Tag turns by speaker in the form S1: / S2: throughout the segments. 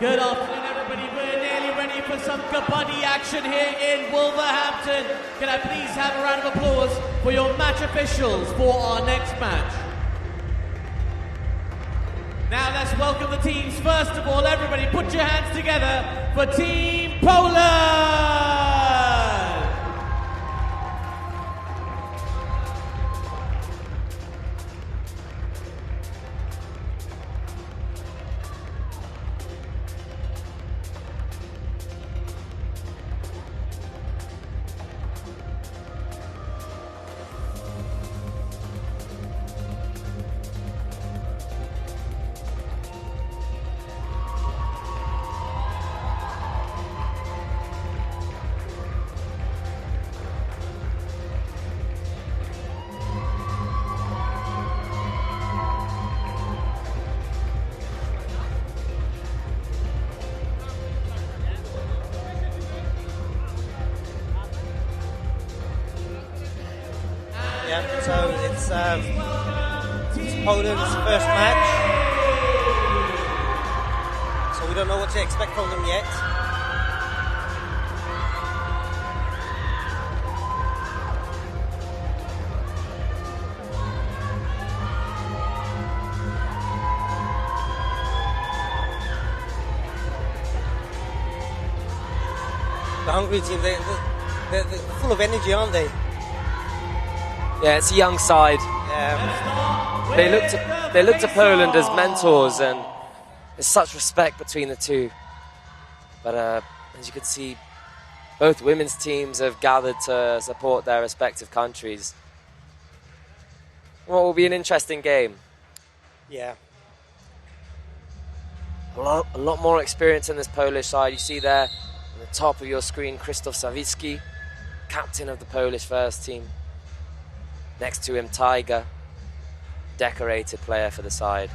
S1: Good afternoon, everybody. We're nearly ready for some Kabaddi action here in Wolverhampton. Can I please have a round of applause for your match officials for our next match? Now let's welcome the teams. First of all, everybody put your hands together for Team Poland!
S2: So it's Poland's first match, so we don't know what to expect from them yet. The Hungary team, they're full of energy, aren't they?
S3: Yeah, it's a young side.
S2: Yeah.
S3: They look to Poland as mentors, and there's such respect between the two. But as you can see, both women's teams have gathered to support their respective countries. Well, it will be an interesting game.
S2: Yeah.
S3: A lot more experience in this Polish side. You see there on the top of your screen, Krzysztof Sawicki, captain of the Polish first team. Next to him, Tiger, decorated player for the side.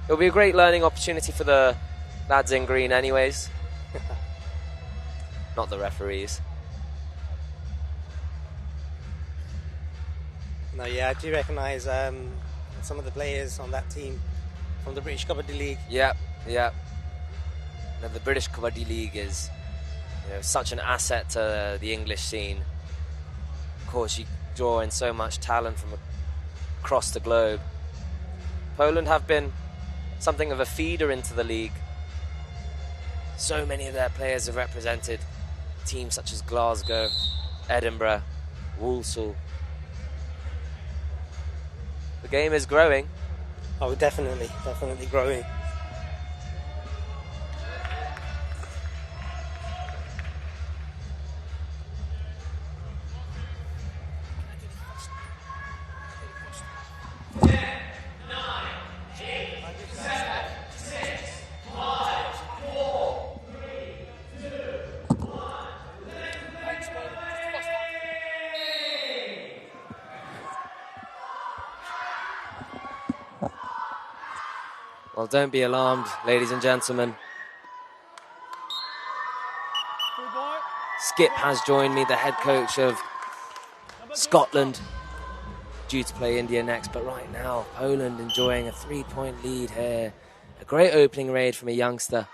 S3: It'll be a great learning opportunity for the lads in green anyways. Not the referees.
S2: No, yeah, I do recognise some of the players on that team from the British Kabaddi League.
S3: Yep. Now, the British Kabaddi League is, such an asset to the English scene. Of course, you draw in so much talent from across the globe. Poland have been something of a feeder into the league. So many of their players have represented teams such as Glasgow, Edinburgh, Walsall. The game is growing.
S2: Oh, definitely growing.
S3: Well, don't be alarmed, ladies and gentlemen. Skip has joined me, the head coach of Scotland, due to play India next. But right now, Poland enjoying a 3-point lead here. A great opening raid from a youngster.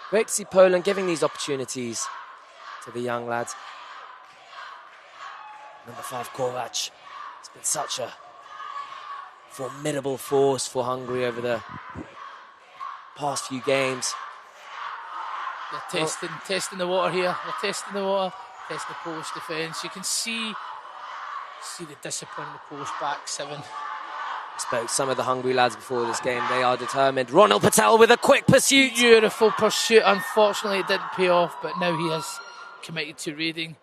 S3: Great to see Poland giving these opportunities to the young lads. Number 5, Kovac. It's been such a formidable force for Hungary over the past few games.
S4: They're testing the water here. They're testing the water, testing the Polish defence. You can see the discipline in the Polish back seven.
S3: I spoke to some of the Hungary lads before this game. They are determined. Ronald Patel with a quick pursuit.
S4: Beautiful pursuit. Unfortunately, it didn't pay off, but now he has committed to raiding.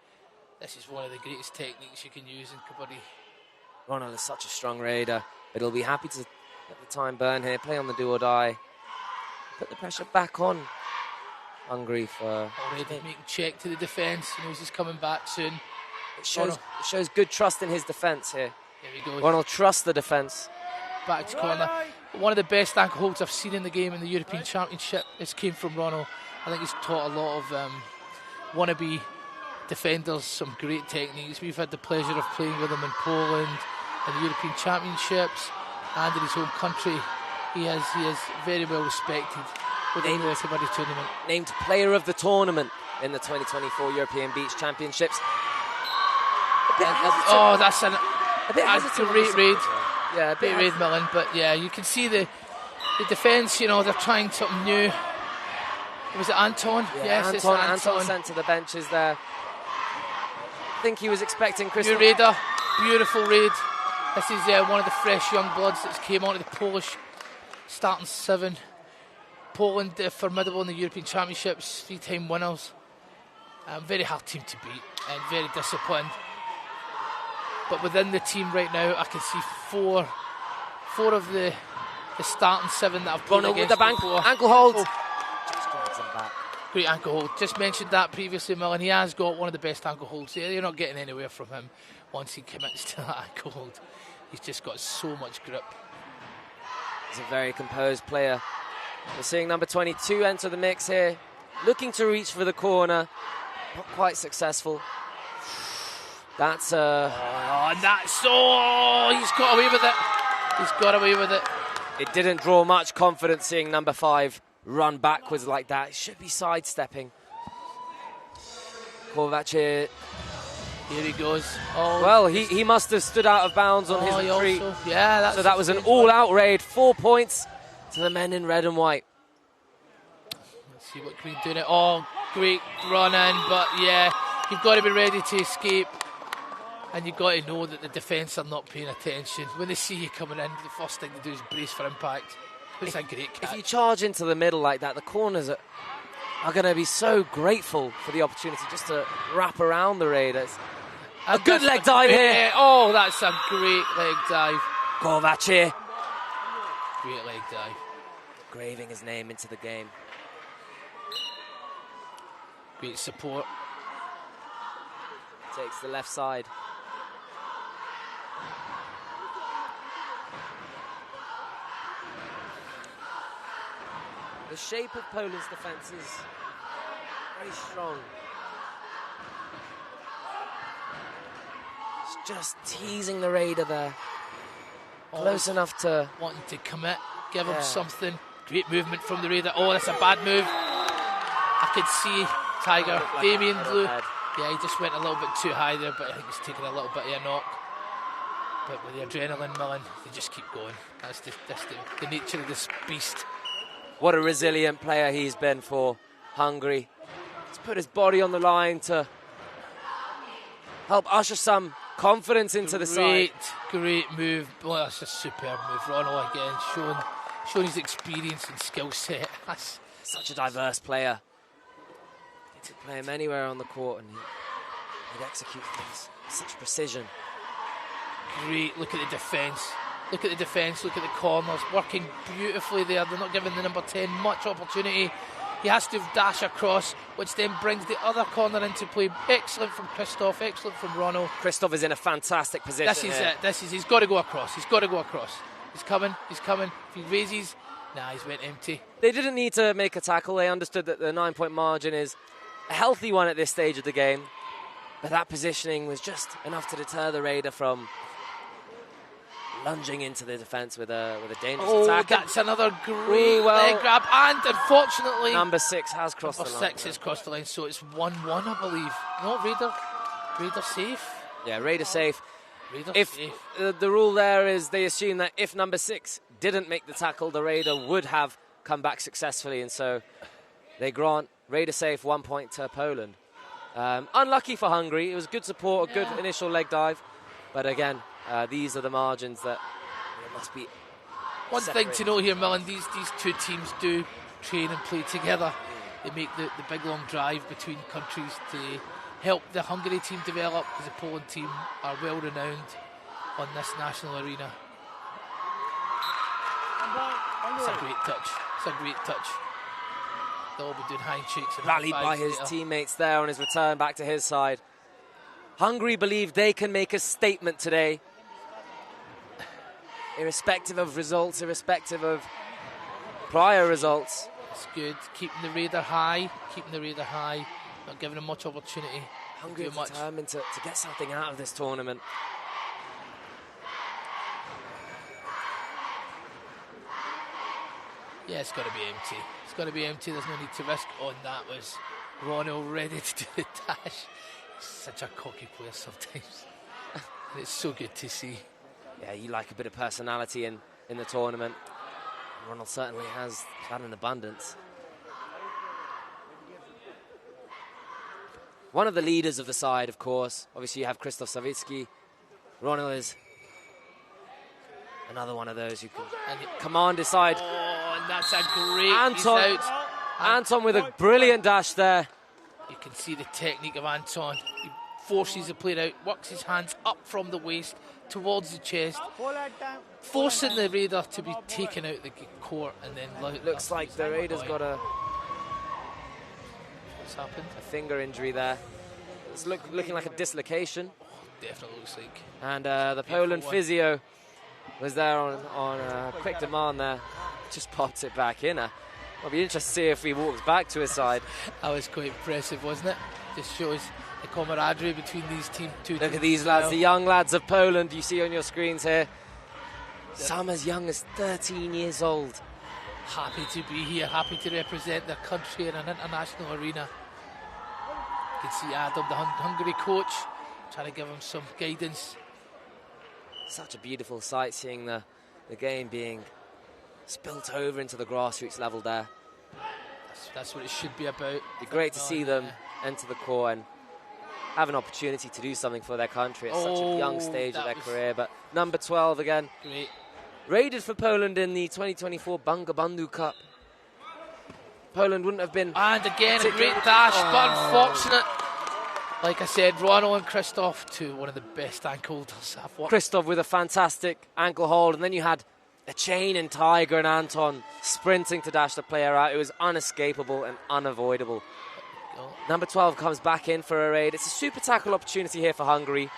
S4: This is one of the greatest techniques you can use in Kabaddi.
S3: Ronald is such a strong raider, but he'll be happy to let the time burn here, play on the do or die. Put the pressure back on Hungary for...
S4: Already making check to the defence. He knows he's coming back soon.
S3: It shows good trust in his defence here.
S4: There we go.
S3: Ronald trusts the defence.
S4: Back to corner. One of the best ankle holds I've seen in the game in the European Championship. This came from Ronald. I think he's taught a lot of wannabe defenders some great techniques. We've had the pleasure of playing with him in Poland, in the European Championships, and in his home country. He is very well respected within the Kabaddi tournament.
S3: Named player of the tournament in the 2024 European Beach Championships.
S4: That's a great raid.
S3: Yeah, a
S4: bit raid, Millen. But yeah, you can see the defence. You know, they're trying something new. Was it Anton?
S3: Yeah,
S4: yes, it's
S3: Anton sent to the benches there. I think he was expecting Christoph.
S4: New raider, beautiful raid. This is one of the fresh young bloods that's came onto the Polish starting 7. Poland, formidable in the European Championships, 3-time winners. Very hard team to beat and very disciplined. But within the team right now, I can see four of the starting 7 that have played against
S3: with the ankle hold. Just drags him back.
S4: Great ankle hold. Just mentioned that previously, Millen. He has got one of the best ankle holds. You're not getting anywhere from him once he commits to that ankle hold. He's just got so much grip.
S3: He's a very composed player. We're seeing number 22 enter the mix here, looking to reach for the corner. Not quite successful. That's he's got away with it. He's got away with it. It didn't draw much confidence seeing number 5 run backwards like that. He should be sidestepping. Kovac here.
S4: Here he goes.
S3: Well, he must have stood out of bounds on his retreat.
S4: So
S3: that was an all-out raid. 4 points to the men in red and white.
S4: Let's see what Green doing it. Great run in, but yeah, you've got to be ready to escape. And you've got to know that the defence are not paying attention. When they see you coming in, the first thing they do is brace for impact. It's a great catch.
S3: If you charge into the middle like that, the corners are going to be so grateful for the opportunity just to wrap around the Raiders. A good leg dive here.
S4: Oh, that's a great leg dive.
S3: Kovac here.
S4: Great leg dive.
S3: Graving his name into the game.
S4: Great support.
S3: Takes the left side. The shape of Poland's defence is very strong. It's just teasing the Raider there. Close enough to...
S4: wanting to commit, give him something. Great movement from the Raider. Oh, that's a bad move. I could see Tiger, Damien Blue. Yeah, he just went a little bit too high there, but I think he's taking a little bit of a knock. But with the adrenaline, Millen, they just keep going. That's the nature of this beast.
S3: What a resilient player he's been for Hungary. He's put his body on the line to help usher some confidence into the side.
S4: Great move. Well, that's a superb move. Ronald again, showing his experience and skill set. That's
S3: such a diverse player. He could play him anywhere on the court and he'd execute things with such precision.
S4: Great. Look at the defence. Look at the defence, look at the corners, working beautifully there. They're not giving the number 10 much opportunity. He has to dash across, which then brings the other corner into play. Excellent from Christoph, excellent from Ronald.
S3: Christoph is in a fantastic position.
S4: This is he's got to go across. He's coming. If he raises, he's went empty.
S3: They didn't need to make a tackle. They understood that the 9-point margin is a healthy one at this stage of the game. But that positioning was just enough to deter the Raider from lunging into the defence with a dangerous attack.
S4: That's another great leg grab, and unfortunately
S3: number 6 has crossed the line.
S4: Number 6 has crossed the line, so it's 1-1, I believe. No, Raider safe.
S3: Yeah, Raider safe.
S4: Safe.
S3: The rule there is they assume that if number 6 didn't make the tackle, the Raider would have come back successfully, and so they grant Raider safe, 1 point to Poland. Unlucky for Hungary. It was good support, a good initial leg dive, but again, these are the margins that must be.
S4: One thing to note here, Millen, these two teams do train and play together. They make the big long drive between countries to help the Hungary team develop, because the Poland team are well renowned on this national arena. It's a great touch. They'll be doing handshakes.
S3: Rallied by his teammates there on his return back to his side. Hungary believe they can make a statement today. Irrespective of results, irrespective of prior results.
S4: It's good. Keeping the Raider high. Not giving them much opportunity.
S3: Hungary are determined to get something out of this tournament.
S4: Yeah, it's got to be empty. It's got to be empty. There's no need to risk. Oh, and that was Ronald ready to do the dash. He's such a cocky player sometimes. And it's so good to see.
S3: Yeah, you like a bit of personality in the tournament. Ronald certainly has that in abundance. One of the leaders of the side, of course. Obviously, you have Krzysztof Sawicki. Ronald is another one of those who can command his side.
S4: Oh, and that's a great...
S3: Anton, Anton with a brilliant dash there.
S4: You can see the technique of Anton. He forces the player out, works his hands up from the waist towards the chest, forcing the raider to be taken out the court, and then...
S3: Looks like the raider's got a...
S4: What's happened?
S3: A finger injury there. It's looking like a dislocation.
S4: Oh, definitely looks like.
S3: And the Poland physio was there on quick demand there. Just popped it back in. I'll be interested to see if he walks back to his side.
S4: That was quite impressive, wasn't it? Just shows the camaraderie between these two teams.
S3: Look at these lads, the young lads of Poland you see on your screens here. Some as young as 13 years old.
S4: Happy to be here, happy to represent their country in an international arena. You can see Adam, the Hungary coach, trying to give him some guidance.
S3: Such a beautiful sight, seeing the game being spilt over into the grassroots level there.
S4: That's what it should be about.
S3: It'd be great to see them enter the court and have an opportunity to do something for their country at such a young stage of their career. But number 12 again.
S4: Great.
S3: Raided for Poland in the 2024 Bangabandhu Cup. Poland wouldn't have been...
S4: And again, a great dash, but unfortunate. Like I said, Ronald and Krzysztof, two one of the best ankle holders I've watched.
S3: Krzysztof with a fantastic ankle hold, and then you had a chain and Tiger and Anton sprinting to dash the player out. It was unescapable and unavoidable. Number 12 comes back in for a raid. It's a super tackle opportunity here for Hungary.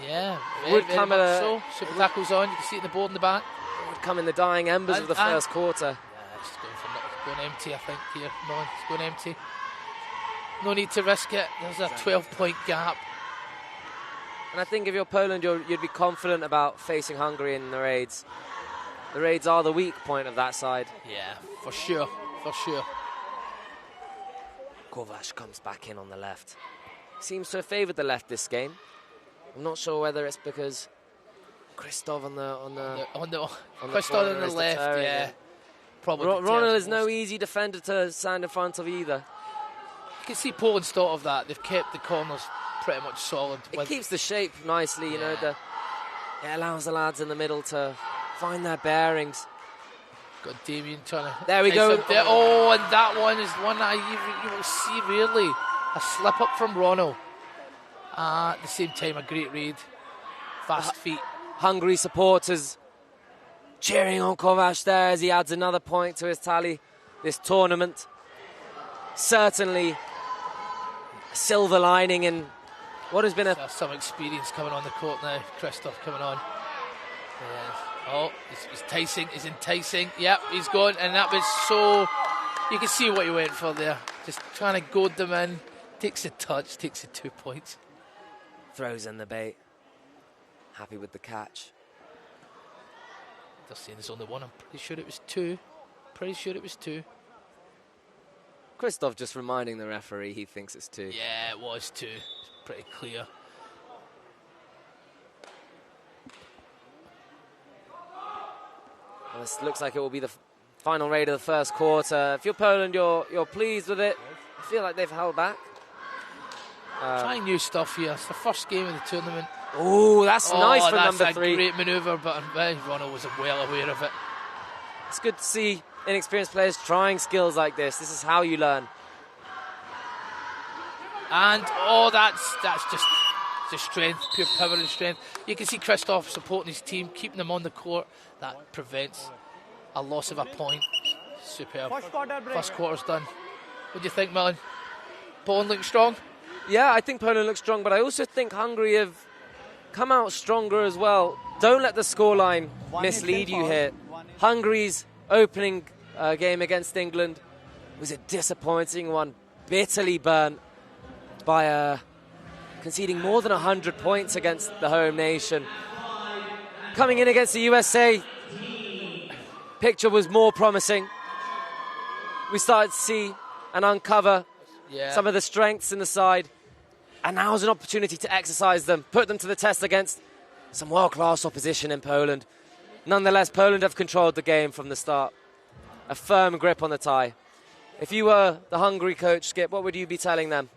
S4: Yeah,
S3: Would come at a...
S4: so. Super tackle's on, you can see it in the board in the back.
S3: Would come in the dying embers of the first quarter.
S4: Yeah, it's going empty, I think, here. No, it's going empty. No need to risk it. There's a 12-point gap.
S3: And I think if you're Poland, you'd be confident about facing Hungary in the raids. The raids are the weak point of that side.
S4: Yeah, for sure, for sure.
S3: Kovac comes back in on the left. Seems to have favoured the left this game. I'm not sure whether it's because Krzysztof on the
S4: Krzysztof on the left, yeah. Probably.
S3: Ronald is no easy defender to stand in front of either.
S4: You can see Poland's thought of that. They've kept the corners pretty much solid.
S3: It keeps the shape nicely, you know. It allows the lads in the middle to find their bearings.
S4: Got Damien trying to...
S3: There we go.
S4: Oh, and that one is one that you will see rarely. A slip up from Ronald. At the same time, a great raid. Fast feet.
S3: Hungary supporters cheering on Kovac there as he adds another point to his tally this tournament. Certainly a silver lining in what has been
S4: some experience coming on the court now. Krzysztof coming on. Oh, he's enticing. Yep, he's gone, and that was so... You can see what he went for there. Just trying to goad them in. Takes a touch, takes the 2 points.
S3: Throws in the bait. Happy with the catch.
S4: They're saying there's only one. I'm pretty sure it was two.
S3: Krzysztof just reminding the referee he thinks it's two.
S4: Yeah, it was two. It's pretty clear.
S3: Well, this looks like it will be the final raid of the first quarter. If you're Poland, you're pleased with it. I feel like they've held back.
S4: Trying new stuff here. It's the first game of the tournament.
S3: Oh, that's nice from number 3.
S4: That's a great manoeuvre, but Ronald was well aware of it.
S3: It's good to see inexperienced players trying skills like this. This is how you learn.
S4: And, that's just strength, pure power and strength. You can see Krzysztof supporting his team, keeping them on the court. That prevents a loss of a point. Superb. First quarter's done. What do you think, Millen? Poland looking strong?
S3: Yeah, I think Poland looks strong, but I also think Hungary have come out stronger as well. Don't let the scoreline mislead you here. Hungary's opening game against England was a disappointing one, bitterly burnt by conceding more than 100 points against the home nation. Coming in against the USA, picture was more promising. we started to see and uncover some of the strengths in the side. And now's an opportunity to exercise them, put them to the test against some world-class opposition in Poland. Nonetheless, Poland have controlled the game from the start. A firm grip on the tie. If you were the Hungary coach, Skip, what would you be telling them?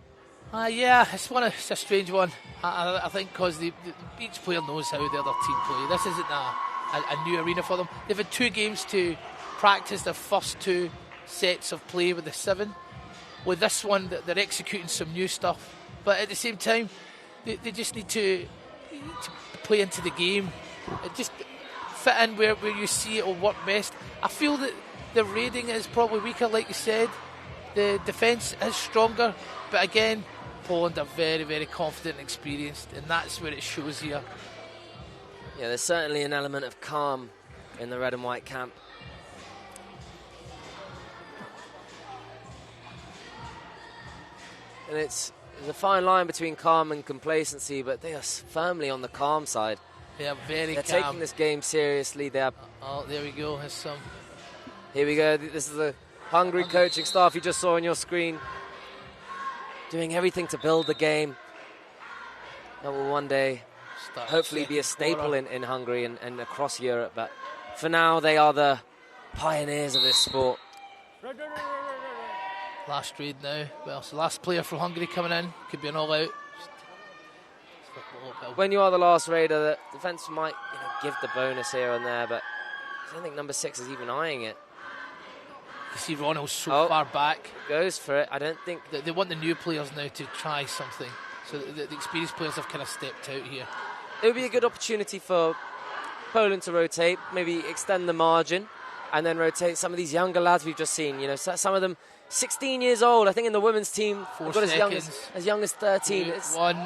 S4: It's a strange one. I think because each player knows how the other team play. This isn't a new arena for them. They've had 2 games to practice their first 2 sets of play with the 7. With this one, they're executing some new stuff. But at the same time, they just need to play into the game. Just fit in where you see it will work best. I feel that the raiding is probably weaker, like you said. The defence is stronger. But again, Poland are very, very confident and experienced, and that's where it shows here.
S3: Yeah, there's certainly an element of calm in the red and white camp. And there's a fine line between calm and complacency, but they are firmly on the calm side.
S4: They are very
S3: They're
S4: calm.
S3: taking this game seriously.
S4: Oh, there we go. There's some.
S3: Here we go. This is the Hungary coaching staff you just saw on your screen, doing everything to build the game that will one day hopefully be a staple in Hungary and across Europe. But for now, they are the pioneers of this sport.
S4: Last raid now. Well, so last player from Hungary coming in. Could be an all-out.
S3: When you are the last raider, the defence might give the bonus here and there, but I don't think number 6 is even eyeing it.
S4: You see Ronald's so far back.
S3: Goes for it. I don't think...
S4: They want the new players now to try something. So the experienced players have kind of stepped out here.
S3: It would be a good opportunity for Poland to rotate, maybe extend the margin, and then rotate some of these younger lads we've just seen. Some of them 16 years old. I think in the women's team,
S4: 4
S3: got
S4: seconds.
S3: as young as 13.
S4: 2,
S3: It's
S4: 1.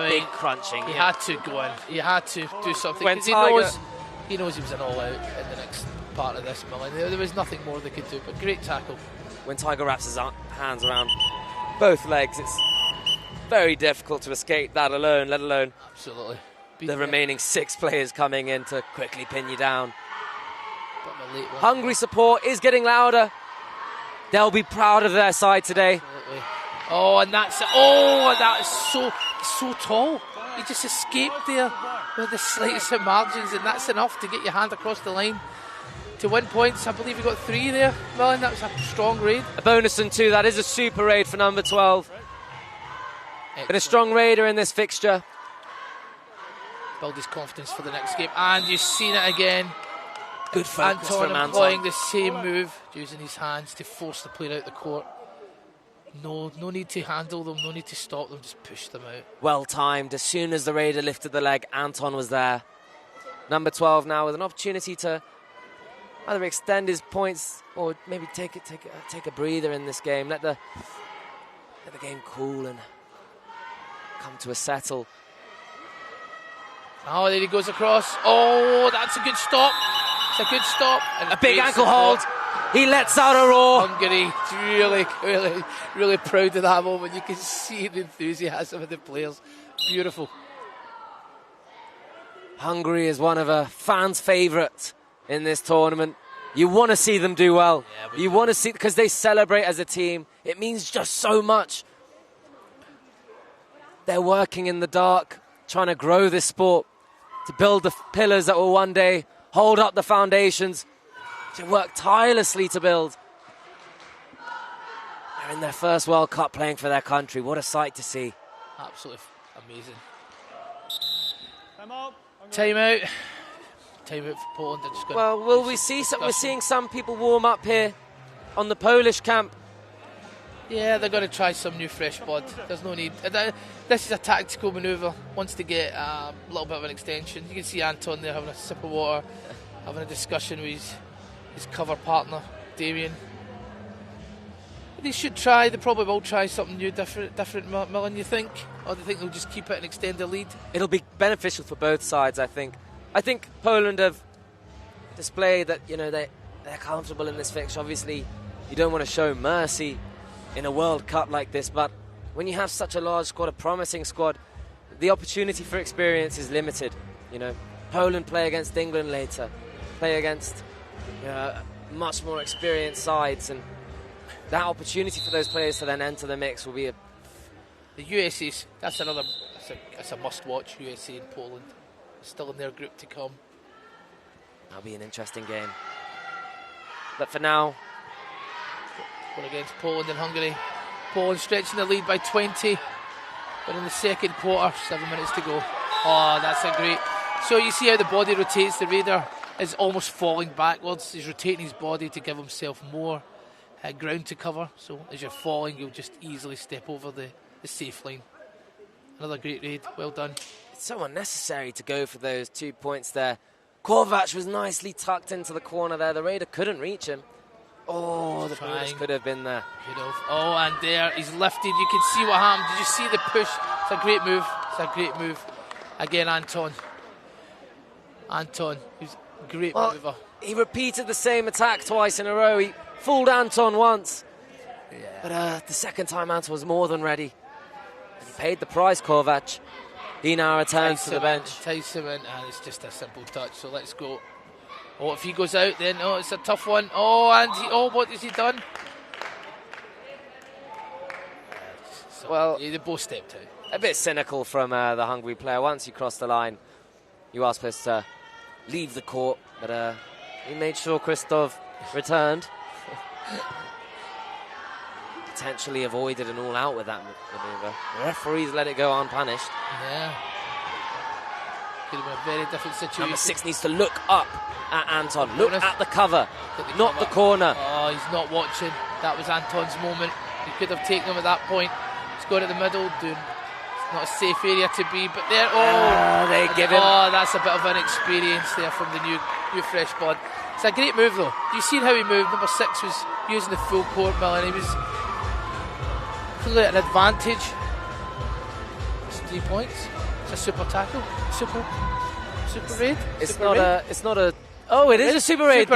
S3: big crunching.
S4: He had to go in. He had to do something.
S3: When
S4: Because he knows he was an all-out in the next part of this Millen. There was nothing more they could do, but great tackle.
S3: When Tiger wraps his hands around both legs, it's very difficult to escape that alone, let alone
S4: absolutely
S3: the remaining 6 players coming in to quickly pin you down.
S4: Bit of a late one.
S3: Hungary support is getting louder. They'll be proud of their side today.
S4: Absolutely. And that is so tall. He just escaped there with the slightest of margins, and that's enough to get your hand across the line to win points. I believe he got 3 there. Well, that was a strong raid.
S3: A bonus and 2. That is a super raid for number 12.
S4: Excellent.
S3: Been a strong raider in this fixture.
S4: Build his confidence for the next game, and you've seen it again.
S3: Good focus
S4: Anton
S3: from
S4: employing
S3: Anton.
S4: the same move, using his hands to force the player out the court. No need to handle them, no need to stop them, just push them out.
S3: Well timed. As soon as the raider lifted the leg, Anton was there. Number 12 now with an opportunity to either extend his points or maybe take a breather in this game. Let the game cool and come to a settle.
S4: Oh, there he goes across. Oh, that's a good stop. It's a good stop. And
S3: A big
S4: great
S3: ankle
S4: support.
S3: hold. He lets out a roar.
S4: Hungary, really proud of that moment. You can see the enthusiasm of the players. Beautiful.
S3: Hungary is one of a fans' favourite in this tournament. You want to see them do well.
S4: Yeah,
S3: you want to see, because they celebrate as a team. It means just so much. They're working in the dark, trying to grow this sport, to build the pillars that will one day hold up the foundations, to work tirelessly to build. They're in their first World Cup playing for their country. What a sight to see.
S4: Absolutely amazing. Time out for Poland.
S3: Well, will we see some? We're seeing some people warm up here on the Polish camp.
S4: Yeah, they're going to try some new fresh blood. There's no need. This is a tactical manoeuvre. Wants to get a little bit of an extension. You can see Anton there having a sip of water, having a discussion with his cover partner, Damien. They should try. They probably will try something new, different. Millen, you think? Or do you think they'll just keep it and extend the lead?
S3: It'll be beneficial for both sides, I think. I think Poland have displayed that they're comfortable in this fixture. Obviously, you don't want to show mercy in a World Cup like this, but when you have such a large squad, a promising squad, the opportunity for experience is limited. Poland play against England later, play against much more experienced sides, and that opportunity for those players to then enter the mix will be
S4: The USA's, that's a must-watch, USA and Poland. Still in their group to come.
S3: That'll be an interesting game. But for now,
S4: one against Poland and Hungary. Poland stretching the lead by 20. But in the second quarter, 7 minutes to go. Oh, that's a great... So you see how the body rotates. The Raider is almost falling backwards. He's rotating his body to give himself more ground to cover. So as you're falling, you'll just easily step over the safe line. Another great raid. Well done.
S3: It's so unnecessary to go for those 2 points there. Kovac was nicely tucked into the corner there. The Raider couldn't reach him. Oh, the bonus could have been there.
S4: Could have. Oh, and there, he's lifted. You can see what happened. Did you see the push? It's a great move. It's a great move. Again, Anton. Anton, who's a great mover.
S3: He repeated the same attack twice in a row. He fooled Anton once.
S4: Yeah.
S3: But the second time, Anton was more than ready. And he paid the price, Kovac. He now returns to the bench.
S4: Ties him in, and it's just a simple touch. So let's go. Oh, if he goes out, then it's a tough one. Oh, and what has he done? So, well, they both stepped out.
S3: A bit cynical from the Hungary player. Once you cross the line, you are supposed to leave the court, but he made sure Christoph returned. Potentially avoided an all-out with that maneuver. The referees let it go unpunished.
S4: Yeah. Could have been a very different situation.
S3: Number 6 needs to look up at Anton. Look at the cover, not the corner.
S4: Oh, he's not watching. That was Anton's moment. He could have taken him at that point. He's gone at the middle. It's not a safe area to be, but there.
S3: They give him.
S4: Oh, that's a bit of an experience there from the new fresh blood. It's a great move, though. You seen how he moved? Number 6 was using the full court mill, and he was clearly at an advantage. It's 3 points. It's a super tackle. Super raid.
S3: It's not a. Oh, it is a super raid.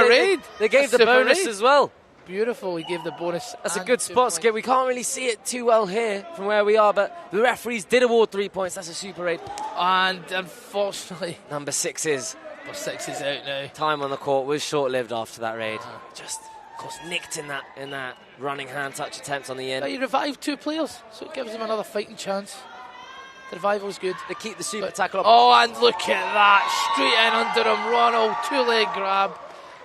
S3: They gave the bonus as well.
S4: Beautiful. He gave the bonus.
S3: That's a good spot, Skip. We can't really see it too well here from where we are, but the referees did award 3 points. That's a super raid.
S4: And unfortunately,
S3: number 6 is
S4: out now.
S3: Time on the court was short-lived after that raid. Just, of course, nicked in that running hand touch attempt on the end.
S4: But he revived 2 players, so it gives him another fighting chance. The revival's good.
S3: They keep the super tackle up.
S4: Oh, and look at that. Straight in under him. Ronald, 2-leg grab.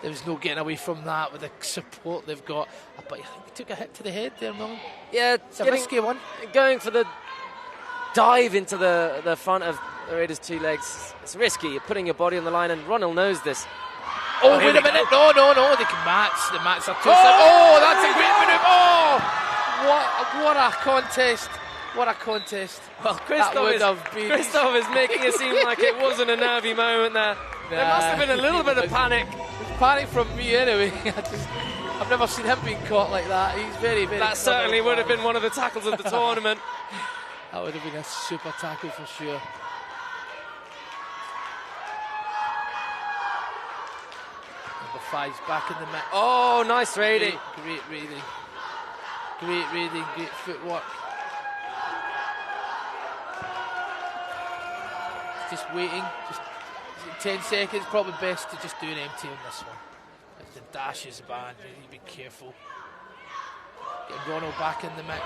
S4: There was no getting away from that with the support they've got. But I think he took a hit to the head there, Millen.
S3: Yeah,
S4: it's a risky one.
S3: Going for the dive into the front of the Raiders' 2 legs. It's risky. You're putting your body on the line, and Ronald knows this.
S4: Oh, wait a minute. No. They can match. The mats are too Oh, that's a great move. Oh, what a contest. What a contest.
S3: Well, Christoph is making it seem like it wasn't a nervy moment there. There must have been a little bit of panic.
S4: Panic from me anyway. I've never seen him being caught like that. He's very, very
S3: That certainly would have been one of the tackles of the tournament.
S4: That would have been a super tackle for sure. Number 5's back in the mix.
S3: Oh, nice raiding.
S4: Great raiding. Great raiding, great footwork. Just waiting, just 10 seconds, probably best to just do an empty on this one. If the dash is banned, you need to be careful. Getting Ronald back in the mix.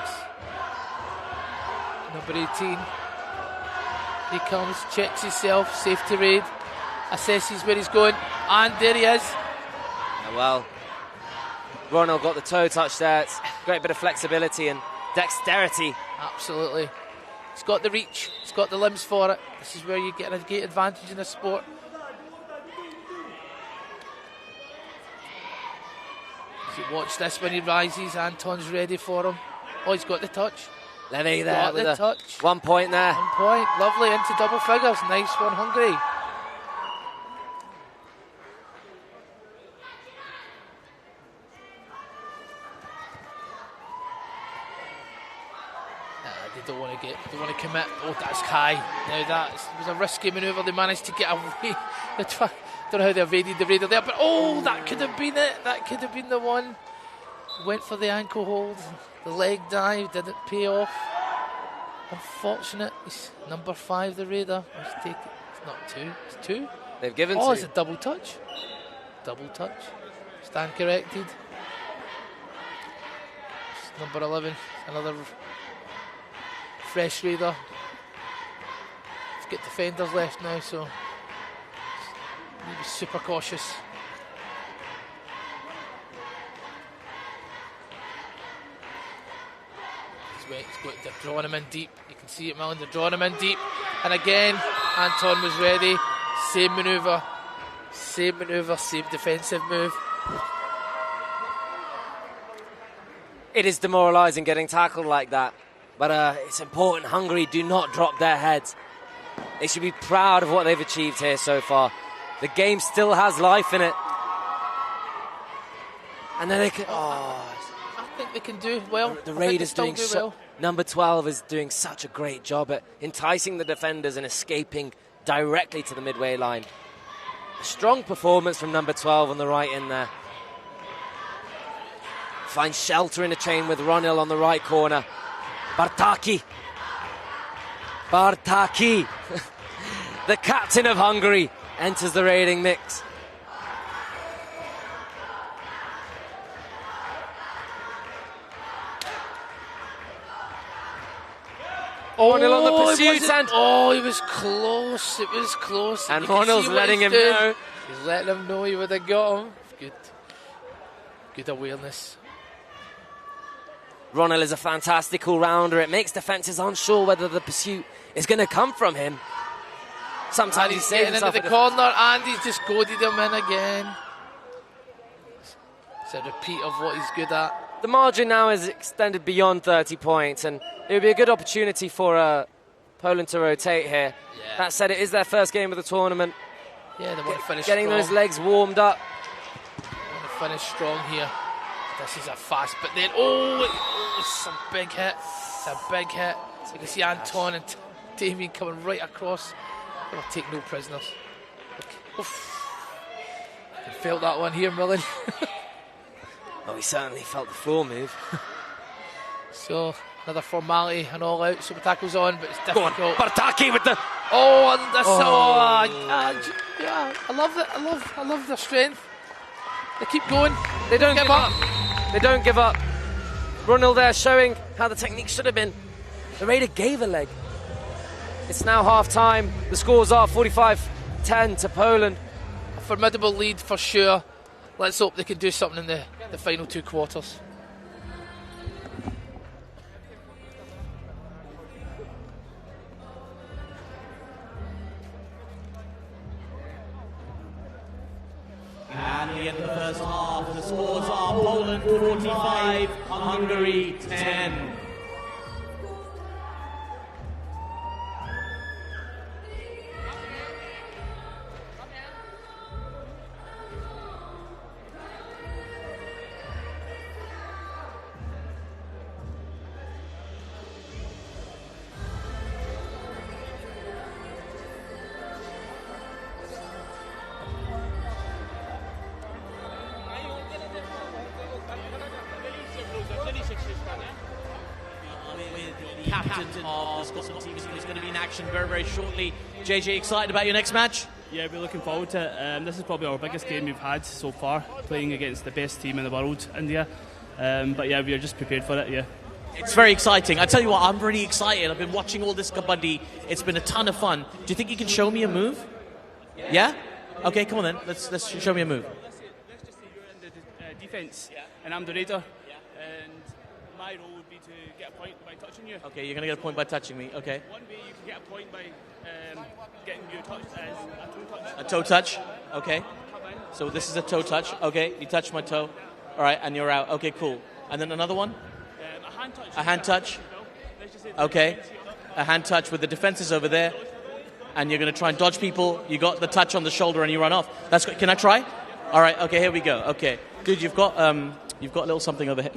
S4: Number 18. He comes, checks himself, safety raid, assesses where he's going, and there he is.
S3: Yeah, well, Ronald got the toe touch there. It's a great bit of flexibility and dexterity.
S4: Absolutely. He's got the reach, he's got the limbs for it. This is where you get a great advantage in this sport. Watch this when he rises. Anton's ready for him. Oh, he's got the touch.
S3: Levy there with
S4: the touch.
S3: 1 point there.
S4: 1 point. Lovely, into double figures. Nice one, Hungary. They don't want to commit. Oh, that's high. Now that was a risky manoeuvre. They managed to get away. Don't know how they evaded the raider there, but that could have been it. That could have been the one. Went for the ankle hold. The leg dive didn't pay off. Unfortunate. It's number 5, the raider. Let's take it. It's not 2. It's 2.
S3: They've given 2.
S4: Oh, it's a double touch. Double touch. Stand corrected. It's number 11, another fresh raider. We've got defenders left now, so need to be super cautious. They're drawing him in deep. You can see it, Millen. They're drawing him in deep. And again, Anton was ready. Same manoeuvre, same defensive move.
S3: It is demoralising getting tackled like that. But it's important Hungary do not drop their heads. They should be proud of what they've achieved here so far. The game still has life in it. And then they can...
S4: I think they can do well.
S3: The Raiders doing well. Number 12 is doing such a great job at enticing the defenders and escaping directly to the midway line. A strong performance from number 12 on the right in there. Finds shelter in the chain with Ronil on the right corner. Bartaki. The captain of Hungary, enters the raiding mix. Ronil on the pursuit, and
S4: he was close. It was close.
S3: And Ronil's letting him know.
S4: He's letting him know he would have got him. Good awareness.
S3: Ronil is a fantastic all-rounder. It makes defences unsure whether the pursuit is going to come from him. Sometimes he's getting into the
S4: corner, and he's just goaded him in again. It's a repeat of what he's good at.
S3: The margin now is extended beyond 30 points, and it would be a good opportunity for Poland to rotate here.
S4: Yeah.
S3: That said, it is their first game of the tournament.
S4: Yeah, they want to finish
S3: getting
S4: strong.
S3: Those legs warmed up.
S4: They want to finish strong here. This is a fast, but then, it's a big hit. It's a big hit. So you can see Anton and Damien coming right across. They'll take no prisoners. Okay. You felt that one here, Millen.
S3: Oh, he certainly felt the floor move.
S4: So, another formality and all out. Super tackle's on, but it's difficult.
S3: Go on, Bartaki with the...
S4: Yeah, I love their strength. They keep going.
S3: They don't give up. They don't give up. Ronil there showing how the technique should have been. The Raider gave a leg. It's now half-time. The scores are 45-10 to Poland.
S4: A formidable lead for sure. Let's hope they can do something in the final two quarters.
S1: And the end of the first half, the scores are Poland 45, Hungary 10. Captain of the Scotland team is going to be in action very, very shortly. JJ, excited about your next match?
S5: Yeah, we're looking forward to it. This is probably our biggest game we've had so far, playing against the best team in the world, India. But yeah, we're just prepared for it, yeah.
S1: It's very exciting. I tell you what, I'm really excited. I've been watching all this Kabaddi. It's been a ton of fun. Do you think you can show me a move? Yeah? Okay, come on then. Let's show me a move.
S5: Let's just say you're in the defence, and I'm the raider. And my role would be to get a point by touching you.
S1: Okay, you're going to get a point by touching me. Okay.
S5: One way you can get a point by getting you touched is a toe touch.
S1: A toe touch. Okay. So this is a toe touch. Okay, you touch my toe. All right, and you're out. Okay, cool. And then another one?
S5: A hand touch.
S1: A hand touch. Okay. A hand touch with the defences over there. And you're going to try and dodge people. You got the touch on the shoulder and you run off. That's good. Can I try? All right. Okay, here we go. Okay. Dude, you've got a little something over here.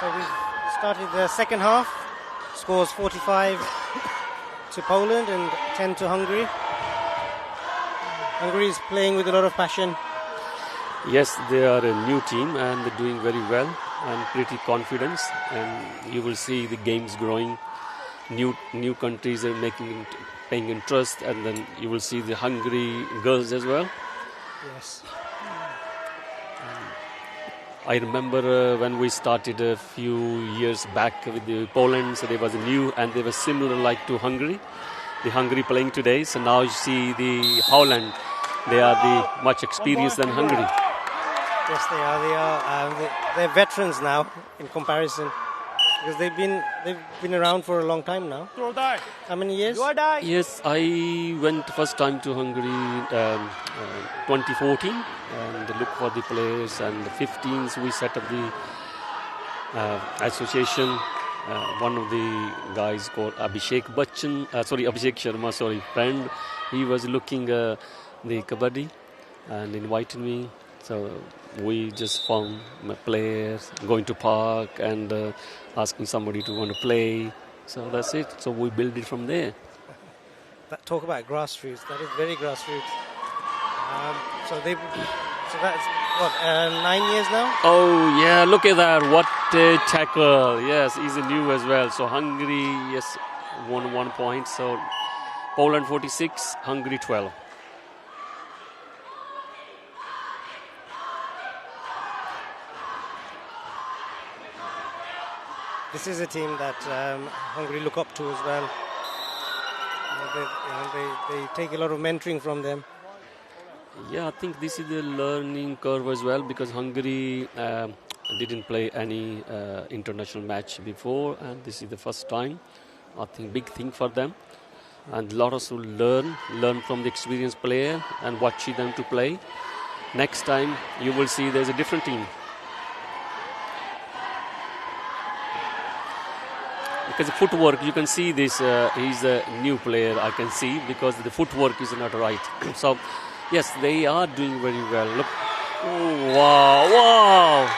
S2: So we've started the second half. Scores 45 to Poland and 10 to Hungary. Hungary is playing with a lot of passion.
S6: Yes, they are a new team and they're doing very well and pretty confident. And you will see the games growing. New countries are paying interest, and then you will see the Hungary girls as well.
S2: Yes.
S6: I remember when we started a few years back with the Poland, so there was a new, and they were similar like to Hungary. The Hungary playing today, so now you see the Holland. They are the much experienced than Hungary.
S2: Yes, they are. They're veterans now in comparison, because they've been around for a long time now. How many years?
S6: Yes, I went first time to Hungary 2014 and look for the players, and the 15s we set up the association. One of the guys called Abhishek Sharma, friend, he was looking the Kabaddi and invited me. So we just found my players, going to park and asking somebody to want to play. So that's it. So we build it from there.
S2: Talk about grassroots. That is very grassroots. So that's what 9 years now.
S6: Oh yeah, look at that! What a tackle! Yes, he's new as well. So Hungary, yes, won 1 point. So Poland 46, Hungary 12.
S2: This is a team that Hungary look up to as well. They take a lot of mentoring from them.
S6: Yeah, I think this is the learning curve as well, because Hungary didn't play any international match before, and this is the first time. I think big thing for them, and a lot of to learn from the experienced player and watching them to play. Next time you will see there's a different team. Because the footwork, you can see this, he's a new player, I can see, because the footwork is not right. So, yes, they are doing very well. Look, oh, wow.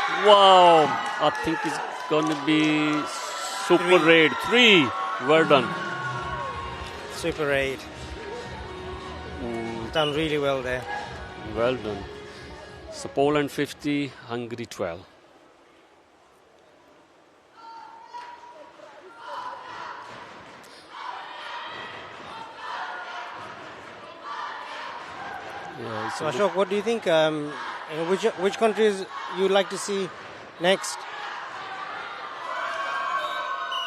S6: I think it's going to be Super Raid 3. Well done.
S2: Super Raid. Done really well there.
S6: Well done. So, Poland 50, Hungary 12. Yeah,
S2: so Ashok, what do you think? Which countries you would like to see next?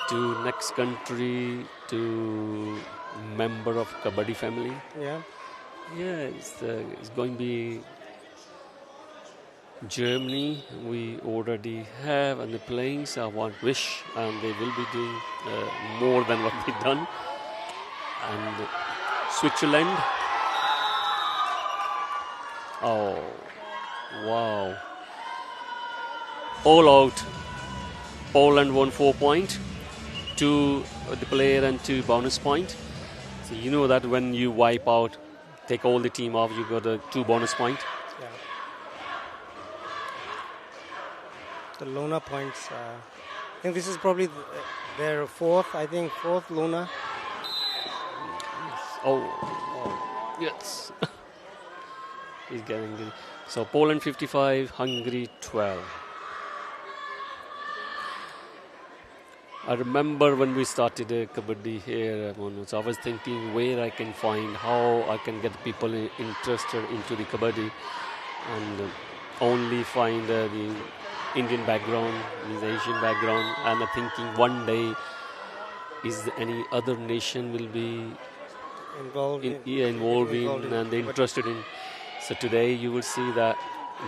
S6: To next country, to member of Kabaddi family.
S2: Yeah.
S6: Yeah, it's going to be Germany. We already have, and they're playing. So I want wish, and they will be doing more than what they've done. And Switzerland. Oh, wow. All out. Poland won 4 points. 2 the player and 2 bonus points. So you know that when you wipe out, take all the team off, you got a 2 bonus points.
S2: Yeah. The Luna points. I think this is probably their fourth Luna.
S6: Oh, yes. He's getting the. So Poland 55, Hungary 12. I remember when we started Kabaddi here, so I was thinking where I can find, how I can get people interested into the Kabaddi, and only find the Indian background, the Asian background, and I'm thinking one day is any other nation will be involved in and they're interested in. So today you will see that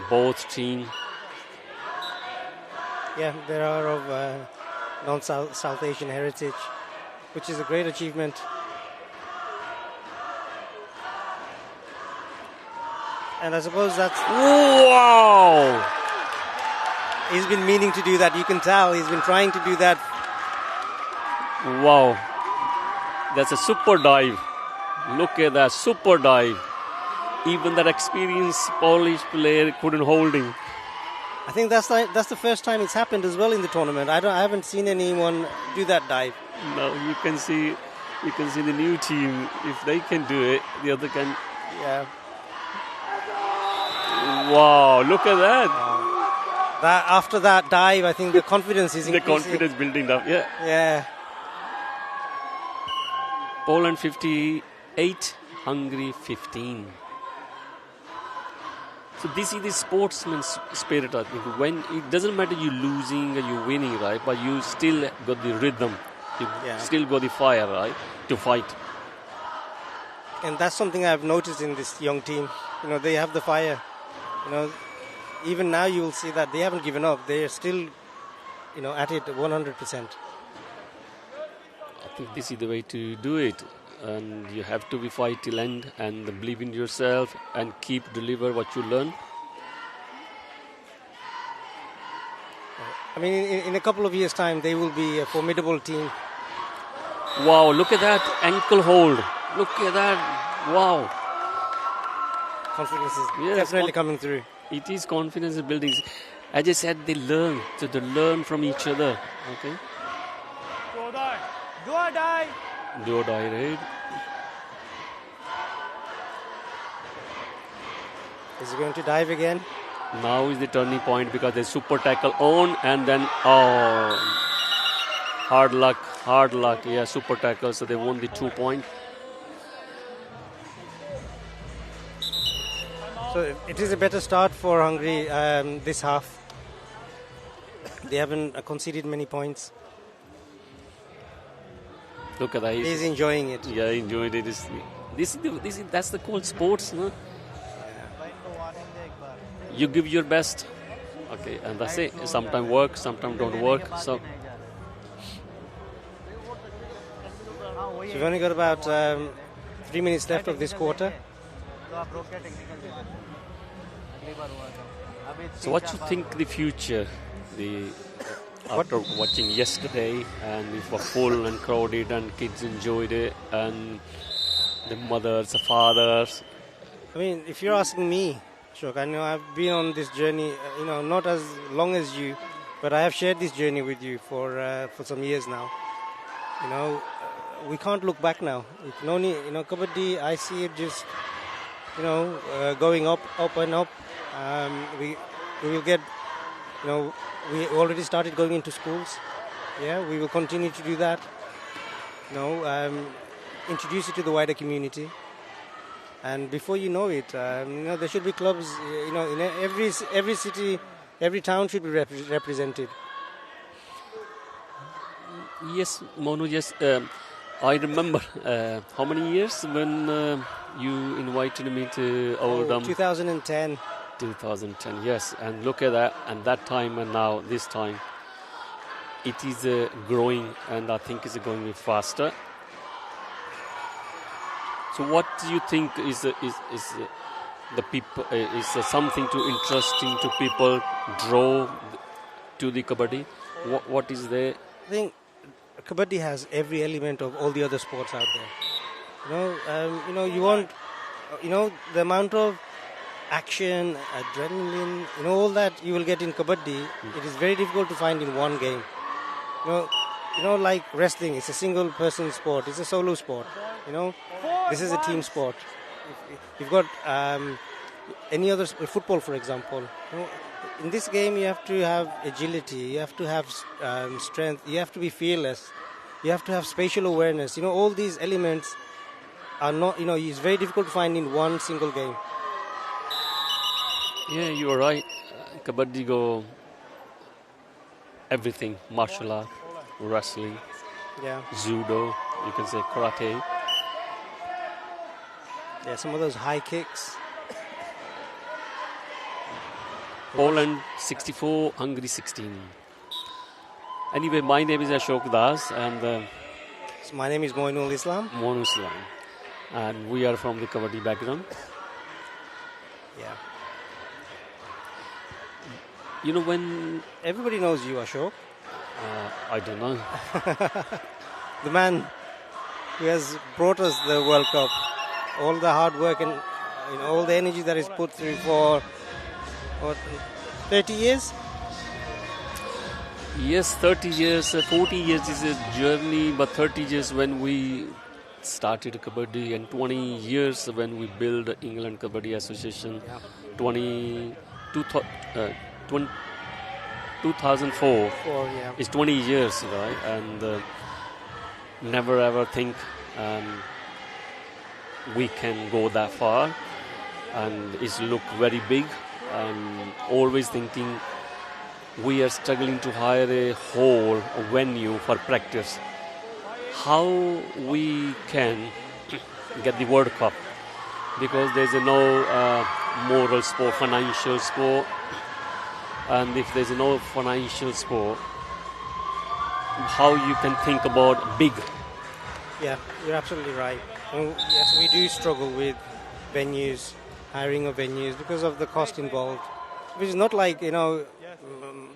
S6: both teams.
S2: Yeah, there are of non-South Asian heritage, which is a great achievement. And I suppose that's...
S6: Wow!
S2: He's been meaning to do that, you can tell. He's been trying to do that.
S6: Wow. That's a super dive. Look at that, super dive. Even that experienced Polish player couldn't hold him.
S2: I think that's the first time it's happened as well in the tournament. I haven't seen anyone do that dive.
S6: No, you can see the new team. If they can do it, the other can.
S2: Yeah.
S6: Wow! Look at that.
S2: That after that dive, I think the confidence is increasing.
S6: The confidence building up. Yeah.
S2: Yeah.
S6: Poland 58, Hungary 15. So this is the sportsman's spirit, I think. When it doesn't matter you losing or you winning, right? But you still got the rhythm. You still got the fire, right? To fight.
S2: And that's something I've noticed in this young team. They have the fire. Even now you will see that they haven't given up. They're still, at it 100%.
S6: I think this is the way to do it. And you have to be fight till end and believe in yourself and keep deliver what you learn.
S2: I mean, in a couple of years' time, they will be a formidable team.
S6: Wow, look at that ankle hold. Look at that. Wow.
S2: Confidence is definitely coming through.
S6: It is confidence building. As I said, they learn. So they learn from each other. Okay.
S7: Do or die. Do or die.
S6: Do or die, right?
S2: Is he going to dive again?
S6: Now is the turning point because there's super tackle on and then hard luck. Yeah, super tackle. So they won the 2 point.
S2: So it is a better start for Hungary this half. They haven't conceded many points.
S6: Look at that.
S2: He's enjoying it.
S6: Yeah, enjoyed it. That's the cool sports, no? You give your best. Okay, and that's it. Sometimes work, sometimes don't work. So
S2: we've only got about 3 minutes left of this quarter.
S6: So what you think the future? After watching yesterday, and it was full and crowded, and kids enjoyed it, and the mothers, the fathers.
S2: I mean, if you're asking me, Ashok, I know I've been on this journey, not as long as you, but I have shared this journey with you for some years now. We can't look back now. Kabaddi, I see it just, going up and up. We will get, we already started going into schools. Yeah, we will continue to do that. Introduce it to the wider community. And before you know it, there should be clubs, in every city, every town should be represented.
S6: Yes, Monu, yes. I remember how many years when you invited me to our
S2: 2010.
S6: 2010, yes. And look at that, and that time and now, this time, it is growing, and I think it's going faster. So what do you think is the people is something too interesting to people draw to the kabaddi? What is there?
S2: I think kabaddi has every element of all the other sports out there. You want, the amount of action, adrenaline, all that you will get in kabaddi. It is very difficult to find in one game. Like wrestling, it's a single-person sport. It's a solo sport. This is a team sport. You've got any other football, for example. In this game, you have to have agility. You have to have strength. You have to be fearless. You have to have spatial awareness. All these elements are not. It's very difficult to find in one single game.
S6: Yeah, you are right. Kabaddi go everything: martial art, wrestling, judo. You can say karate.
S2: Yeah, some of those high kicks.
S6: Poland 64, Hungary 16. Anyway, my name is Ashok Das, and
S2: so my name is Moinul Islam.
S6: Moinul Islam, and we are from the Kabaddi background.
S2: Yeah.
S6: When
S2: everybody knows you, Ashok.
S6: I don't know.
S2: The man who has brought us the World Cup. All the hard work and all the energy that is put through for 30 years.
S6: Yes, 30 years, 40 years is a journey, but 30 years when we started Kabaddi and 20 years when we built England Kabaddi Association. 20, two thou- uh, 20 2004
S2: yeah.
S6: is 20 years, right? And never ever think we can go that far, and it's look very big, and always thinking we are struggling to hire a hall, a venue for practice. How we can get the World Cup? Because there's no moral sport, financial sport, and if there's no financial sport, how you can think about big?
S2: Yeah, you're absolutely right. Yes, we do struggle with venues, hiring of venues because of the cost involved, which is not like,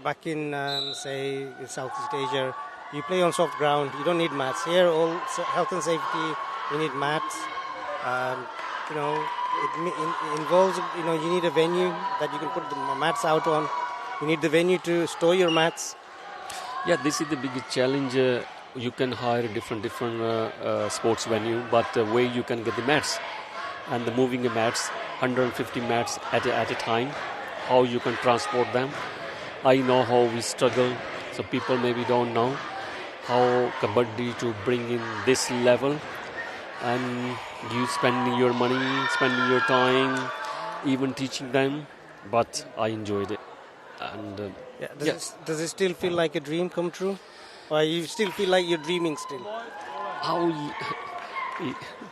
S2: back in, say, Southeast Asia, you play on soft ground, you don't need mats. Here, all health and safety, you need mats. It involves, you need a venue that you can put the mats out on. You need the venue to store your mats.
S6: Yeah, this is the biggest challenge. You can hire different sports venue, but where you can get the mats and the moving the mats, 150 mats at a time, how you can transport them. I know how we struggle, so people maybe don't know how Kabaddi to bring in this level, and you spending your money, spending your time, even teaching them, but I enjoyed it. And
S2: does it still feel like a dream come true? Or you still feel like you're dreaming still?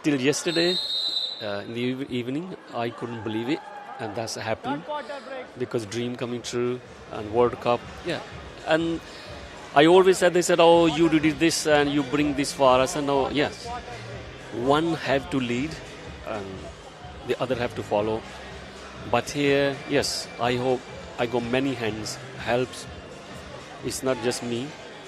S6: Till yesterday, in the evening, I couldn't believe it, and that's happened because dream coming true and World Cup. Yeah, and I always said, they said, oh, you did this and you bring this far. I said, no, yes, one have to lead and the other have to follow. But here, yes, I hope I got many hands helps. It's not just me.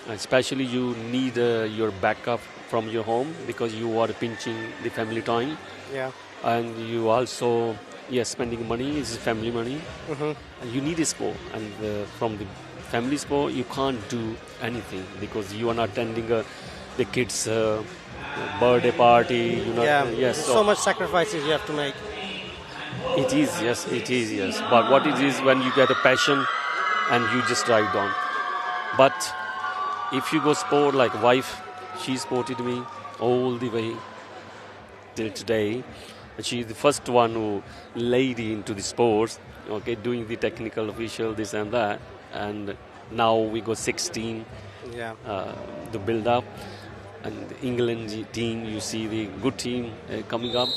S6: Especially you need your backup from your home because you are pinching the family time.
S2: Yeah.
S6: And you also, spending money is family money.
S2: Mm-hmm.
S6: And you need a sport. And from the family sport, you can't do anything because you are not attending the kids' birthday party.
S2: Yes. So much sacrifices you have to make.
S6: It is, yes. But what it is when you get a passion and you just drive on. But if you go sport like wife, she supported me all the way till today. She's the first one who lady into the sports, doing the technical official, this and that. And now we go 16 to build up. And the England team, you see the good team coming up.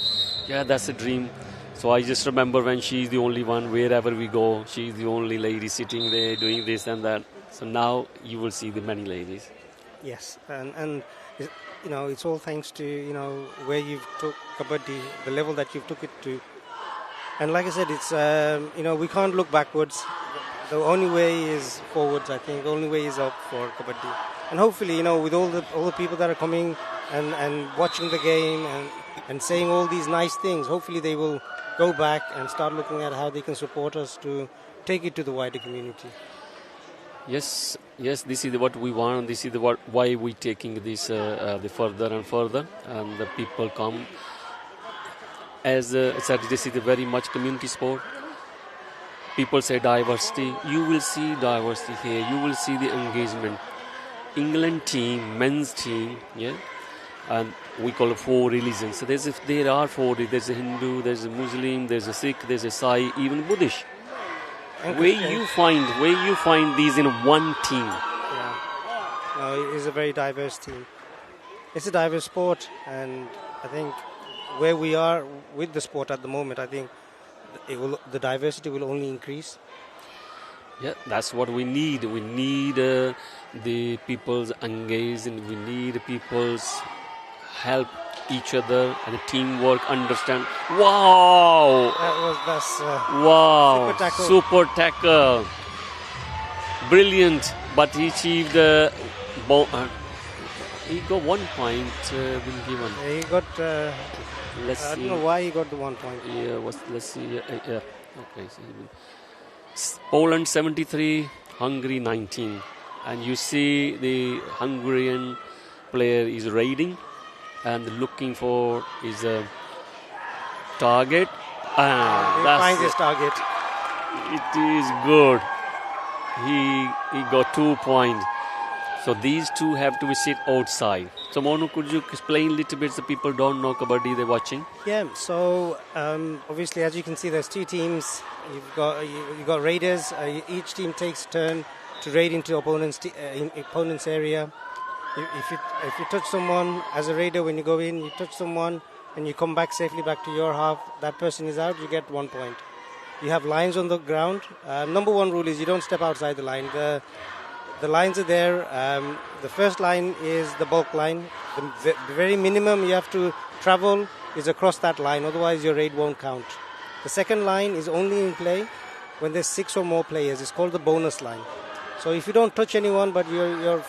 S6: Yeah, that's a dream. So I just remember when she's the only one, wherever we go, she's the only lady sitting there doing this and that. So now you will see the many ladies.
S2: Yes, and it's all thanks to where you've took Kabaddi, the level that you've took it to. And like I said, it's we can't look backwards. The only way is forwards. I think the only way is up for Kabaddi. And hopefully, with all the people that are coming and watching the game and saying all these nice things, hopefully they will go back and start looking at how they can support us to take it to the wider community.
S6: Yes, this is what we want. This is why we're taking this the further and further, and the people come. As I said, this is a very much community sport. People say diversity. You will see diversity here. You will see the engagement. England team, men's team, and we call it 4 religions. So there are 4. There's a Hindu, there's a Muslim, there's a Sikh, there's a Sai, even Buddhist. Where you find these in one team?
S2: Yeah, it's a very diverse team. It's a diverse sport, and I think where we are with the sport at the moment, I think the diversity will only increase.
S6: Yeah, that's what we need. We need the people's engaged, and we need people's help each other and the teamwork. Understand? Wow!
S2: Wow!
S6: Super tackle. Brilliant. But he achieved. He got 1 point. Been given.
S2: He got.
S6: Let's see.
S2: I don't know why he got the 1 point.
S6: Yeah. Let's see. Okay. So Poland 73, Hungary 19. and you see the Hungarian player is raiding and looking for his target.
S2: He finds his target.
S6: It is good. He got 2 points. So these two have to be sit outside. So Monu, could you explain a little bit so people don't know Kabaddi, they're watching?
S2: Yeah, so obviously as you can see there's two teams. You've got raiders. Each team takes a turn to raid into opponent's area. If you touch someone as a raider, when you go in, you touch someone and you come back safely back to your half, that person is out, you get 1 point. You have lines on the ground. Number one rule is you don't step outside the line. The lines are there. The first line is the bulk line. The very minimum you have to travel is across that line, otherwise your raid won't count. The second line is only in play when there's 6 or more players. It's called the bonus line. So if you don't touch anyone but your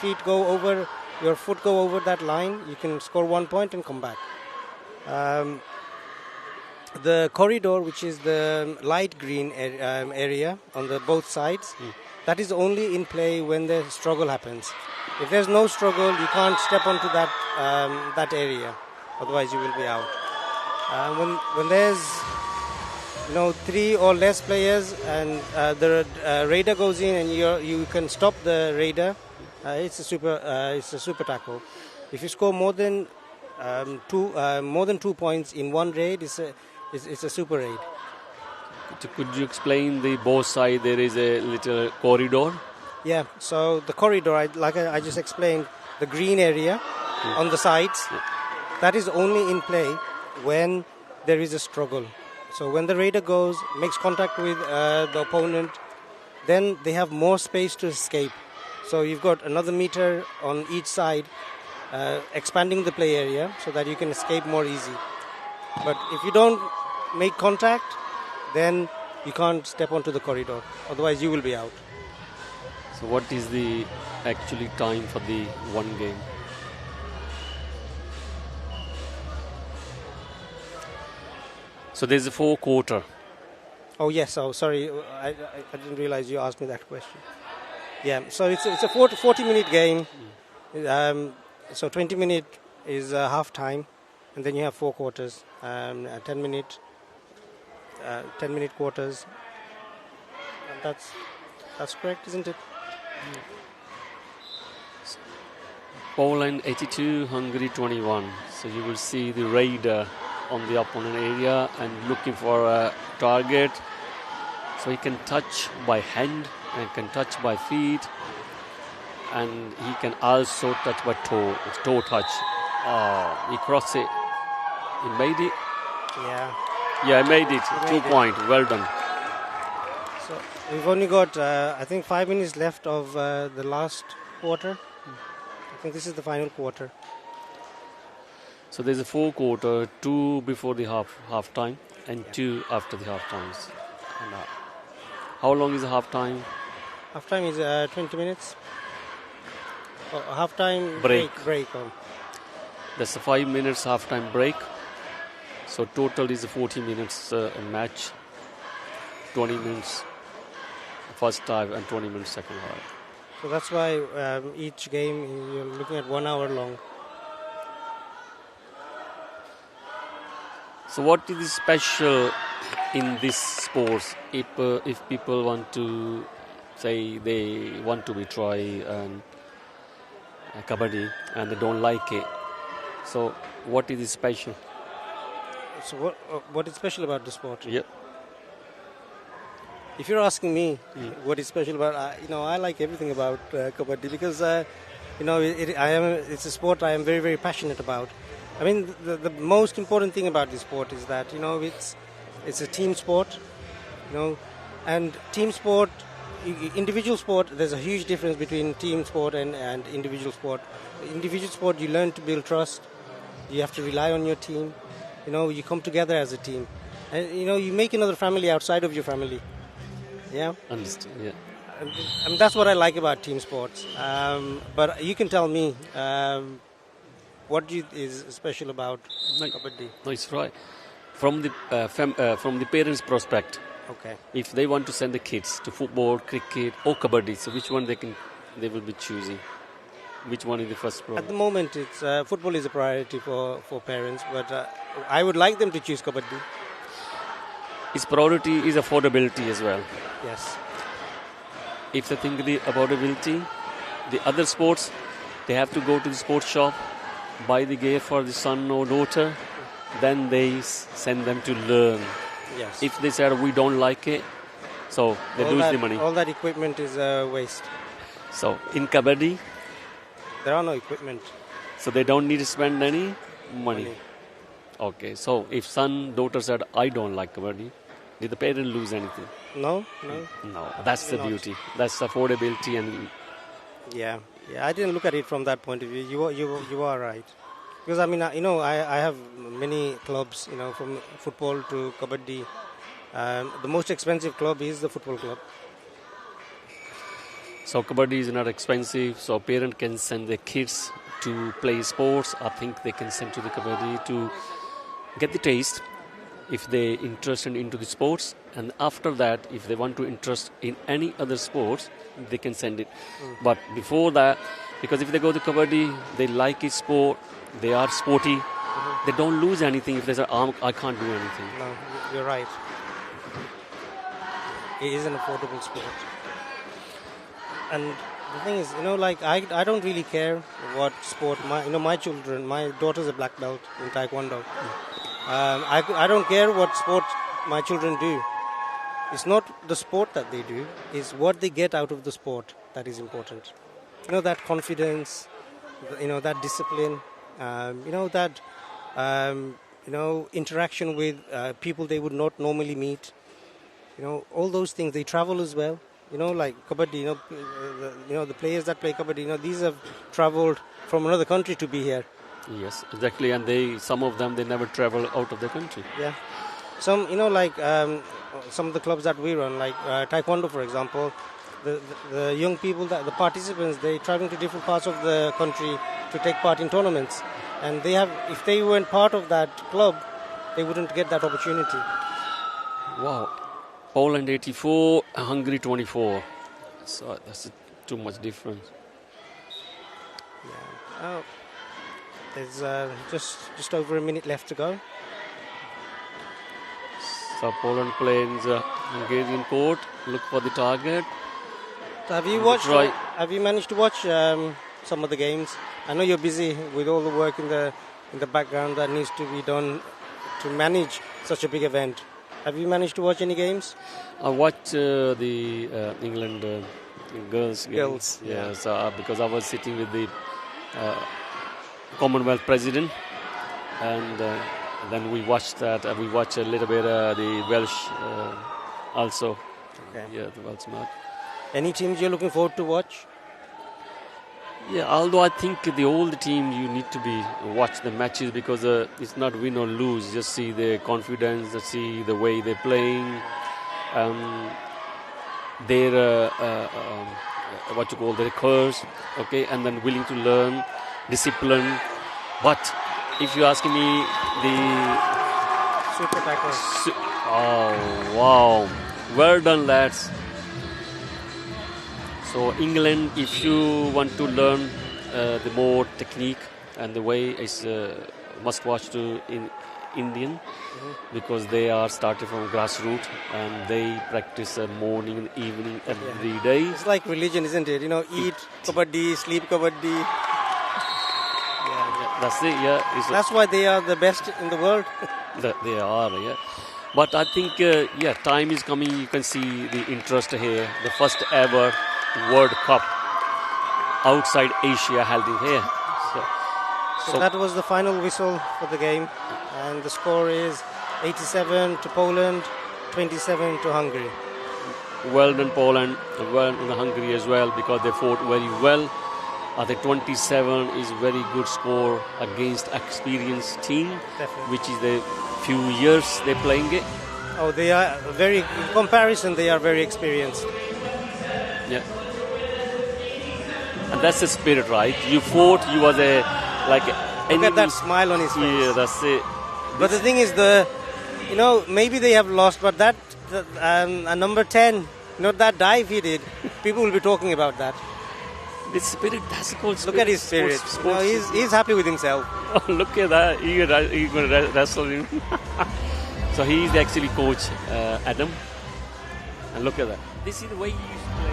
S2: foot go over that line, you can score 1 point and come back. The corridor, which is the light green area on the both sides, that is only in play when the struggle happens. If there's no struggle, you can't step onto that area, otherwise you will be out. When there's 3 or less players and the raider goes in and you can stop the raider, it's a super tackle. If you score more than 2 points in one raid, it's a super raid.
S6: Could you explain the both side? There is a little corridor.
S2: Yeah, so the corridor, like I just explained, the green area on the sides, that is only in play when there is a struggle. So when the raider makes contact with the opponent, then they have more space to escape. So you've got another meter on each side, expanding the play area so that you can escape more easy. But if you don't make contact, then you can't step onto the corridor. Otherwise, you will be out.
S6: So what is the actually time for the one game? So there's a 4 quarter.
S2: Oh yes. Oh sorry, I didn't realize you asked me that question. Yeah. So it's a 40-minute game. So 20 minutes is half time, and then you have 4 quarters. 10-minute quarters. And that's correct, isn't it?
S6: Poland 82, Hungary 21. So you will see the raider on the opponent area and looking for a target. So he can touch by hand and can touch by feet, and he can also touch by toe. It's toe touch. Oh, he crossed it. He made it. Yeah, he made it. 2 points. Well done.
S2: So we've only got, I think, 5 minutes left of the last quarter. I think this is the final quarter.
S6: So there's a 4 quarter, 2 before the half time, and 2 after the half times. And, how long is the half time?
S2: Half time is 20 minutes. Half time
S6: break.
S2: That's
S6: a 5 minutes half time break. So total is 40 minutes a match. 20 minutes first half and 20 minutes second half.
S2: So that's why each game you're looking at 1 hour long.
S6: So what is special in this sports? If people want to say they want to be try Kabaddi and they don't like it, so what is special?
S2: So what is special about the sport?
S6: Yeah.
S2: If you're asking me what is special about, I like everything about Kabaddi because it's a sport I am very, very passionate about. I mean, the most important thing about this sport is that it's a team sport, and team sport, individual sport. There's a huge difference between team sport and individual sport. Individual sport, you learn to build trust. You have to rely on your team. You come together as a team, and you make another family outside of your family. Yeah.
S6: Understand. Yeah.
S2: And that's what I like about team sports. But you can tell me. What is special about Kabaddi?
S6: No, it's right. From the parents' prospect,
S2: okay.
S6: If they want to send the kids to football, cricket, or Kabaddi, so which one they can they will be choosing? Which one is the first
S2: At
S6: problem?
S2: the moment, it's football is a priority for parents, but I would like them to choose kabaddi.
S6: Its priority is affordability as well.
S2: Yes.
S6: If they think the affordability, the other sports, they have to go to the sports shop, buy the gear for the son or daughter, then they send them to learn.
S2: Yes.
S6: If they said we don't like it, so they lose the money.
S2: All that equipment is waste.
S6: So in kabaddi,
S2: There are no equipment.
S6: so they don't need to spend any money. Okay, so if son, daughter said I don't like kabaddi, did the parent lose anything?
S2: No.
S6: No, that's the
S2: Not.
S6: beauty. That's affordability and
S2: Yeah. I didn't look at it from that point of view. You are right. Because I mean, I have many clubs, from football to kabaddi. The most expensive club is the football club.
S6: so kabaddi is not expensive, so parent can send their kids to play sports. I think they can send to the kabaddi to get the taste if they interested into the sports, and after that if they want to interest in any other sports, they can send it. But before that, because if they go to kabaddi, they like it sport, they are sporty, they don't lose anything if they say I can't do anything.
S2: No, you're right. It is an affordable sport. And the thing is, I don't really care what sport my children, my daughter's a black belt in taekwondo. I don't care what sport my children do. It's not the sport that they do, it's what they get out of the sport that is important. That confidence, that discipline, that interaction with people they would not normally meet. All those things. They travel as well. Like kabaddi, the players that play kabaddi, these have traveled from another country to be here.
S6: Yes, exactly, and some of them they never travel out of the country.
S2: Yeah. Some, some of the clubs that we run, like taekwondo, for example, the young people, the participants, they travel to different parts of the country to take part in tournaments. And if they weren't part of that club, they wouldn't get that opportunity.
S6: Wow. Poland 84, Hungary 24. So that's too much difference.
S2: Yeah. There's just over a minute left to go.
S6: So Poland plays Hungarian court. Look for the target.
S2: So have you watched? Have you managed to watch some of the games? I know you're busy with all the work in the background that needs to be done to manage such a big event. Have you managed to watch any games?
S6: I watched the England girls games.
S2: Yeah.
S6: So, because I was sitting with the Commonwealth president, and then we watched that. We watched a little bit the Welsh also.
S2: Okay.
S6: Yeah, the Welsh match.
S2: Any teams you're looking forward to watch?
S6: Yeah, although I think the old team you need to watch the matches because it's not win or lose. Just see their confidence, just see the way they're playing, their their curves, okay, and then willing to learn, discipline. But if you're asking me
S2: Super tackles.
S6: Oh wow, well done, lads. So England, if you want to learn the more technique and the way, is must watch to in Indian because they are started from grassroots and they practice morning and evening every day.
S2: It's like religion, isn't it? Eat kabaddi, sleep kabaddi.
S6: Yeah, that's it. Yeah,
S2: that's why they are the best in the world.
S6: They are. Yeah. But I think time is coming. You can see the interest here. The first ever World Cup outside Asia held in here.
S2: So that was the final whistle for the game, and the score is 87 to Poland, 27 to Hungary.
S6: Well done Poland, well done Hungary as well because they fought very well. I think 27 is very good score against experienced team,
S2: Definitely.
S6: which is the few years they're playing it.
S2: Oh, they are in comparison, they are very experienced.
S6: Yeah. And that's the spirit, right? You fought, you was
S2: Look at that smile on his face.
S6: Yeah, that's it.
S2: But the thing is, maybe they have lost, but that number 10, that dive he did, people will be talking about that.
S6: His spirit, that's called spirit.
S2: Look at his spirit. He's happy with himself.
S6: Oh, look at that. He's going to wrestle him. So he's actually coach Adam. And look at that. This is the way he used to play.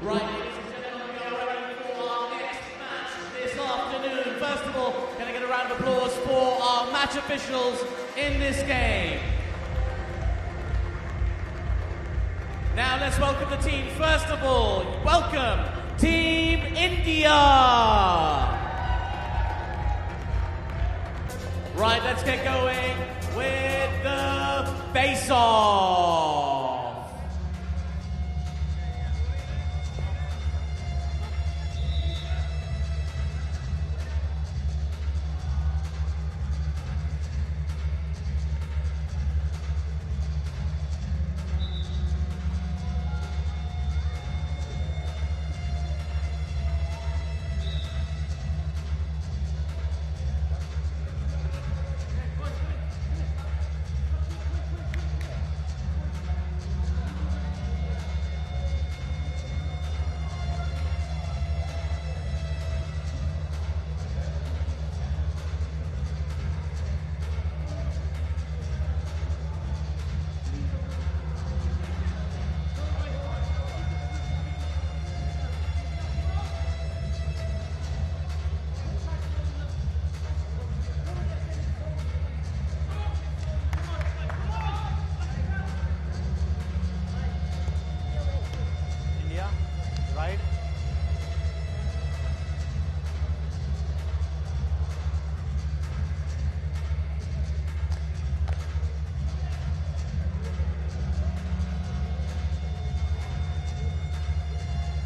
S1: Right, ladies and gentlemen, we are ready for our next match this afternoon. First of all, can I get a round of applause for our match officials in this game? Now let's welcome the team. First of all, welcome Team India. Right, let's get going with the face-off.
S7: India, right.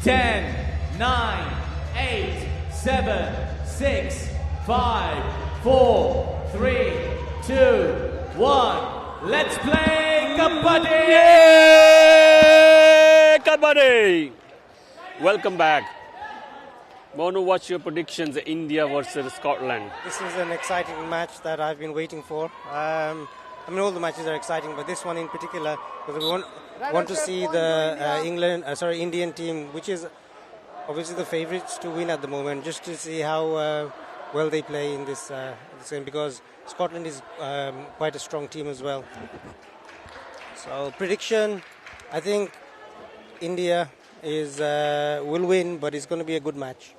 S1: Ten, 9, 8, 7, 6, 5, 4, 3, 2, 1. Let's play Kabaddi!
S6: Yay! Kabaddi! Welcome back. Monu, what's your predictions? India versus Scotland.
S2: This is an exciting match that I've been waiting for. I mean, all the matches are exciting, but this one in particular, because we want to see the Indian team, which is obviously the favourites to win at the moment, just to see how well they play in this game, because Scotland is quite a strong team as well. So prediction, I think India will win, but it's going to be a good match.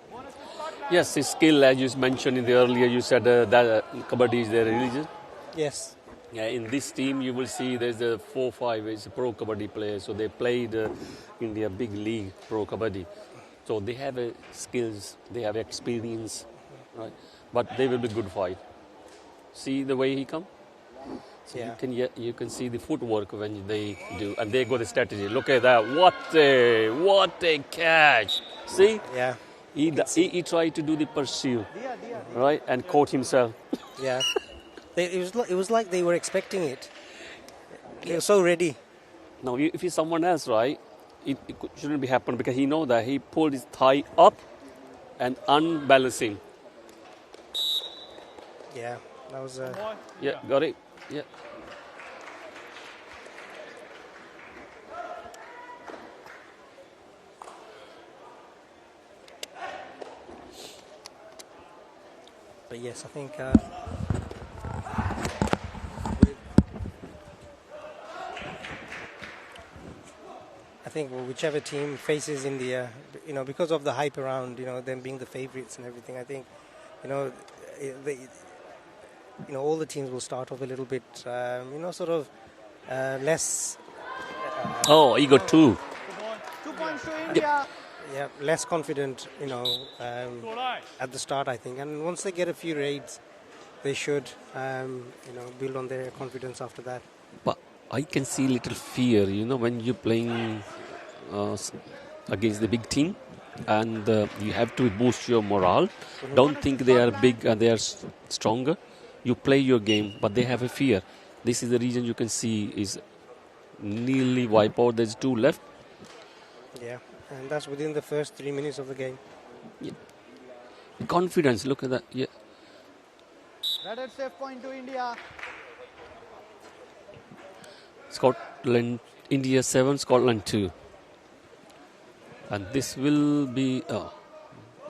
S6: Yes, his skill, as you mentioned in the earlier, you said that Kabaddi is their religion.
S2: Yes.
S6: Yeah, in this team, you will see there's a 4-5 is pro Kabaddi players. So they played India big league pro Kabaddi. So they have skills, they have experience, right? But they will be good fight. See the way he come. So
S2: Yeah.
S6: you can see the footwork when they do, and they got the strategy. Look at that! What a catch! See?
S2: Yeah.
S6: He tried to do the pursue, right, and caught himself.
S2: Yeah. It was like they were expecting it. They were so ready.
S6: Now, if he's someone else, right, it shouldn't be happen, because he know that he pulled his thigh up and unbalancing.
S2: Yeah, that was.
S6: Yeah, got it. Yeah.
S2: But yes, I think. I think whichever team faces India, because of the hype around, them being the favourites and everything, I think, all the teams will start off a little bit, sort of less.
S6: Oh, he got 2.
S7: 2 points to India.
S2: Yeah, less confident, at the start, I think. And once they get a few raids, they should, build on their confidence after that.
S6: But I can see little fear, when you're playing against the big team, and you have to boost your morale. Don't think they are big and they are stronger. You play your game, but they have a fear. This is the reason you can see is nearly wipe out. There's 2 left.
S2: Yeah, and that's within the first 3 minutes of the game.
S6: Yeah. Confidence, look at that. Yeah.
S7: Red safe point to India.
S6: Scotland, India 7, Scotland 2. And this will be,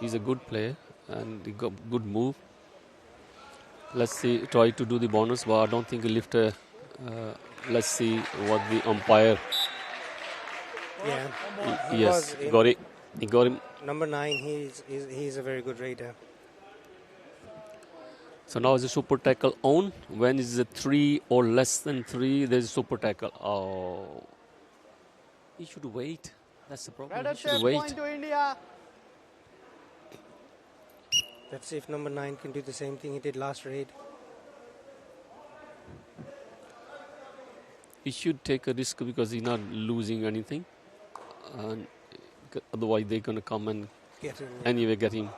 S6: he's a good player and he got good move. Let's see, try to do the bonus, but I don't think he'll lift let's see what the umpire.
S2: Yeah.
S6: Yes, got it. He got him.
S2: Number 9, he's a very good raider.
S6: So now is a super tackle on. When is a 3 or less than 3, there's a super tackle. Oh, he should wait. That's the problem.
S7: Red
S6: He should
S7: save
S6: wait.
S7: point to India.
S2: Let's see if number 9 can do the same thing he did last raid.
S6: He should take a risk because he's not losing anything. And otherwise, they're going to come and
S2: Get him.
S6: anyway get him.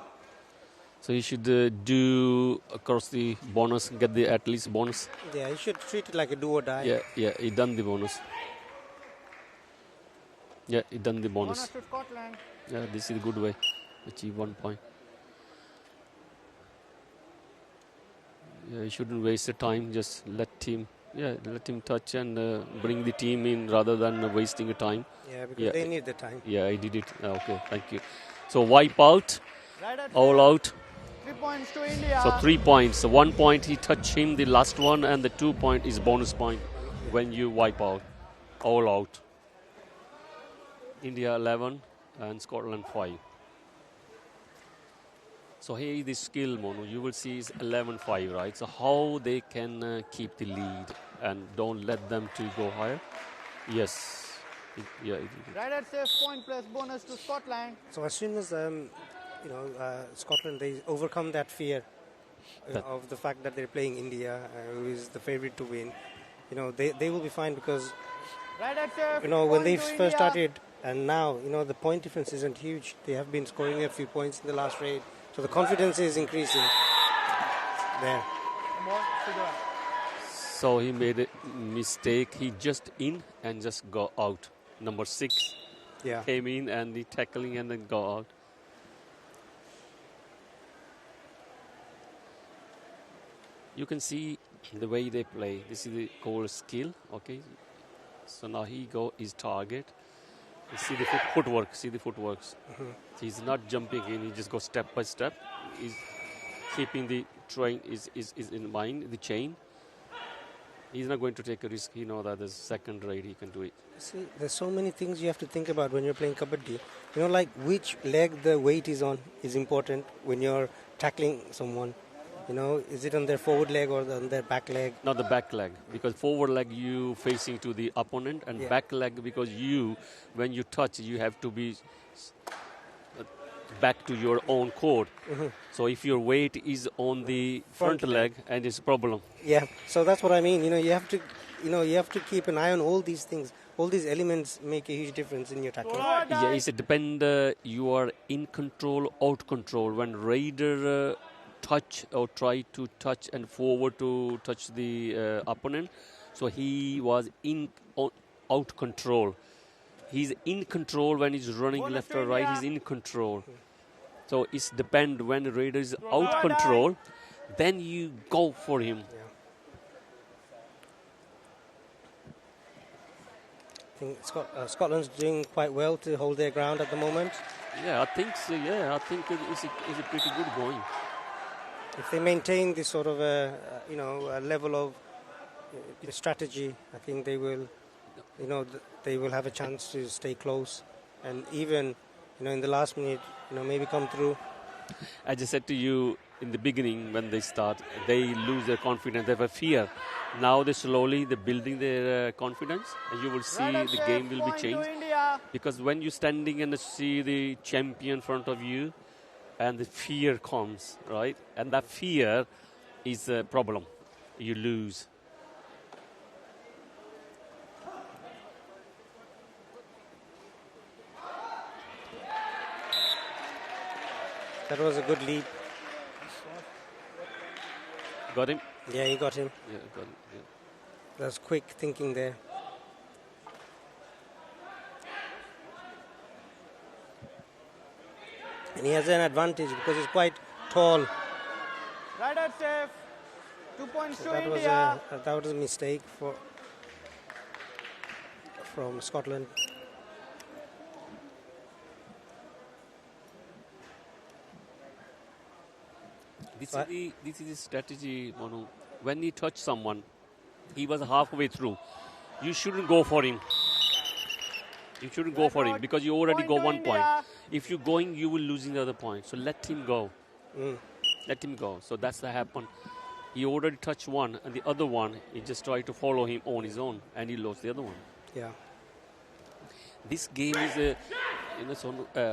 S6: So he should do across the bonus, get the at least bonus.
S2: Yeah, he should treat it like a do or die.
S6: Yeah, he done the bonus. Yeah, he done the bonus.
S7: Bonus to Scotland.
S6: Yeah, this is a good way. Achieve 1 point. Yeah, he shouldn't waste the time. Just let him touch and bring the team in rather than wasting the time.
S2: Yeah, because they need the time.
S6: Yeah, I did it. Okay, thank you. So wipe out,
S7: Red at
S6: all
S7: save.
S6: out.
S7: 3 points to India.
S6: So 3 points. So 1 point he touched him, the last one, and the 2 point is bonus point when you wipe out, all out. India 11 and Scotland 5. So here is the skill, Mono. You will see is 11-5, right? So how they can keep the lead and don't let them to go higher. Yes.
S7: Red at save point plus bonus to Scotland.
S2: So as soon as Scotland, they overcome that fear of the fact that they're playing India, who is the favorite to win. They will be fine because
S7: Red at save.
S2: when they
S7: point to
S2: first
S7: India.
S2: started and now the point difference isn't huge. They have been scoring a few points in the last raid, so the confidence is increasing. There.
S7: More to go.
S6: So he made a mistake. He just in and just go out. Number 6 came in and the tackling and then go out. You can see the way they play. This is the core skill. Okay. So now he go his target. You see the footwork. See the footworks. He's not jumping in. He just goes step by step. He's keeping the train is in mind, the chain. He's not going to take a risk. He knows that there's second raid he can do it.
S2: See, there's so many things you have to think about when you're playing kabaddi. Like which leg the weight is on is important when you're tackling someone. Is it on their forward leg or on their back leg?
S6: Not the back leg, because forward leg you facing to the opponent, and back leg because when you touch, you have to be back to your own court. So if your weight is on the front leg, and it's a problem.
S2: Yeah, so that's what I mean. You have to keep an eye on all these things. All these elements make a huge difference in your tackling.
S6: Yeah, it's a depend. You are in control, out control. When raider touch or try to touch and forward to touch the opponent, so he was out control. He's in control when he's running left or right. He's in control. So it's depend when raider is out control, then you go for him.
S2: I think Scotland's doing quite well to hold their ground at the moment.
S6: Yeah, I think so. Yeah, I think it's a pretty good going.
S2: If they maintain this sort of a level of strategy, I think they will, they will have a chance to stay close, and even, in the last minute, maybe come through.
S6: As I said to you in the beginning, when they start, they lose their confidence. They have a fear. Now they're building their confidence, and you will see the game will be changed. Because when you're standing and see the champion in front of you, and the fear comes, right? And that fear is a problem. You lose.
S2: That was a good lead.
S6: Got him?
S2: Yeah, he got him.
S6: Yeah, got him. Yeah.
S2: That's quick thinking there. And he has an advantage because he's quite tall.
S7: Right at safe. 2 points
S2: So
S7: to India.
S2: that was a mistake from Scotland.
S6: This is the strategy, Manu. When you touch someone, he was halfway through. You shouldn't go for him. You shouldn't go for him because you already got 1 point. If you're going, you will losing the other point. So let him go. Let him go. So that's what happened. He already touched one, and the other one, he just tried to follow him on his own, and he lost the other one.
S2: Yeah.
S6: This game is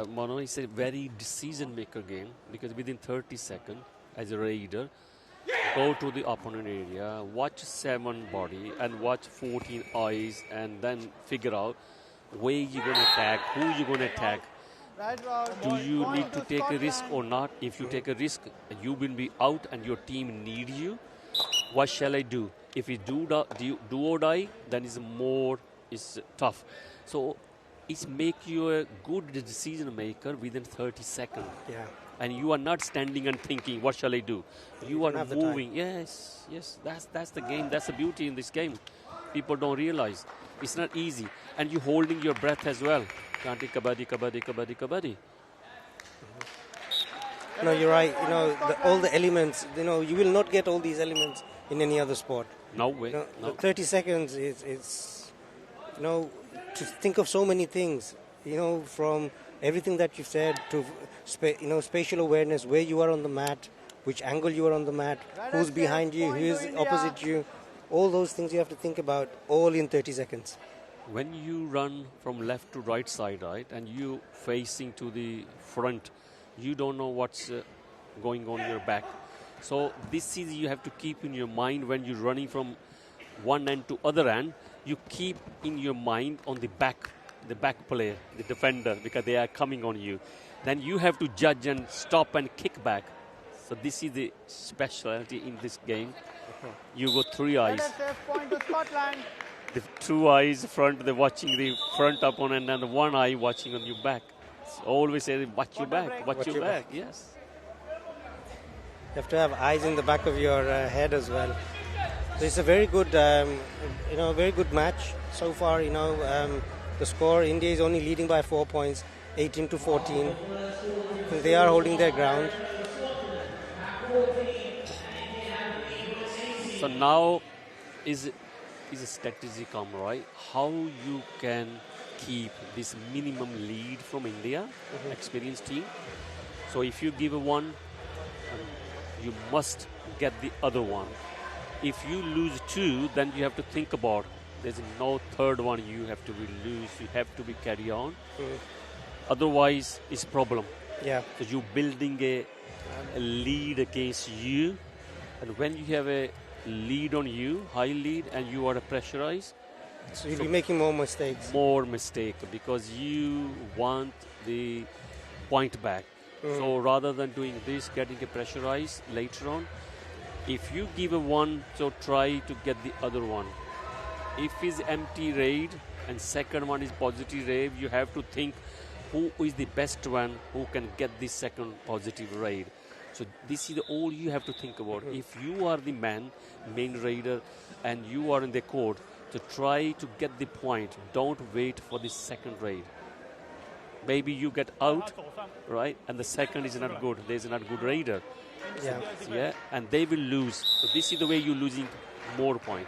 S6: Mono is a very decision maker game, because within 30 seconds, as a raider, go to the opponent area, watch 7 body and watch 14 eyes, and then figure out where you're going to attack, who you're going to attack. Do you need to take a risk or not? If you take a risk, you will be out and your team need you. What shall I do? If you do or die, then it's tough. So it's make you a good decision maker within 30 seconds.
S2: Yeah.
S6: And you are not standing and thinking, what shall I do? You are moving. Yes, that's the game. That's the beauty in this game. People don't realize. It's not easy. And you're holding your breath as well. Kanti kabaddi, kabaddi, kabaddi, kabaddi.
S2: No, you're right. All the elements, you will not get all these elements in any other sport.
S6: No way.
S2: The 30 seconds is to think of so many things, from everything that you've said to, spatial awareness, where you are on the mat, which angle you are on the mat, who's behind you, who is opposite you. All those things you have to think about, all in 30 seconds.
S6: When you run from left to right side, right, and you facing to the front, you don't know what's going on your back. So this is you have to keep in your mind when you're running from one end to other end. You keep in your mind on the back player, the defender, because they are coming on you. Then you have to judge and stop and kick back. So this is the specialty in this game. You got 3 eyes.
S7: Point to Scotland.
S6: The 2 eyes front, they're watching the front opponent, and 1 eye watching on your back. So always say, watch your back, watch your back. Yes.
S2: You have to have eyes in the back of your head as well. So it's a very good, very good match so far. The score, India is only leading by 4 points, 18-14. They are holding their ground.
S6: So now is a strategy come, right? How you can keep this minimum lead from India, experienced team. So if you give one, you must get the other one. If you lose 2, then you have to think about there's no third one you have to lose. You have to be carry on. Otherwise, it's problem.
S2: Yeah.
S6: So you're building a lead against you, and when you have a lead on you, high lead, and you are pressurized,
S2: so you'll be making more mistakes.
S6: More mistake because you want the point back. So rather than doing this, getting a pressurized later on, if you give a one, so try to get the other one. If it's empty raid and second one is positive raid, you have to think who is the best one who can get the second positive raid. So this is all you have to think about. If you are the main raider, and you are in the court, to try to get the point. Don't wait for the second raid. Maybe you get out, right? And the second is not good. There's not good raider. Yeah. And they will lose. So this is the way you're losing more point.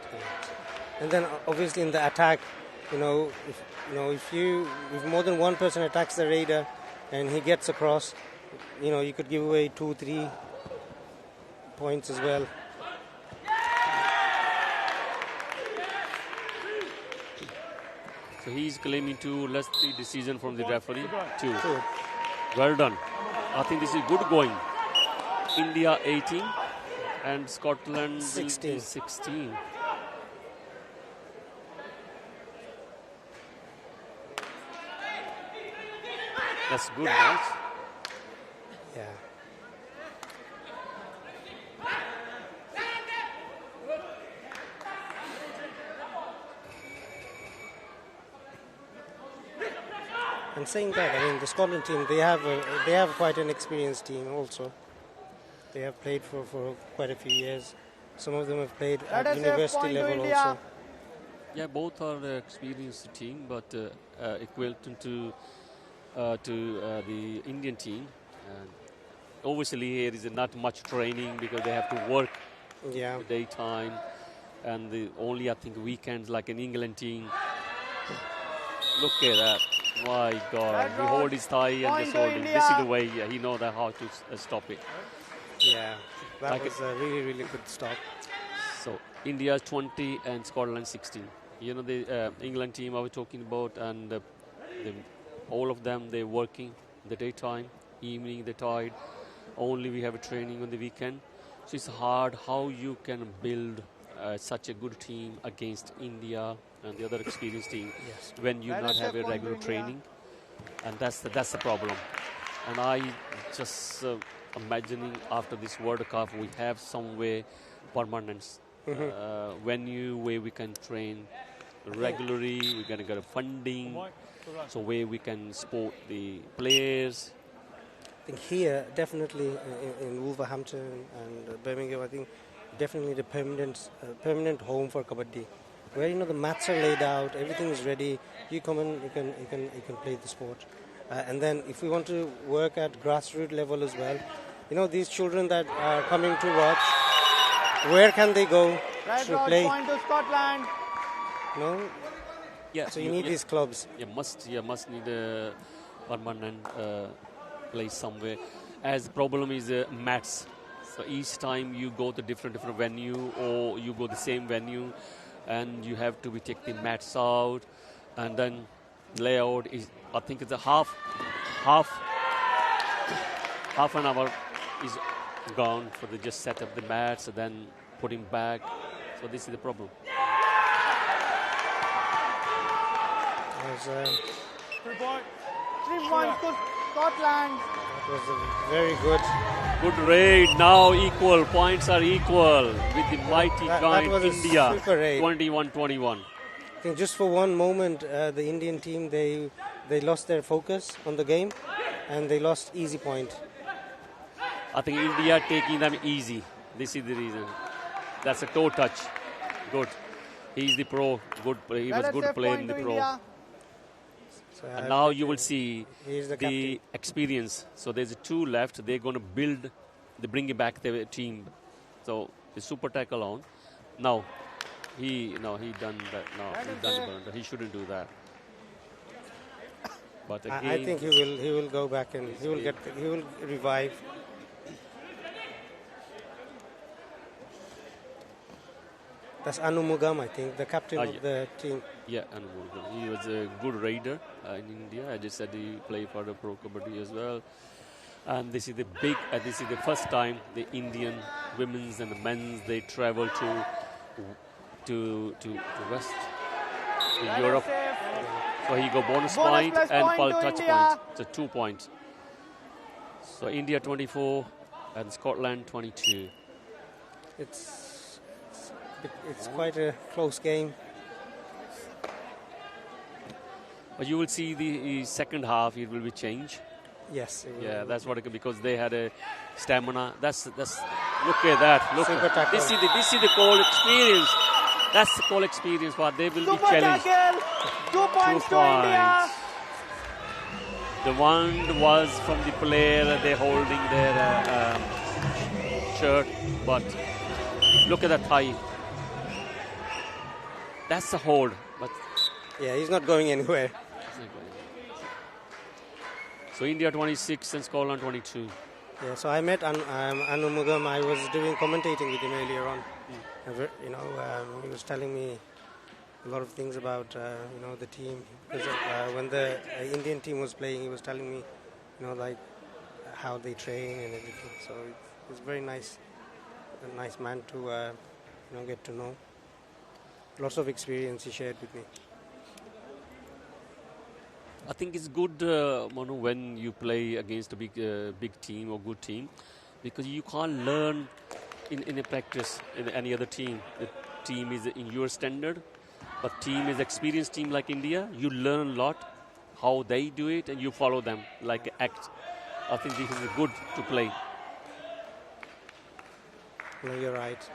S2: And then obviously in the attack, if more than one person attacks the raider and he gets across, you could give away 2-3 points as well.
S6: So he's claiming 2, less 3 decision from the referee. 2. Well done. I think this is good going. India 18 and Scotland 16. That's good, right?
S2: Yeah. And saying that, the Scotland team, they have quite an experienced team also. They have played for quite a few years. Some of them have played at university level also.
S6: Yeah, both are experienced team, but equivalent to the Indian team. Obviously, here is not much training because they have to work daytime, and the only I think weekends like an England team. Look at that. My God, he hold his thigh and
S7: Point
S6: just
S7: to
S6: holding.
S7: India.
S6: This is the way he know that how to stop it.
S2: Yeah, that
S6: Like
S2: was a really, really good stop.
S6: So India 20 and Scotland 16. You know the England team I was talking about, and all of them they're working the daytime, evening they tired. Only we have a training on the weekend. So it's hard how you can build such a good team against India and the other experienced team when you not have a regular training, and that's the problem. And I just imagining after this World Cup we have some way permanence venue where we can train regularly. We're gonna get a funding, so where we can support the players.
S2: I think here, definitely in Wolverhampton and Birmingham, I think definitely the permanent home for Kabaddi, where the mats are laid out, everything is ready. You come in, you can play the sport, and then if we want to work at grassroots level as well, these children that are coming to watch, where can they go
S7: Red
S2: to
S7: Rod,
S2: play?
S7: point to Scotland.
S6: Yeah,
S2: So you need these clubs.
S6: You must need a permanent place somewhere. As the problem is mats. So each time you go to different venue or you go the same venue, and you have to take the mats out, and then layout is, I think it's a half an hour is gone for the just set up the mats and then putting back. So this is the problem.
S2: That
S7: 3 points to Scotland.
S2: was a very good.
S6: Good raid. Now equal. Points are equal with the mighty
S2: That
S6: giant
S2: was a
S6: India.
S2: super raid.
S6: 21-21.
S2: I think just for one moment, the Indian team they lost their focus on the game, and they lost easy point.
S6: I think India taking them easy. This is the reason. That's a toe touch. Good. He's the pro. Good. He was good playing the pro.
S7: India.
S2: So
S6: And now you will see
S2: He's the
S6: the experience. So there's 2 left. They're going to build, they bring it back the team. So the super tackle on. Now he done that. No, he done it. He shouldn't do that. But again,
S2: I think he will go back and he will revive. That's Anu Mugam, I think, the captain of the team.
S6: Yeah, and he was a good raider in India. I just said he played for the Pro Kabaddi as well. And this is the first time the Indian women's and the men's they travel to West Europe. So he go bonus point and
S7: point to
S6: touch
S7: India.
S6: point. So 2 points. So India 24 and Scotland 22.
S2: It's quite a close game.
S6: But you will see the second half, it will be change.
S2: Yes.
S6: Yeah, that's what it could, because they had a stamina. That's look at that. Look,
S2: Super tackle.
S6: this is the goal experience. That's the goal experience. But they will be
S7: Super
S6: challenged.
S7: tackle. 2 points to India.
S6: The one was from the player. They holding their shirt, but look at that thigh. That's the hold. But
S2: Yeah, he's not going anywhere.
S6: so India 26 and Scotland 22.
S2: Yeah, so I met Anu Mugam. I was doing commentating with him earlier on. He was telling me a lot of things about the team. Because when the Indian team was playing, he was telling me, like how they train and everything. So it was very nice, a nice man to get to know. Lots of experience he shared with me.
S6: I think it's good, Manu, when you play against a big team or good team, because you can't learn in a practice in any other team. The team is in your standard, but team is experienced team like India. You learn a lot how they do it, and you follow them like act. I think this is good to play.
S2: No, you're right.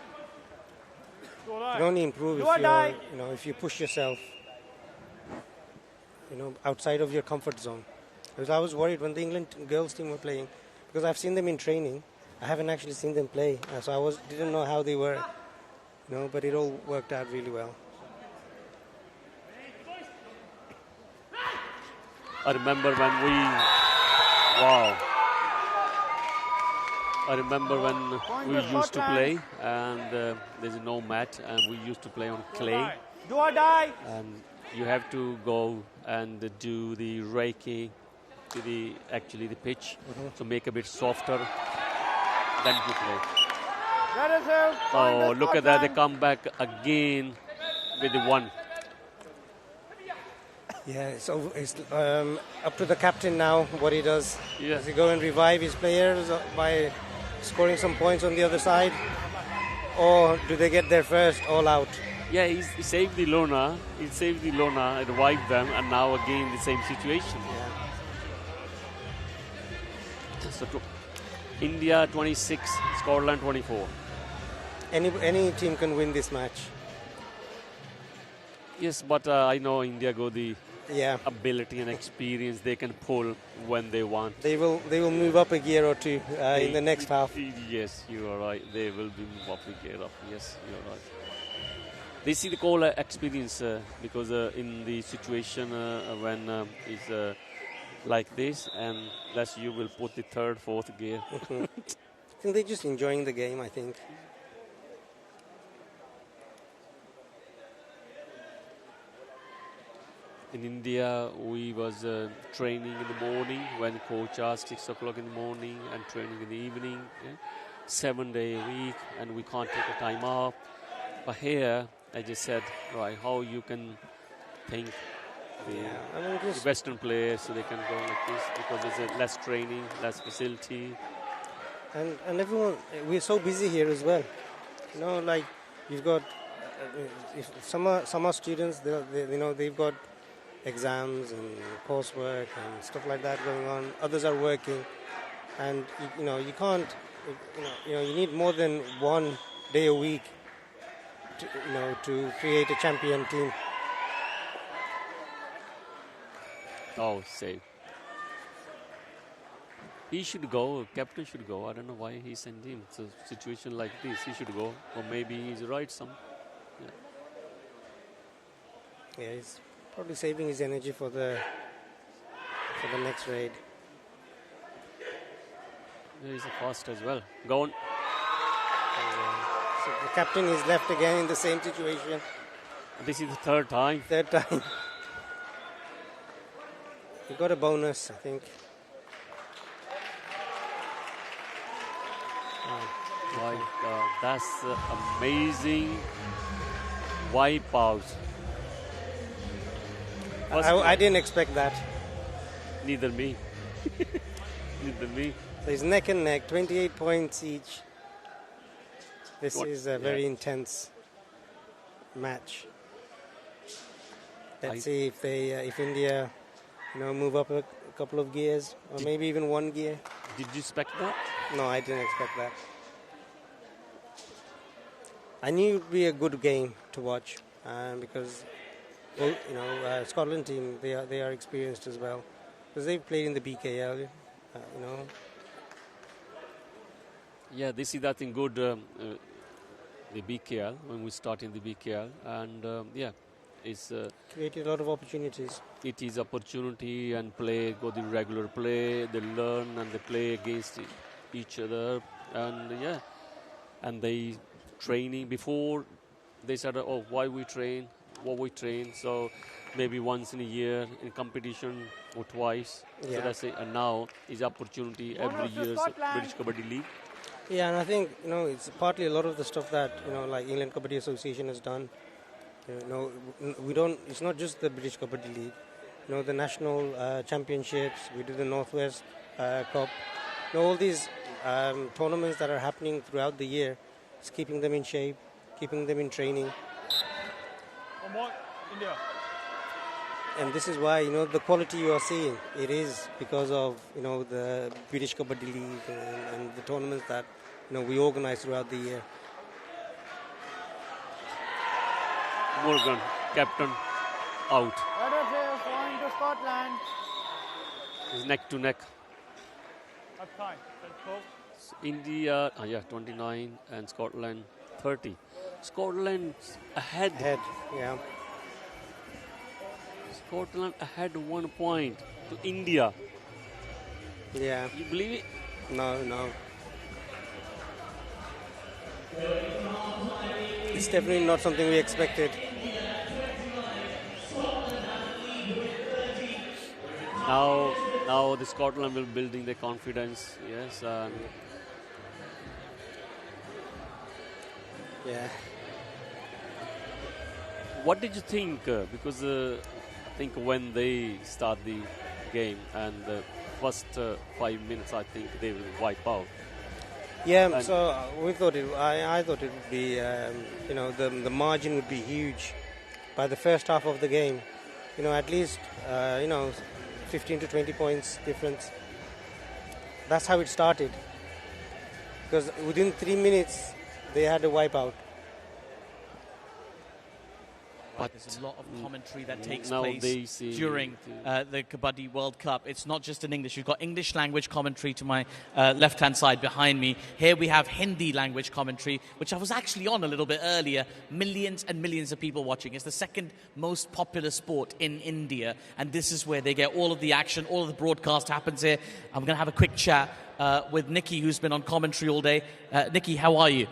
S2: You can only improve if you push yourself, outside of your comfort zone. Because I was worried when the England girls team were playing, because I've seen them in training. I haven't actually seen them play, so I didn't know how they were, but it all worked out really well.
S6: I remember when wow. I remember when we used to play and there's no mat and we used to play on clay.
S7: Do or die.
S6: And you have to go and do the raking to the pitch to make a bit softer. Then you play.
S7: Red reserve.
S6: Oh, look at that. They come back again with the one.
S2: Yeah, so it's up to the captain now what he does.
S6: Yeah.
S2: Does he go and revive his players by scoring some points on the other side? Or do they get there first, all out?
S6: Yeah, he saved the Lona. He saved the Lona, revived them, and now again the same situation. Yeah. So India 26, Scotland 24.
S2: Any team can win this match.
S6: Yes, but I know India got the
S2: Yeah,
S6: ability and experience. They can pull when they want.
S2: they will move up a gear or two in the next half.
S6: Yes, you are right. They will be move up a gear up. Yes, you are right. They see the call experience because in the situation when it's like this, and less you will put the third, fourth gear.
S2: I think they're just enjoying the game, I think.
S6: In India, we was training in the morning when coach asked 6 o'clock in the morning and training in the evening, 7 day a week, and we can't take a time off. But here, I just said, right, how you can think the Western players so they can go like this because there's less training, less facility.
S2: And everyone, we're so busy here as well. You know, like you've got summer students, they've got exams and coursework and stuff like that going on. Others are working, and you can't. You need more than 1 day a week to create a champion team.
S6: Oh, save. He should go. Captain should go. I don't know why he sent him. It's a situation like this. He should go, or maybe he's right.
S2: Yeah, he's probably saving his energy for the next raid.
S6: Yeah, he's fast as well. Go on.
S2: So the captain is left again in the same situation.
S6: This is the third time.
S2: Third time. He got a bonus, I think.
S6: My God, that's amazing wipeout.
S2: I didn't expect that.
S6: Neither me. Neither me.
S2: So it's neck and neck, 28 points each. This is a very intense match. Let's see if India, move up a couple of gears or maybe even 1 gear.
S6: Did you expect that?
S2: No, I didn't expect that. I knew it would be a good game to watch because, Scotland team they are experienced as well because they've played in the BKL,
S6: Yeah, they see that in good the BKL when we start in the BKL, and it's
S2: created a lot of opportunities.
S6: It is opportunity and play, go the regular play, they learn and they play against each other, and they training before they said, why we train, what we train, so maybe once in a year in competition or twice.
S2: Yeah.
S6: So that's it, and now is opportunity every year British Kabaddi League.
S2: Yeah, and I think it's partly a lot of the stuff that like England Kabaddi Association has done. We don't. It's not just the British Kabaddi League. The national championships. We do the Northwest Cup. All these tournaments that are happening throughout the year. It's keeping them in shape, keeping them in training.
S7: India.
S2: And this is why the quality you are seeing. It is because of the British Kabaddi League and the tournaments that we organize throughout the year.
S6: Morgan, captain, out.
S7: Point to Scotland.
S6: It's neck to neck.
S7: That's fine. Let's go.
S6: India, 29 and Scotland 30. Scotland ahead.
S2: Yeah.
S6: Scotland ahead 1 point. to India.
S2: Yeah.
S6: You believe it?
S2: No, no. It's definitely not something we expected.
S6: Now the Scotland will building their confidence. Yes.
S2: Yeah.
S6: What did you think? Because I think when they start the game and the first 5 minutes, I think they will wipe out.
S2: Yeah,
S6: And
S2: so we thought I thought it would be, the margin would be huge by the first half of the game. At least, 15 to 20 points difference. That's how it started. Because within 3 minutes, they had a wipeout.
S1: But there's a lot of commentary that takes
S6: now
S1: place during the Kabaddi World Cup. It's not just in English. You've got English language commentary to my left-hand side behind me. Here we have Hindi language commentary, which I was actually on a little bit earlier. Millions and millions of people watching. It's the second most popular sport in India. And this is where they get all of the action, all of the broadcast happens here. I'm going to have a quick chat with Nikki, who's been on commentary all day. Nikki, how are you?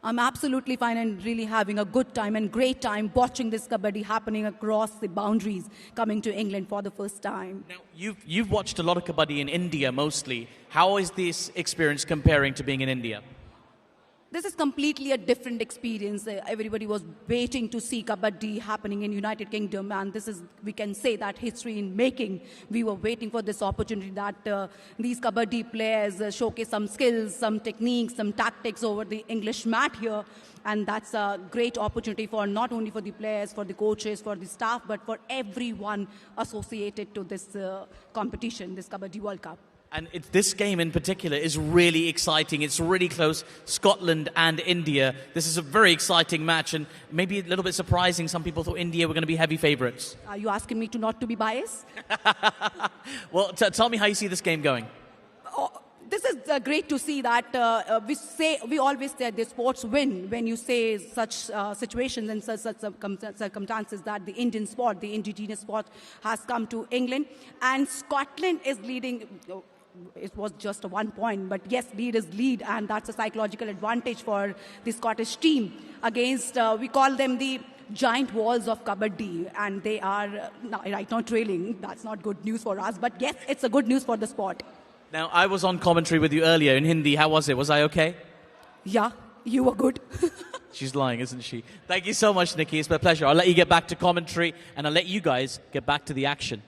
S8: I'm absolutely fine and really having a good time and great time watching this kabaddi happening across the boundaries, coming to England for the first time.
S1: Now, you've watched a lot of kabaddi in India mostly. How is this experience comparing to being in India?
S8: This is completely a different experience. Everybody was waiting to see kabaddi happening in United Kingdom, and this is, we can say, that history in making. We were waiting for this opportunity that these kabaddi players showcase some skills, some techniques, some tactics over the English mat here, and that's a great opportunity for not only for the players, for the coaches, for the staff, but for everyone associated to this competition, this Kabaddi World Cup.
S1: And this game in particular is really exciting. It's really close, Scotland and India. This is a very exciting match and maybe a little bit surprising. Some people thought India were going to be heavy favourites.
S8: Are you asking me to not to be biased?
S1: Well, tell me how you see this game going.
S8: This is great to see that we always say the sports win when you say such situations and such circumstances that the Indian sport, the indigenous sport has come to England and Scotland is leading. It was just a 1 point, but yes, lead is lead, and that's a psychological advantage for the Scottish team against, we call them the giant walls of kabaddi, and they are right now trailing. That's not good news for us, but yes, it's a good news for the sport.
S1: Now, I was on commentary with you earlier in Hindi. How was it? Was I okay?
S8: Yeah, you were good.
S1: She's lying, isn't she? Thank you so much, Nikki. It's my pleasure. I'll let you get back to commentary, and I'll let you guys get back to the action.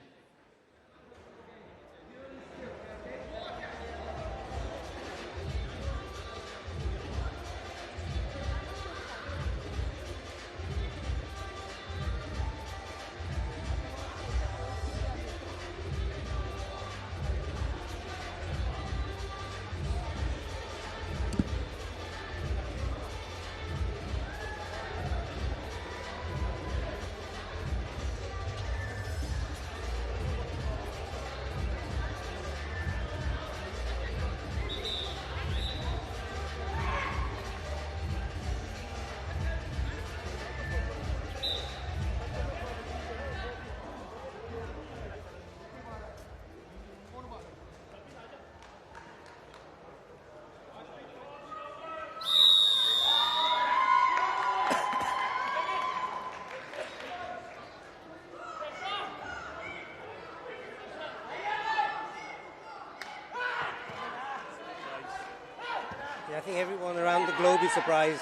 S2: Yeah, I think everyone around the globe is surprised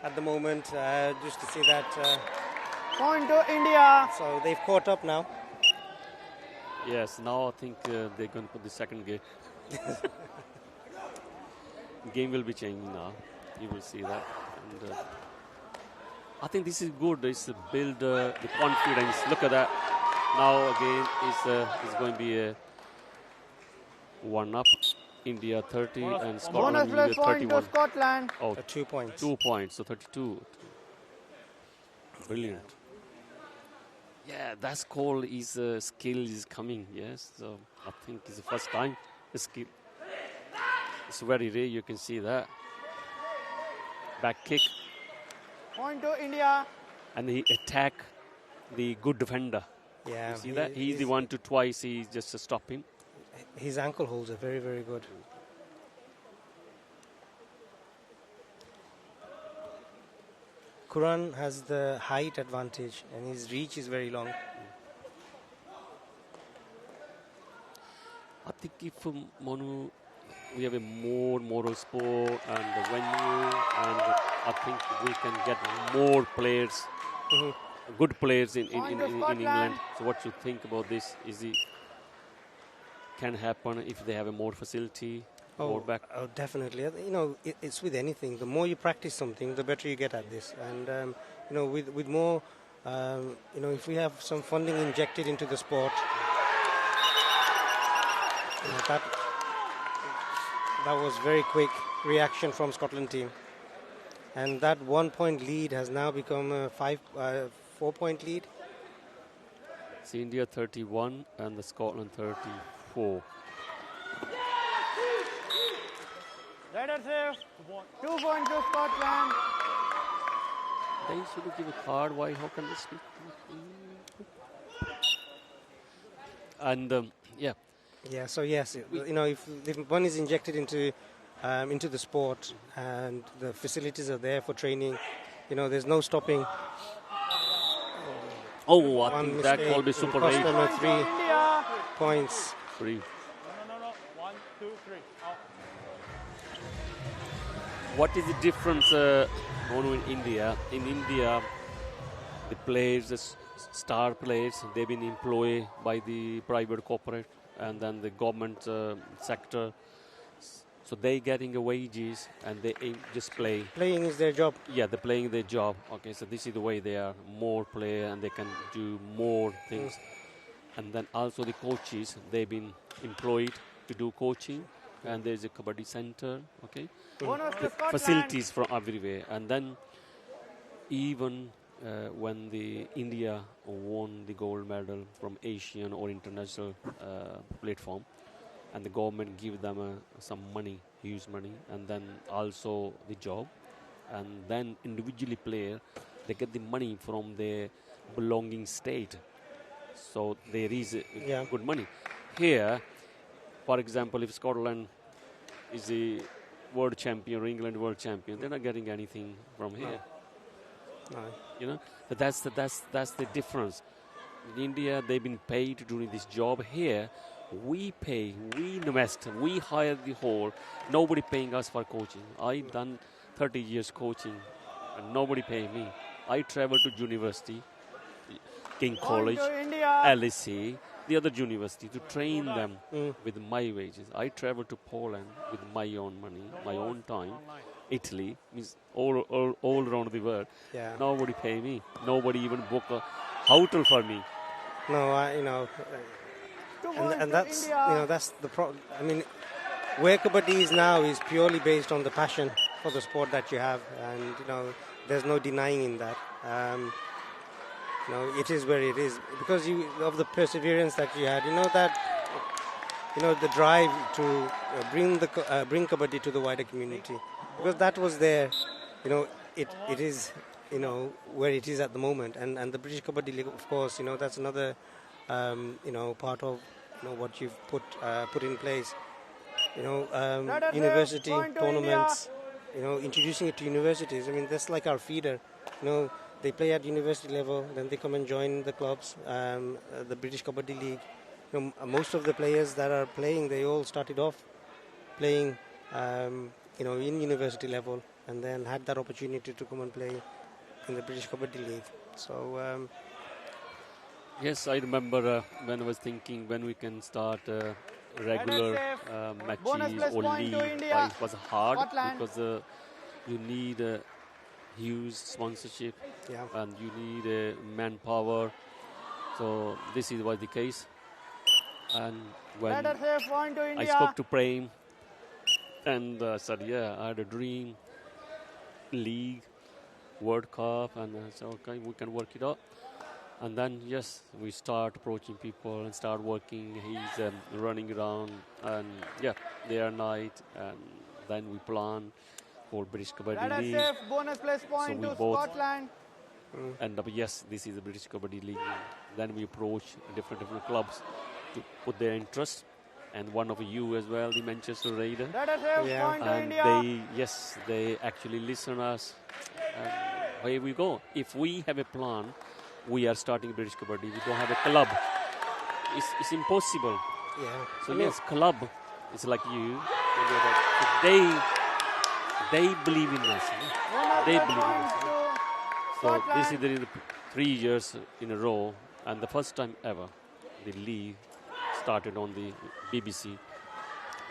S2: at the moment just to see that.
S7: Point to India.
S2: So they've caught up now.
S6: Yes, now I think they're going to put the second gate. The game will be changing now. You will see that. And I think this is good. It's build the confidence. Look at that. Now again is going to be a 1-up. India 30 and Scotland
S7: Bonus plus
S6: 31.
S7: point to Scotland.
S6: Oh,
S2: 2 points.
S6: 2 points, so 32. Brilliant. Yeah, that's called is skill is coming. Yes, so I think it's the first time the skill. It's very rare. You can see that back kick,
S7: Point to India.
S6: and he attack the good defender.
S2: Yeah.
S6: You see that? He's the one to twice. He's just to stop him.
S2: His ankle holds are very, very good. Quran has the height advantage and his reach is very long.
S6: I think if Monu, we have a more moral sport and the venue, and I think we can get more players, good players in England. So what you think about this? Is it can happen if they have a more facility?
S2: Oh, definitely. You know, it's with anything. The more you practice something, the better you get at this. And you know, with more, you know, if we have some funding injected into the sport, you know, that was very quick reaction from Scotland team, and that 1 point lead has now become a 4 point lead.
S6: It's India 31 and the Scotland 34.
S7: Rider safe. 2 points to Scotland.
S6: They should give a card. Why? How can they speak? And yeah.
S2: Yeah. So yes, you know, if one is injected into the sport and the facilities are there for training, you know, there's no stopping.
S6: Oh, I think that will be super
S2: cost
S6: rare.
S2: them 3 points.
S6: 3.
S7: No. 1, 2, 3. Out.
S6: What is the difference in India? In India, the players, the star players, they've been employed by the private corporate and then the government sector. So they getting a wages and they just play.
S2: Playing is their job.
S6: Yeah, they're playing their job. Okay, so this is the way they are more player and they can do more things. And then also the coaches, they've been employed to do coaching. And there's a Kabaddi center, okay? Facilities from everywhere. And then even when the India won the gold medal from Asian or international platform, and the government give them some money, huge money, and then also the job, and then individually player, they get the money from their belonging state. So there is good money. Here, for example, if Scotland is the world champion or England world champion, they're not getting anything from here.
S2: No.
S6: You know, but that's the difference. In India, they've been paid doing this job. Here, we pay, we invest, we hire the whole. Nobody paying us for coaching. I've done 30 years coaching, and nobody paying me. I travel to university, King College, LSE, the other university to train them with my wages. I travel to Poland with my own money, my own time. Italy, means all around the world.
S2: Yeah.
S6: Nobody pay me. Nobody even book a hotel for me.
S2: No, you know, and that's the problem. I mean, where Kabaddi is now is purely based on the passion for the sport that you have, and you know, there's no denying in that. You know, it is where it is because of the perseverance that you had. You know that, you know, the drive to bring Kabaddi to the wider community, because that was there. You know, it is, you know, where it is at the moment, and the British Kabaddi League, of course, you know, that's another you know, part of, you know, what you've put in place. You know, university tournaments. You know, introducing it to universities. I mean, that's like our feeder. You know, they play at university level, then they come and join the clubs, the British Kabaddi League. You know, most of the players that are playing, they all started off playing, you know, in university level, and then had that opportunity to come and play in the British Kabaddi League. So.
S6: Yes, I remember when I was thinking when we can start regular matches or league. It was hard because you need huge sponsorship and you need manpower. So this was the case. And when I spoke to Prem and said, yeah, I had a dream, league, World Cup, and I said, okay, we can work it out. And then, yes, we start approaching people and start working. He's running around, and yeah, day and night. And then we plan for British Kabaddi League.
S7: Bonus plus point
S6: so we
S7: to
S6: both
S7: Scotland.
S6: end up, yes, this is the British Kabaddi League. then we approach different clubs to put their interest, and one of you as well, the Manchester Raider. And they actually listen to us. And here we go. If we have a plan, we are starting British Kabaddi. We don't have a club. It's impossible.
S2: Yeah.
S6: So yes, club is like you. They believe in us. They believe in us. So this is the 3 years in a row, and the first time ever, the league started on the BBC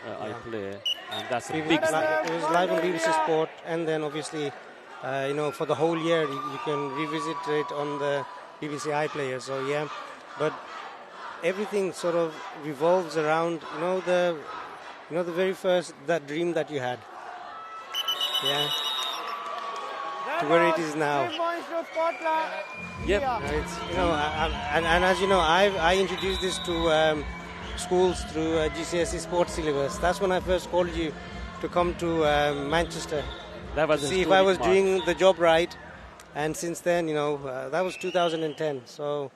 S6: iPlayer, and that's a big thing.
S2: It was live on BBC Sport, and then obviously, for the whole year you can revisit it on the BBC iPlayer. So yeah, but everything sort of revolves around the very first that dream that you had. Yeah. To where it is now.
S6: Yep.
S2: It's, and as you know, I introduced this to schools through GCSE sports syllabus. That's when I first called you to come to Manchester.
S6: That was
S2: to see if I was doing the job right. And since then, that was 2010. So,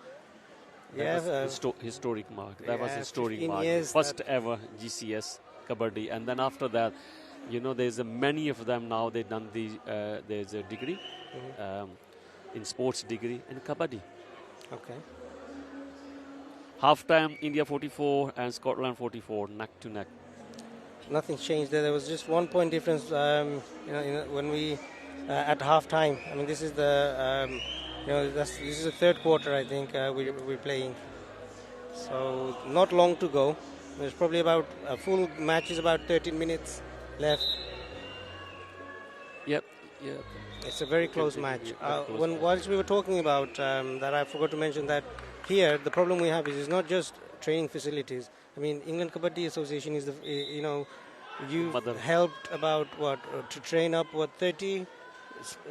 S6: historic mark. That was historic
S2: 15
S6: mark.
S2: years
S6: First ever GCS Kabaddi, and then after that, there's many of them now. They've done there's a degree in sports degree in Kabaddi.
S2: Okay.
S6: Half-time, India 44 and Scotland 44, neck to neck.
S2: Nothing's changed there. There was just 1 point difference. When we at half-time. I mean, this is the this is the third quarter. I think we're playing. So not long to go. There's probably about a full match is about 13 minutes left.
S6: Yep.
S2: It's a very close match. Whilst we were talking about that, I forgot to mention that here the problem we have is it's not just training facilities. I mean, England Kabaddi Association is you've helped about to train up 30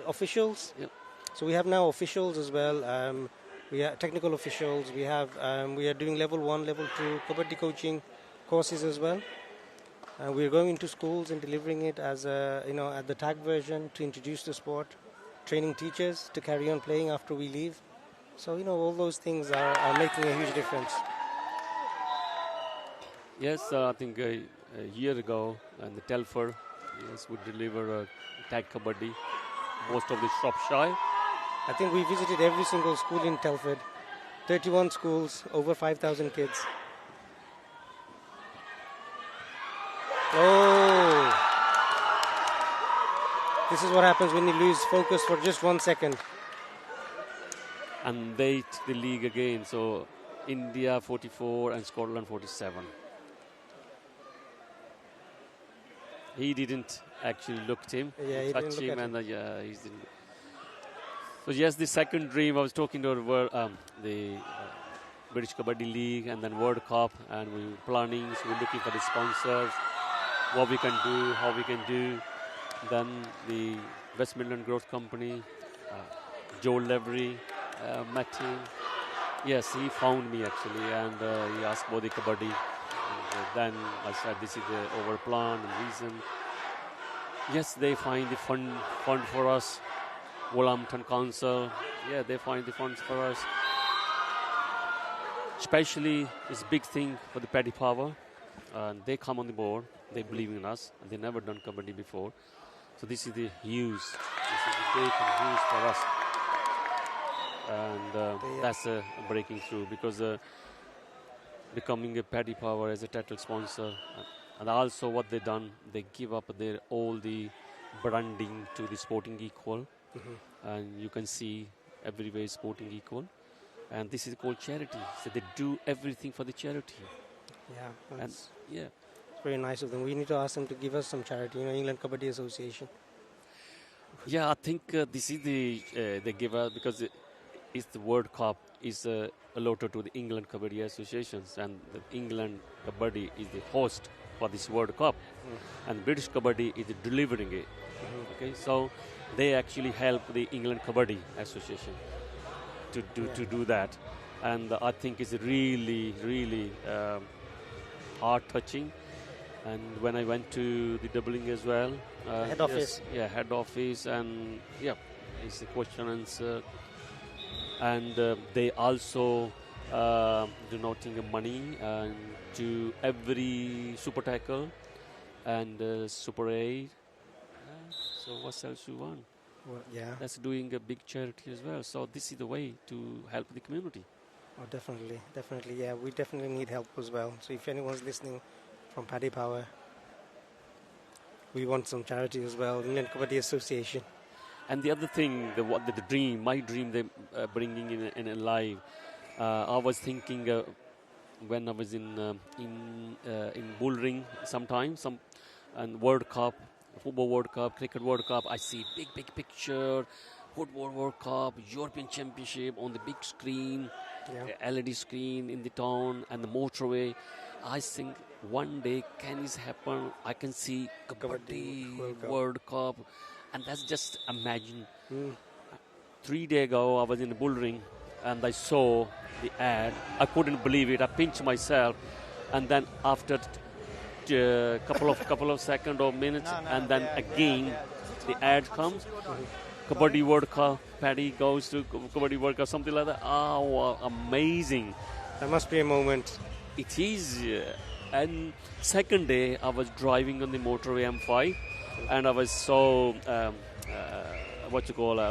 S2: officials.
S6: Yep.
S2: So we have now officials as well. We have technical officials. We are doing level 1, level 2 Kabaddi coaching courses as well. We're going into schools and delivering it as at the tag version to introduce the sport, training teachers to carry on playing after we leave. So all those things are making a huge difference.
S6: Yes, I think a year ago, and the Telford would deliver a tag Kabaddi. Most of the Shropshire.
S2: I think we visited every single school in Telford. 31 schools, over 5,000 kids. Oh! This is what happens when you lose focus for just 1 second.
S6: And they the league again. So India 44 and Scotland 47. He didn't actually look at him, touch him, and he didn't. So yes, the second dream. I was talking to the British Kabaddi League and then World Cup, and we were planning. So we're looking for the sponsors, what we can do, how we can do. Then the West Midlands Growth Company, Joel Levery, met him. Yes, he found me actually, and he asked about the Kabaddi. And then I said, this is our plan and reason. Yes, they find the fund for us. Wolverhampton Council, they find the funds for us. Especially, it's a big thing for the Paddy Power. They come on the board, they believe in us, and they never done Kabaddi before. So this is the huge, big and huge for us. And that's a breaking through, because becoming a Paddy Power as a title sponsor, and also what they done, they give up all the branding to the Sporting Equal. And you can see everywhere Sporting Equal, and this is called charity. So they do everything for the charity.
S2: It's very nice of them. We need to ask them to give us some charity. England Kabaddi Association.
S6: Yeah, I think this is they give us, because it's the World Cup is allotted to the England Kabaddi Associations, and the England Kabaddi is the host for this World Cup, and British Kabaddi is delivering it. Okay, so they actually help the England Kabaddi Association to do that, and I think it's really, really heart-touching. And when I went to the Dublin as well,
S2: head office,
S6: head office, and it's a question and answer, and they also donating money and to every super tackle and super aid. So what else you want?
S2: Well, yeah.
S6: That's doing a big charity as well. So this is the way to help the community.
S2: Oh, definitely, definitely. Yeah, we definitely need help as well. So if anyone's listening from Paddy Power, we want some charity as well. Indian Kabaddi Association.
S6: And the other thing, the dream, my dream, they bringing in alive. I was thinking when I was in Bullring sometimes, and World Cup, Football World Cup, Cricket World Cup, I see big picture, Football World Cup, European Championship on the big screen, LED screen in the town and the motorway. I think one day can this happen? I can see Kabaddi World Cup, and that's just imagine. 3 days ago, I was in the Bullring, and I saw the ad. I couldn't believe it. I pinched myself, and then after couple of seconds or minutes, and then again the ad comes. Kabaddi World Cup, Paddy goes to Kabaddi World Cup, something like that. Oh, wow, amazing!
S2: That must be a moment.
S6: It is. And second day, I was driving on the motorway M5, and I was so a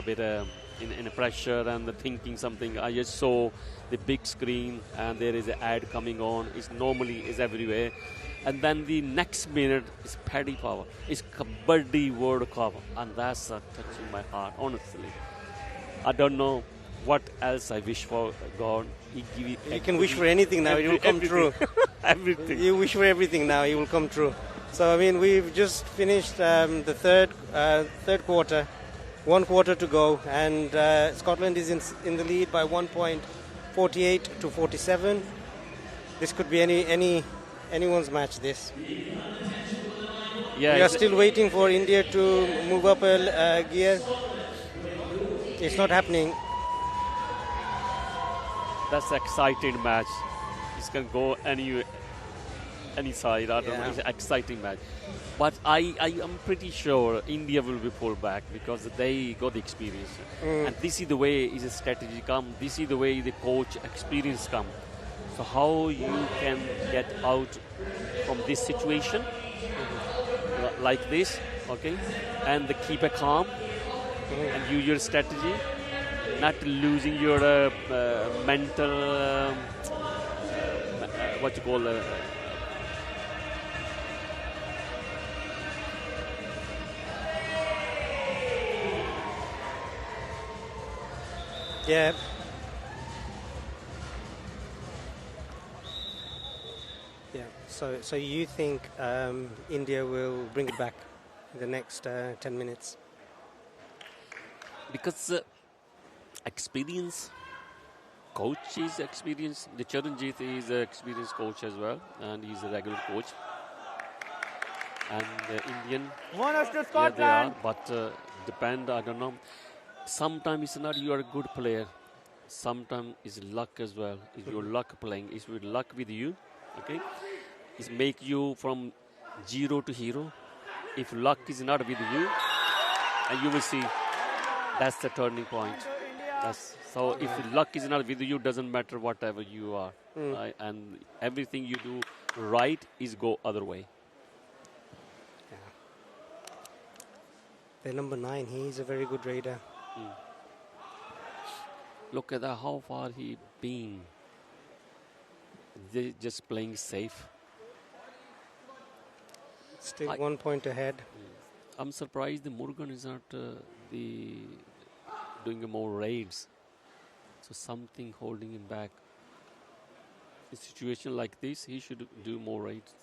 S6: bit in a pressure and thinking something. I just saw the big screen, and there is an ad coming on. It's normally everywhere. And then the next minute is Paddy Power. It's Kabaddi World Cup. And that's touching my heart, honestly. I don't know what else I wish for, God.
S2: You can wish for anything now. It will come true.
S6: Everything.
S2: You wish for everything now. It will come true. So, I mean, we've just finished the third quarter. 1 quarter to go. And Scotland is in the lead by 1 point, 48 to 47. This could be anyone's match, this.
S6: Yeah,
S2: we are still waiting for India to move up a gear. It's not happening.
S6: That's an exciting match. It's going to go any side. I don't know. It's an exciting match. But I am pretty sure India will be pulled back because they got the experience. And this is the way is a strategy come. This is the way the coach experience come. So how you can get out from this situation like this, okay, and keep a calm and use your strategy, not losing your mental,
S2: Yeah. Yeah. So you think India will bring it back in the next 10 minutes?
S6: Because experience, coach is experienced. The Charanjit is an experienced coach as well, and he's a regular coach. And Indian, they are, but depend, I don't know. Sometimes it's not you are a good player. Sometimes it's luck as well. It's your luck playing. It's with luck with you, okay? It's make you from zero to hero. If luck is not with you, and you will see that's the turning point. So if luck is not with you, doesn't matter whatever you are. Right? And everything you do right is go other way.
S2: Yeah. The number 9, he's a very good raider.
S6: Look at that, how far he been. They just playing safe.
S2: Still 1 point ahead.
S6: I'm surprised the Morgan is not doing more raids. So something holding him back. In a situation like this, he should do more raids.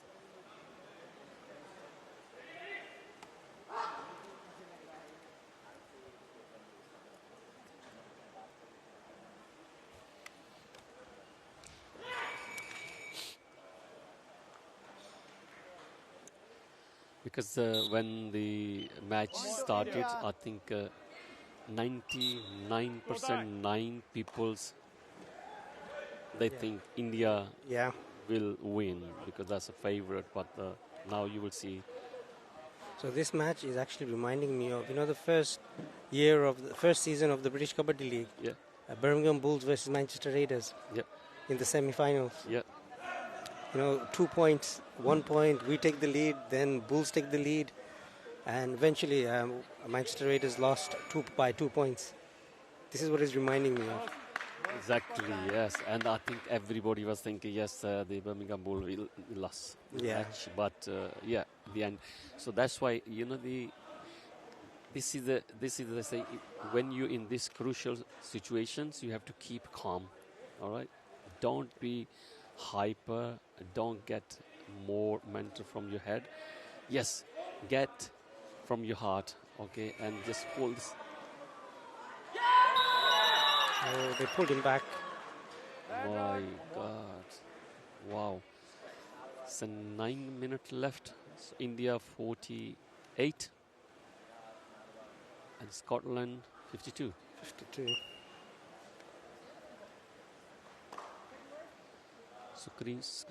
S6: Because when the match started, I think 99% 9 peoples, they think India will win because that's a favorite. But now you will see.
S2: So this match is actually reminding me of, the first season of the British Kabaddi League.
S6: Yeah.
S2: Birmingham Bulls versus Manchester Raiders.
S6: Yeah.
S2: in the semi-finals.
S6: Yeah.
S2: 2 points, 1 point, we take the lead, then Bulls take the lead, and eventually Manchester Raiders lost by 2 points. This is what it's reminding me of.
S6: Exactly, yes. And I think everybody was thinking, yes, the Birmingham Bull will lose the match. But, the end. So that's why, this is the say, when you're in these crucial situations, you have to keep calm, all right? Don't be hyper, don't get more mental from your head. Yes, get from your heart, okay, and just pull this.
S2: Oh, they pulled him back.
S6: My God. Wow. So 9 minutes left. So India 48. And Scotland 52.
S2: 52.
S6: So Greece.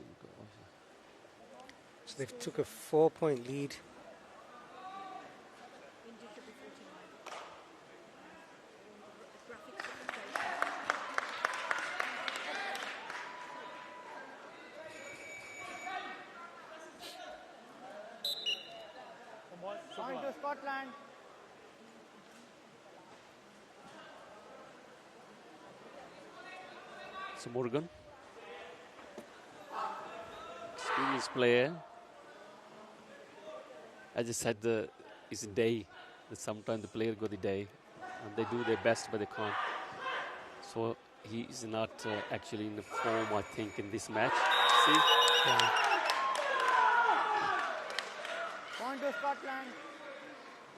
S2: So they took a 4-point lead.
S7: Point to Scotland.
S6: So Morgan. Experienced player. I just said it's a day. Sometimes the player go the day. And they do their best, but they can't. So he is not actually in the form, I think, in this match. See?
S2: Yeah.
S7: Point to Scotland.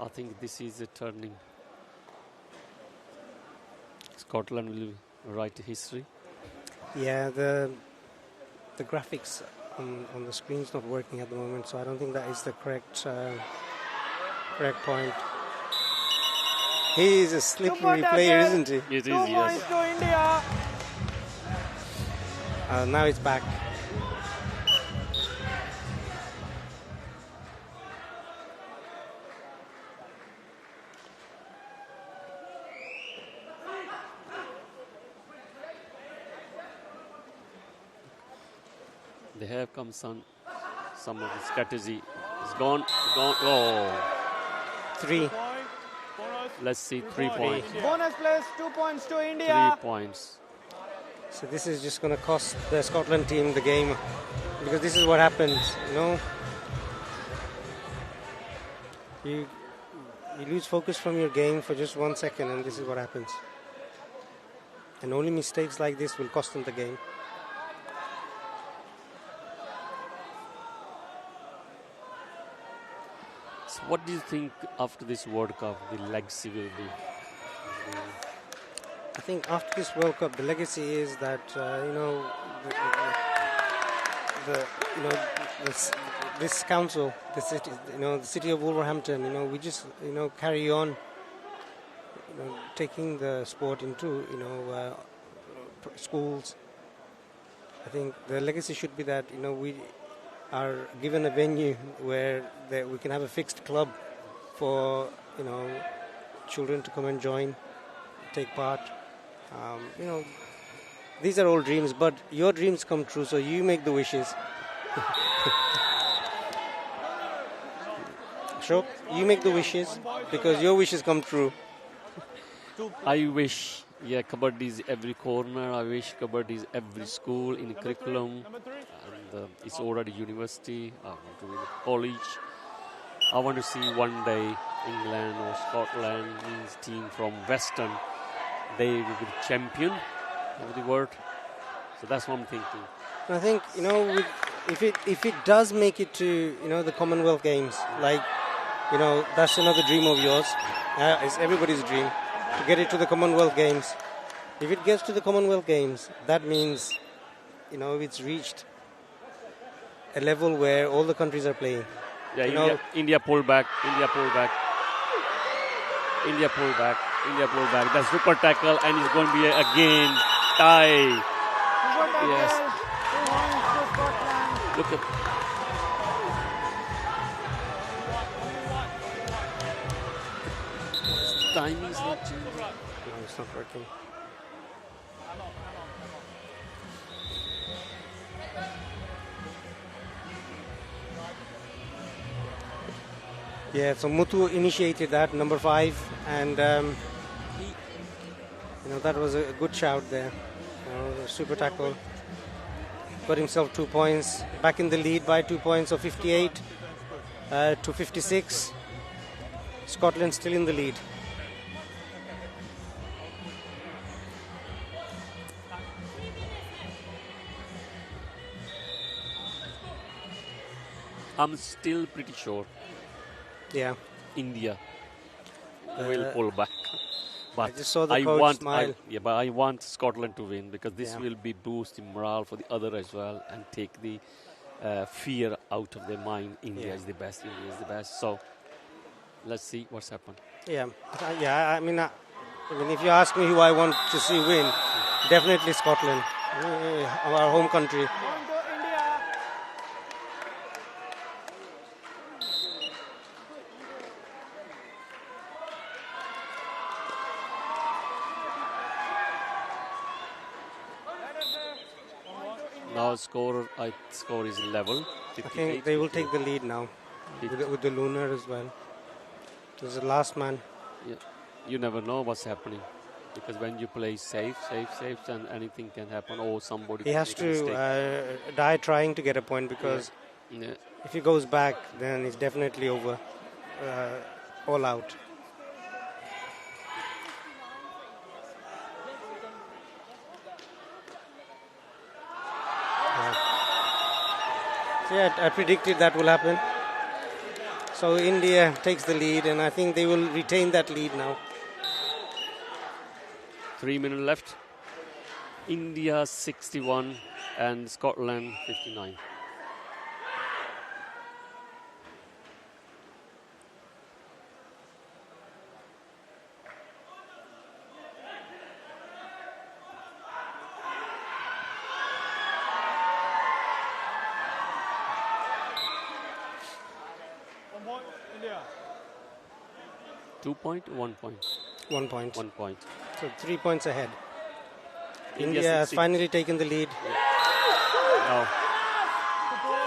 S6: I think this is a turning. Scotland will write history.
S2: Yeah, the graphics on the screen is not working at the moment, so I don't think that is the correct point. He is a slippery player, isn't he?
S6: It is,
S7: 2 points to India.
S2: Now it's back.
S6: They have come some of the strategy. It's gone. Oh.
S2: 3.
S6: Let's see, 3 points.
S7: Bonus place, 2 points to India.
S6: 3 points.
S2: So this is just going to cost the Scotland team the game, because this is what happens, You lose focus from your game for just 1 second, and this is what happens. And only mistakes like this will cost them the game.
S6: So what do you think after this World Cup the legacy will be?
S2: I think after this World Cup, the legacy is that this council, the city, the city of Wolverhampton, we just carry on, taking the sport into schools. I think the legacy should be that we are given a venue where we can have a fixed club for children to come and join, take part. These are all dreams, but your dreams come true, so you make the wishes. Ashok, you make the wishes because your wishes come true.
S6: I wish, Kabaddi is every corner. I wish Kabaddi is every school in curriculum. And it's already university. I want to be in college. I want to see one day England or Scotland means team from Western. They will be the champion of the world. So that's what I'm thinking.
S2: I think if it does make it to the Commonwealth Games, that's another dream of yours. It's everybody's dream to get it to the Commonwealth Games. If it gets to the Commonwealth Games, that means it's reached a level where all the countries are playing.
S6: Yeah, India pulled back. That's super tackle, and it's going to be again tie. Yes. Look at. Timing is not changing.
S2: No, it's not working. Yeah, so Muthu initiated that, number 5, and that was a good shout there. Super tackle. Got himself 2 points. Back in the lead by 2 points, so 58 to 56. Scotland still in the lead.
S6: I'm still pretty sure.
S2: Yeah.
S6: India will pull back. But
S2: I just saw the coach smile.
S6: But I want Scotland to win because this will be boosting morale for the other as well and take the fear out of their mind. India is the best. India is the best. So let's see what's happened.
S2: Yeah. I mean, if you ask me who I want to see win, definitely Scotland, our home country.
S6: Now score is level.
S2: I think they will take the lead now with the lunar as well. This is the last man.
S6: Yeah. You never know what's happening because when you play safe, and anything can happen. Or somebody.
S2: He has to die trying to get a point because if he goes back, then it's definitely over. All out. Yeah, I predicted that will happen. So India takes the lead, and I think they will retain that lead now.
S6: 3 minutes left. India 61 and Scotland 59.
S7: India.
S6: 2 point, 1 point.
S2: 1 point.
S6: 1 point.
S2: So 3 points ahead. India has finally taken the lead.
S6: No.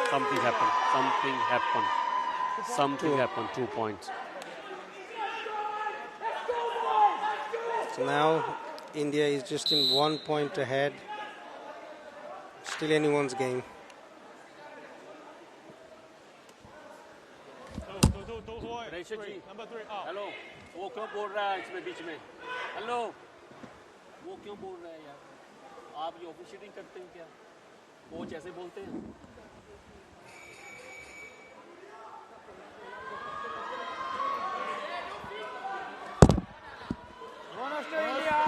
S6: Something happened. Something happened. 2 points.
S2: So now India is just in 1 point ahead. Still anyone's game.
S7: Number 3 out.
S6: Hello वो क्यों बोल रहा है इसमें बीच में hello वो क्यों बोल रहा है यार आप ये ऑफिशिएटिंग करते हैं क्या कोच ऐसे बोलते हैं
S7: Bonus to India.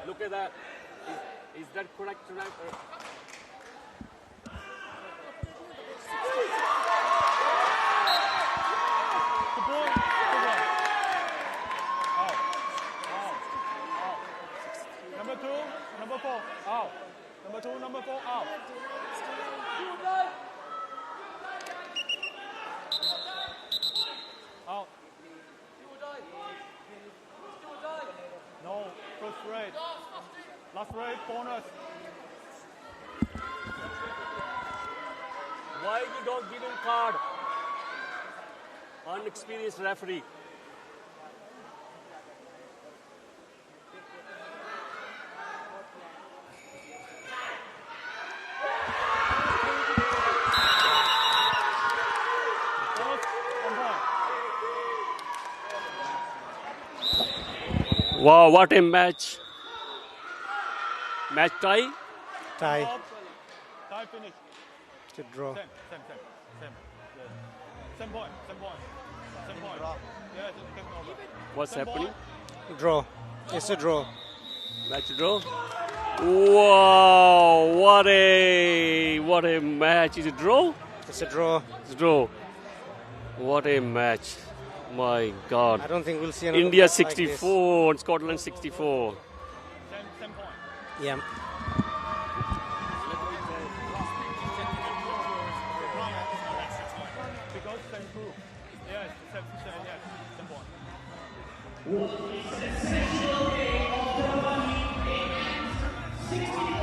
S6: Look at that. Is that correct?
S7: Number 2, number 4, out. Number 2, number 4, out. Out. No, first rate. Last rate, bonus.
S6: Why you don't give him card? Unexperienced referee. Wow, what a match. Match tie?
S2: Tie.
S7: Tie finish.
S2: It's a draw.
S7: Same. Yes. Same point. Yes, it's over.
S6: What's happening?
S2: Draw. It's a draw.
S6: Match draw? Wow, what a match. Is it draw?
S2: It's a draw.
S6: It's draw. What a match. My God.
S2: I don't think we'll see another
S6: India
S2: match like
S6: 64 and Scotland 64.
S7: Same point.
S2: Yeah.
S7: Because same crew. Yes, same point.
S9: Sensational game of the 68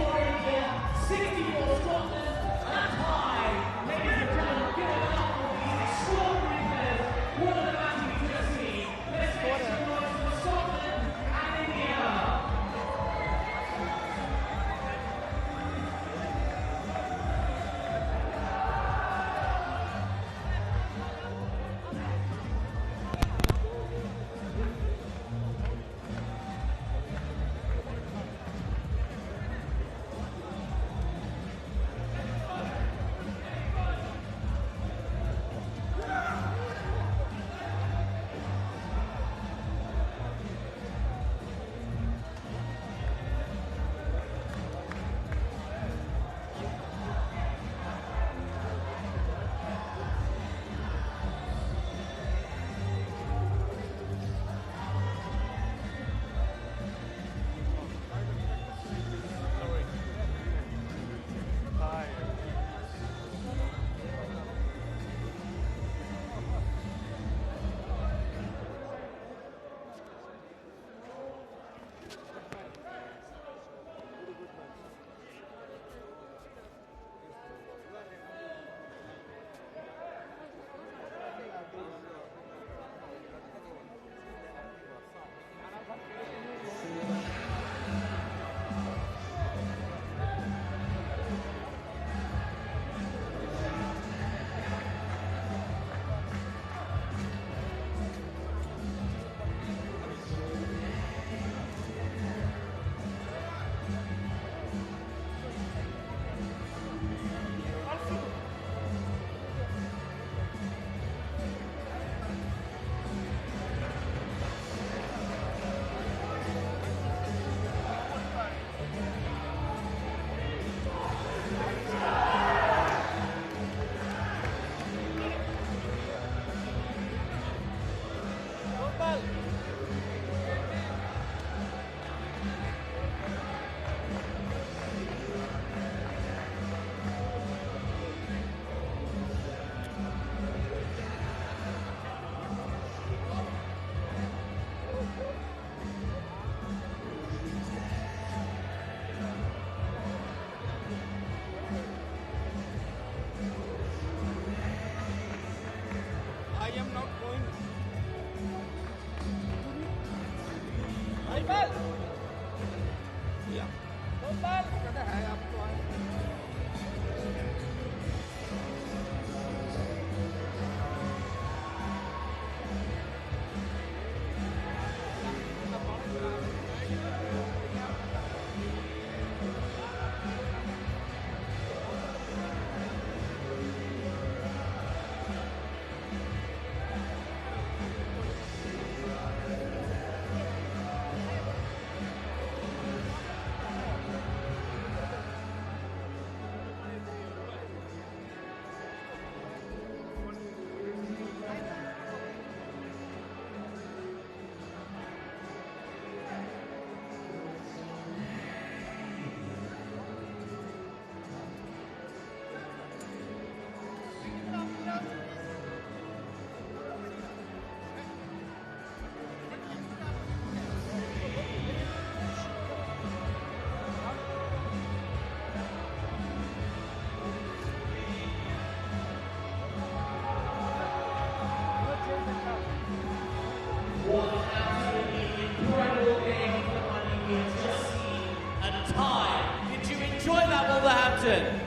S1: Wolverhampton.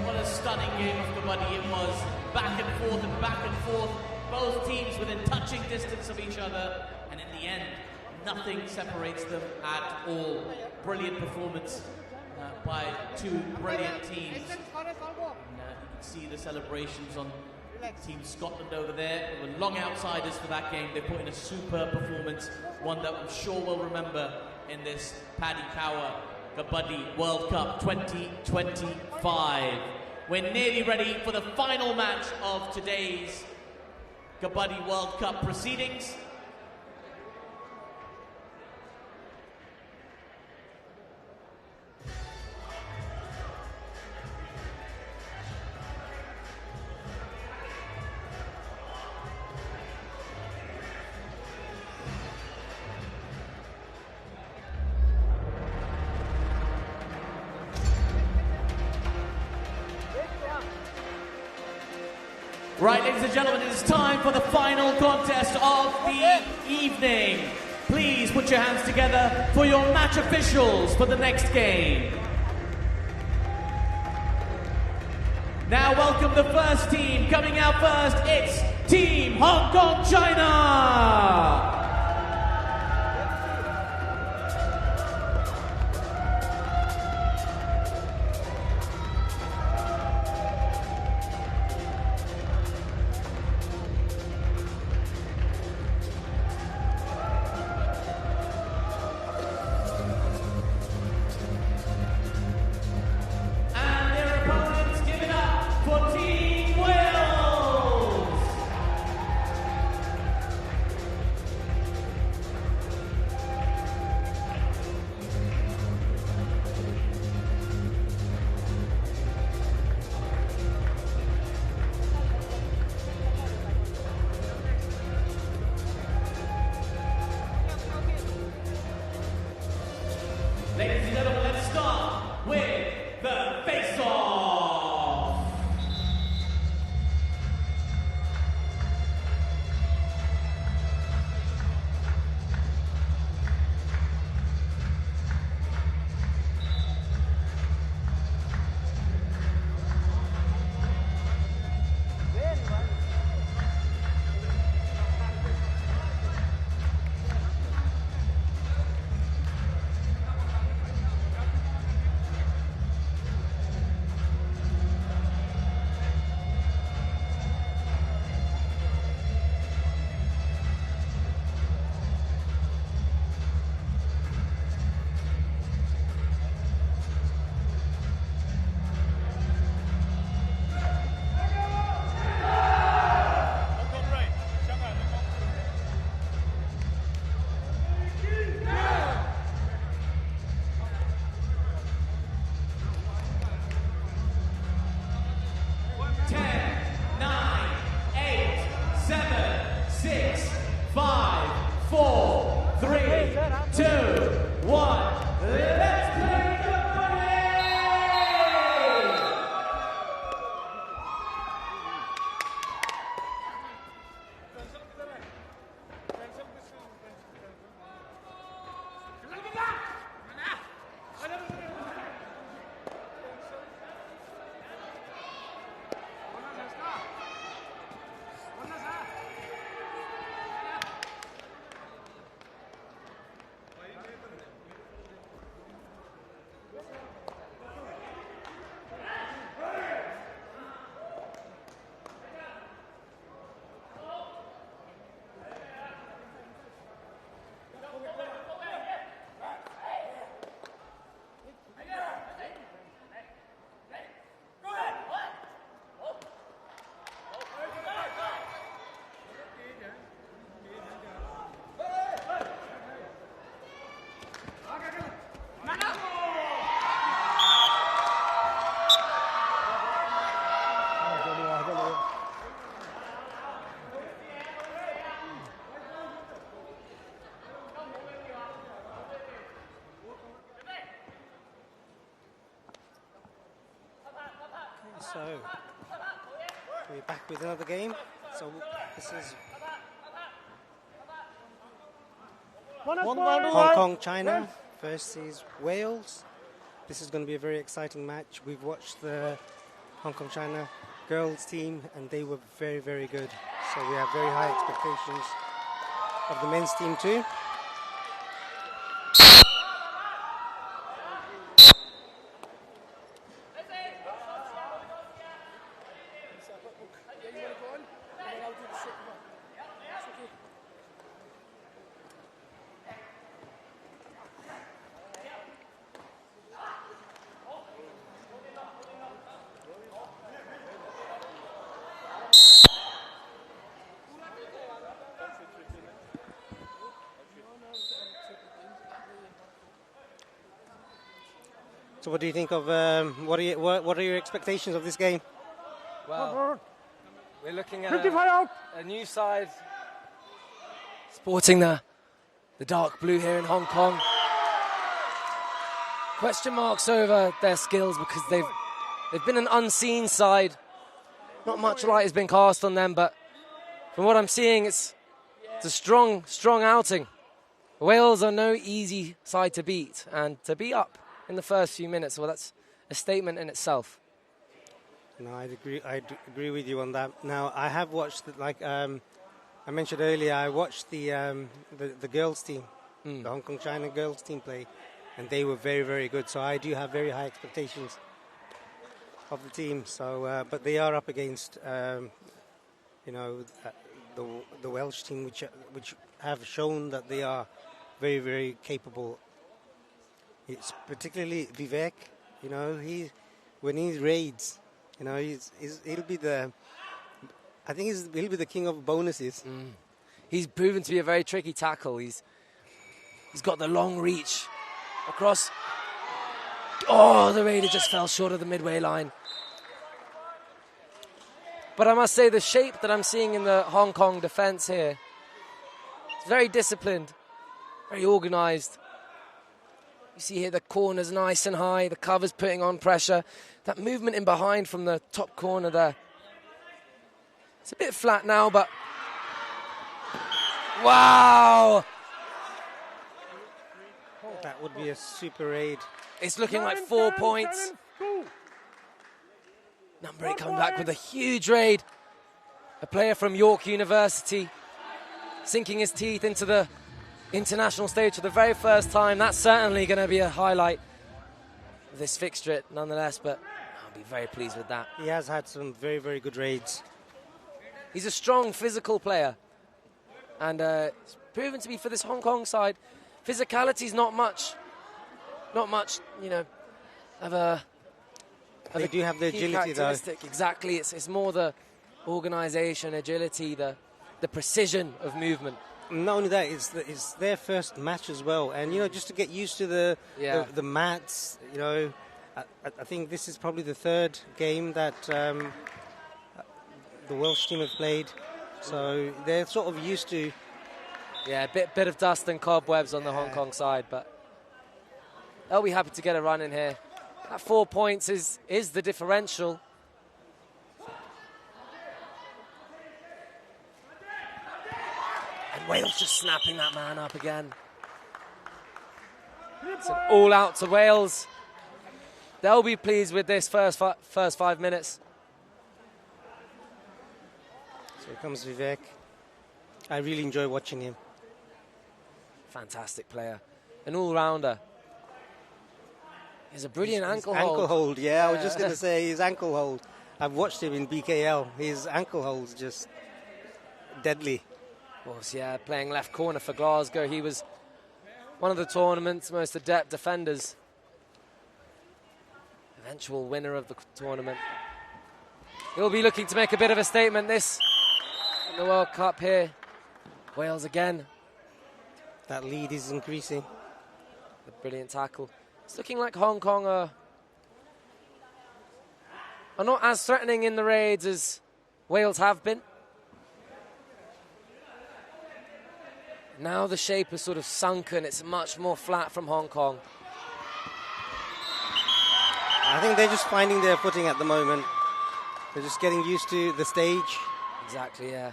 S1: What a stunning game of Kabaddi it was. Back and forth and back and forth. Both teams within touching distance of each other. And in the end, nothing separates them at all. Brilliant performance by two brilliant teams. And you can see the celebrations on Team Scotland over there. They were long outsiders for that game. They put in a superb performance, one that I'm sure we'll remember in this Paddy Power Kabaddi World Cup 2025. We're nearly ready for the final match of today's Kabaddi World Cup proceedings. Right, ladies and gentlemen, it is time for the final contest of the evening. Please put your hands together for your match officials for the next game. Now welcome the first team. Coming out first, it's Team Hong Kong, China. Ladies and gentlemen, let's start with the face-off.
S2: So we're back with another game. So this is Hong Kong, China versus Wales. This is going to be a very exciting match. We've watched the Hong Kong, China girls team and they were very, very good. So we have very high expectations of the men's team too. So what do you think of, what are your expectations of this game?
S3: Well, we're looking at a new side sporting the dark blue here in Hong Kong. Question marks over their skills because they've been an unseen side. Not much light has been cast on them, but from what I'm seeing, it's a strong outing. Wales are no easy side to beat, and to be up in the first few minutes, well, that's a statement in itself.
S2: No, I'd agree with you on that. Now, I have watched, like I mentioned earlier, I watched the girls team, the Hong Kong China girls team play, and they were very, very good. So I do have very high expectations of the team. So, but they are up against, you know, the Welsh team, which have shown that they are very, very capable. It's particularly Vivek, you know, when he raids, you know, he'll be the king of bonuses.
S3: He's proven to be a very tricky tackle. He's got the long reach across. Oh, the raider just fell short of the midway line. But I must say, the shape that I'm seeing in the Hong Kong defence here, it's very disciplined, very organised. You see here the corner's nice and high, the cover's putting on pressure. That movement in behind from the top corner there. It's a bit flat now, but... Wow!
S2: That would be a super raid.
S3: It's looking like 4 points. Number 8 coming back with a huge raid. A player from York University sinking his teeth into the international stage for the very first time. That's certainly going to be a highlight of this fixture nonetheless, but I'll be very pleased with that.
S2: He has had some very, very good raids.
S3: He's a strong physical player, and it's proven to be for this Hong Kong side. Physicality's not much, you know,
S2: They do have the agility though.
S3: Exactly, it's more the organisation, agility, the precision of movement.
S2: Not only that, it's their first match as well, and you know, just to get used to the mats. You know, I think this is probably the third game that the Welsh team have played, so they're sort of used to.
S3: Yeah, a bit of dust and cobwebs on the Hong Kong side, but they'll be happy to get a run in here. That 4 points is the differential. And Wales just snapping that man up again. It's an all out to Wales. They'll be pleased with this first 5 minutes.
S2: So here comes Vivek. I really enjoy watching him.
S3: Fantastic player. An all-rounder. He's a brilliant ankle hold.
S2: Ankle hold, yeah. I was just going to say his ankle hold. I've watched him in BKL. His ankle hold's just deadly.
S3: Of course, yeah, playing left corner for Glasgow. He was one of the tournament's most adept defenders. Eventual winner of the tournament. He'll be looking to make a bit of a statement this in the World Cup here. Wales again.
S2: That lead is increasing.
S3: A brilliant tackle. It's looking like Hong Kong are not as threatening in the raids as Wales have been. Now the shape is sort of sunken. It's much more flat from Hong Kong.
S2: I think they're just finding their footing at the moment. They're just getting used to the stage.
S3: Exactly, yeah.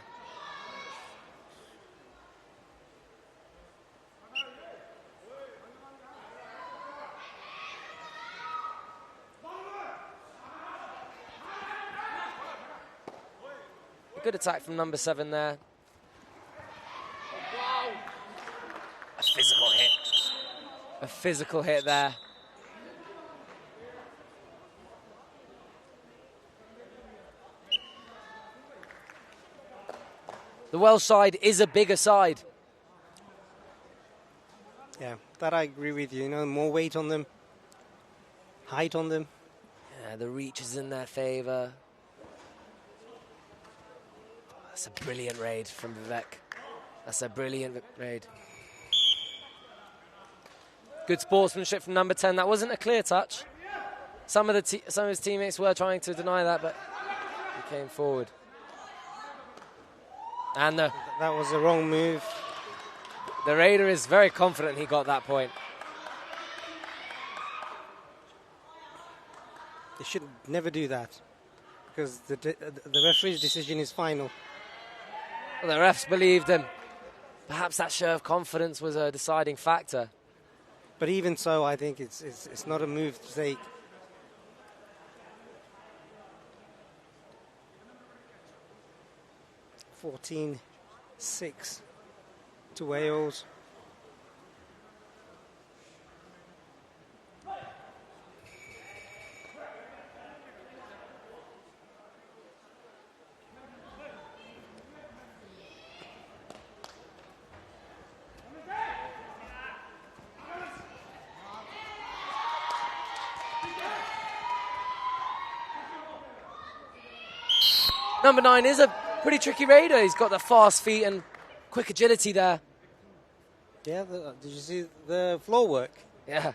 S3: Good attack from number 7 there. A physical hit. A physical hit there. The Welsh side is a bigger side.
S2: Yeah, that I agree with you. You know, more weight on them, height on them.
S3: Yeah, the reach is in their favour. That's a brilliant raid from Vivek. That's a brilliant raid. Good sportsmanship from number 10. That wasn't a clear touch. Some of his teammates were trying to deny that, but he came forward. And
S2: that was the wrong move.
S3: The raider is very confident he got that point.
S2: They should never do that, because the referee's decision is final.
S3: Well, the refs believed him. Perhaps that show of confidence was a deciding factor.
S2: But even so, I think it's not a move to take. (14-6) to Wales.
S3: Number 9 is a pretty tricky raider. He's got the fast feet and quick agility there.
S2: Yeah, did you see the floor work?
S3: Yeah.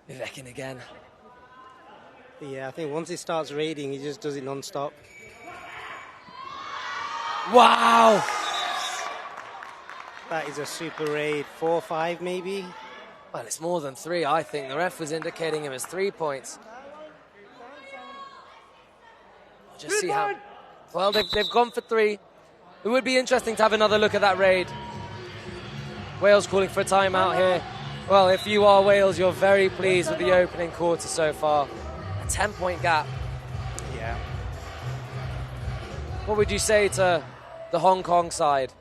S3: Vivek again.
S2: Yeah, I think once he starts raiding, he just does it non-stop.
S3: Wow!
S2: That is a super raid. 4-5 maybe?
S3: Well, it's more than 3, I think. The ref was indicating him as 3 points. Just see how... Well, they've gone for 3. It would be interesting to have another look at that raid. Wales calling for a timeout here. Well, if you are Wales, you're very pleased with the opening quarter so far. A 10-point gap.
S2: Yeah.
S3: What would you say to the Hong Kong side?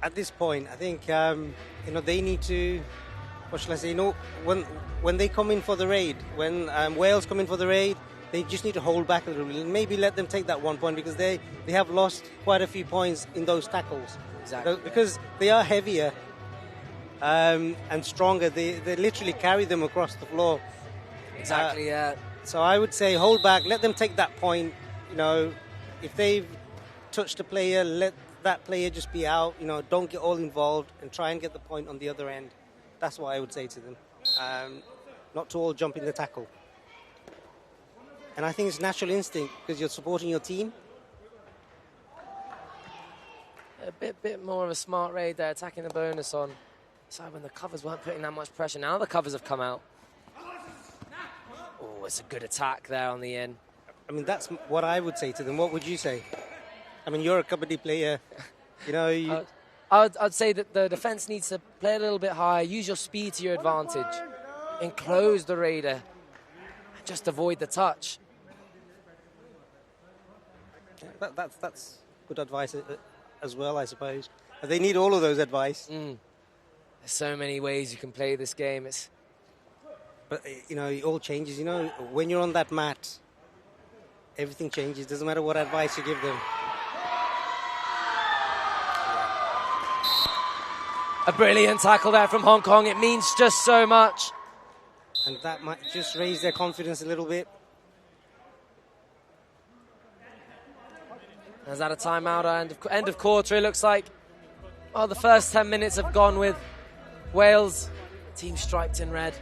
S2: At this point, I think they need to. What shall I say? When they come in for the raid, when Wales come in for the raid, they just need to hold back a little bit and maybe let them take that 1 point, because they have lost quite a few points in those tackles.
S3: Exactly.
S2: Because they are heavier and stronger. They literally carry them across the floor.
S3: Exactly. Yeah.
S2: So I would say hold back, let them take that point. You know, if they've touched a player, let that player just be out. You know, don't get all involved and try and get the point on the other end. That's what I would say to them. Not to all jump in the tackle. And I think it's natural instinct, because you're supporting your team.
S3: A bit more of a smart raid there, attacking the bonus on. So when the covers weren't putting that much pressure, now the covers have come out. Oh, it's a good attack there on the in.
S2: I mean, that's what I would say to them. What would you say? I mean, you're a Kabaddi player. You know,
S3: I'd say that the defence needs to play a little bit higher, use your speed to your advantage, enclose the raider, and just avoid the touch.
S2: That's good advice as well, I suppose. They need all of those advice.
S3: There's so many ways you can play this game.
S2: But, you know, it all changes. You know, when you're on that mat, everything changes. Doesn't matter what advice you give them.
S3: A brilliant tackle there from Hong Kong. It means just so much.
S2: And that might just raise their confidence a little bit.
S3: Is that a timeout? End of quarter, it looks like. Well, the first 10 minutes have gone with Wales. Team striped in red.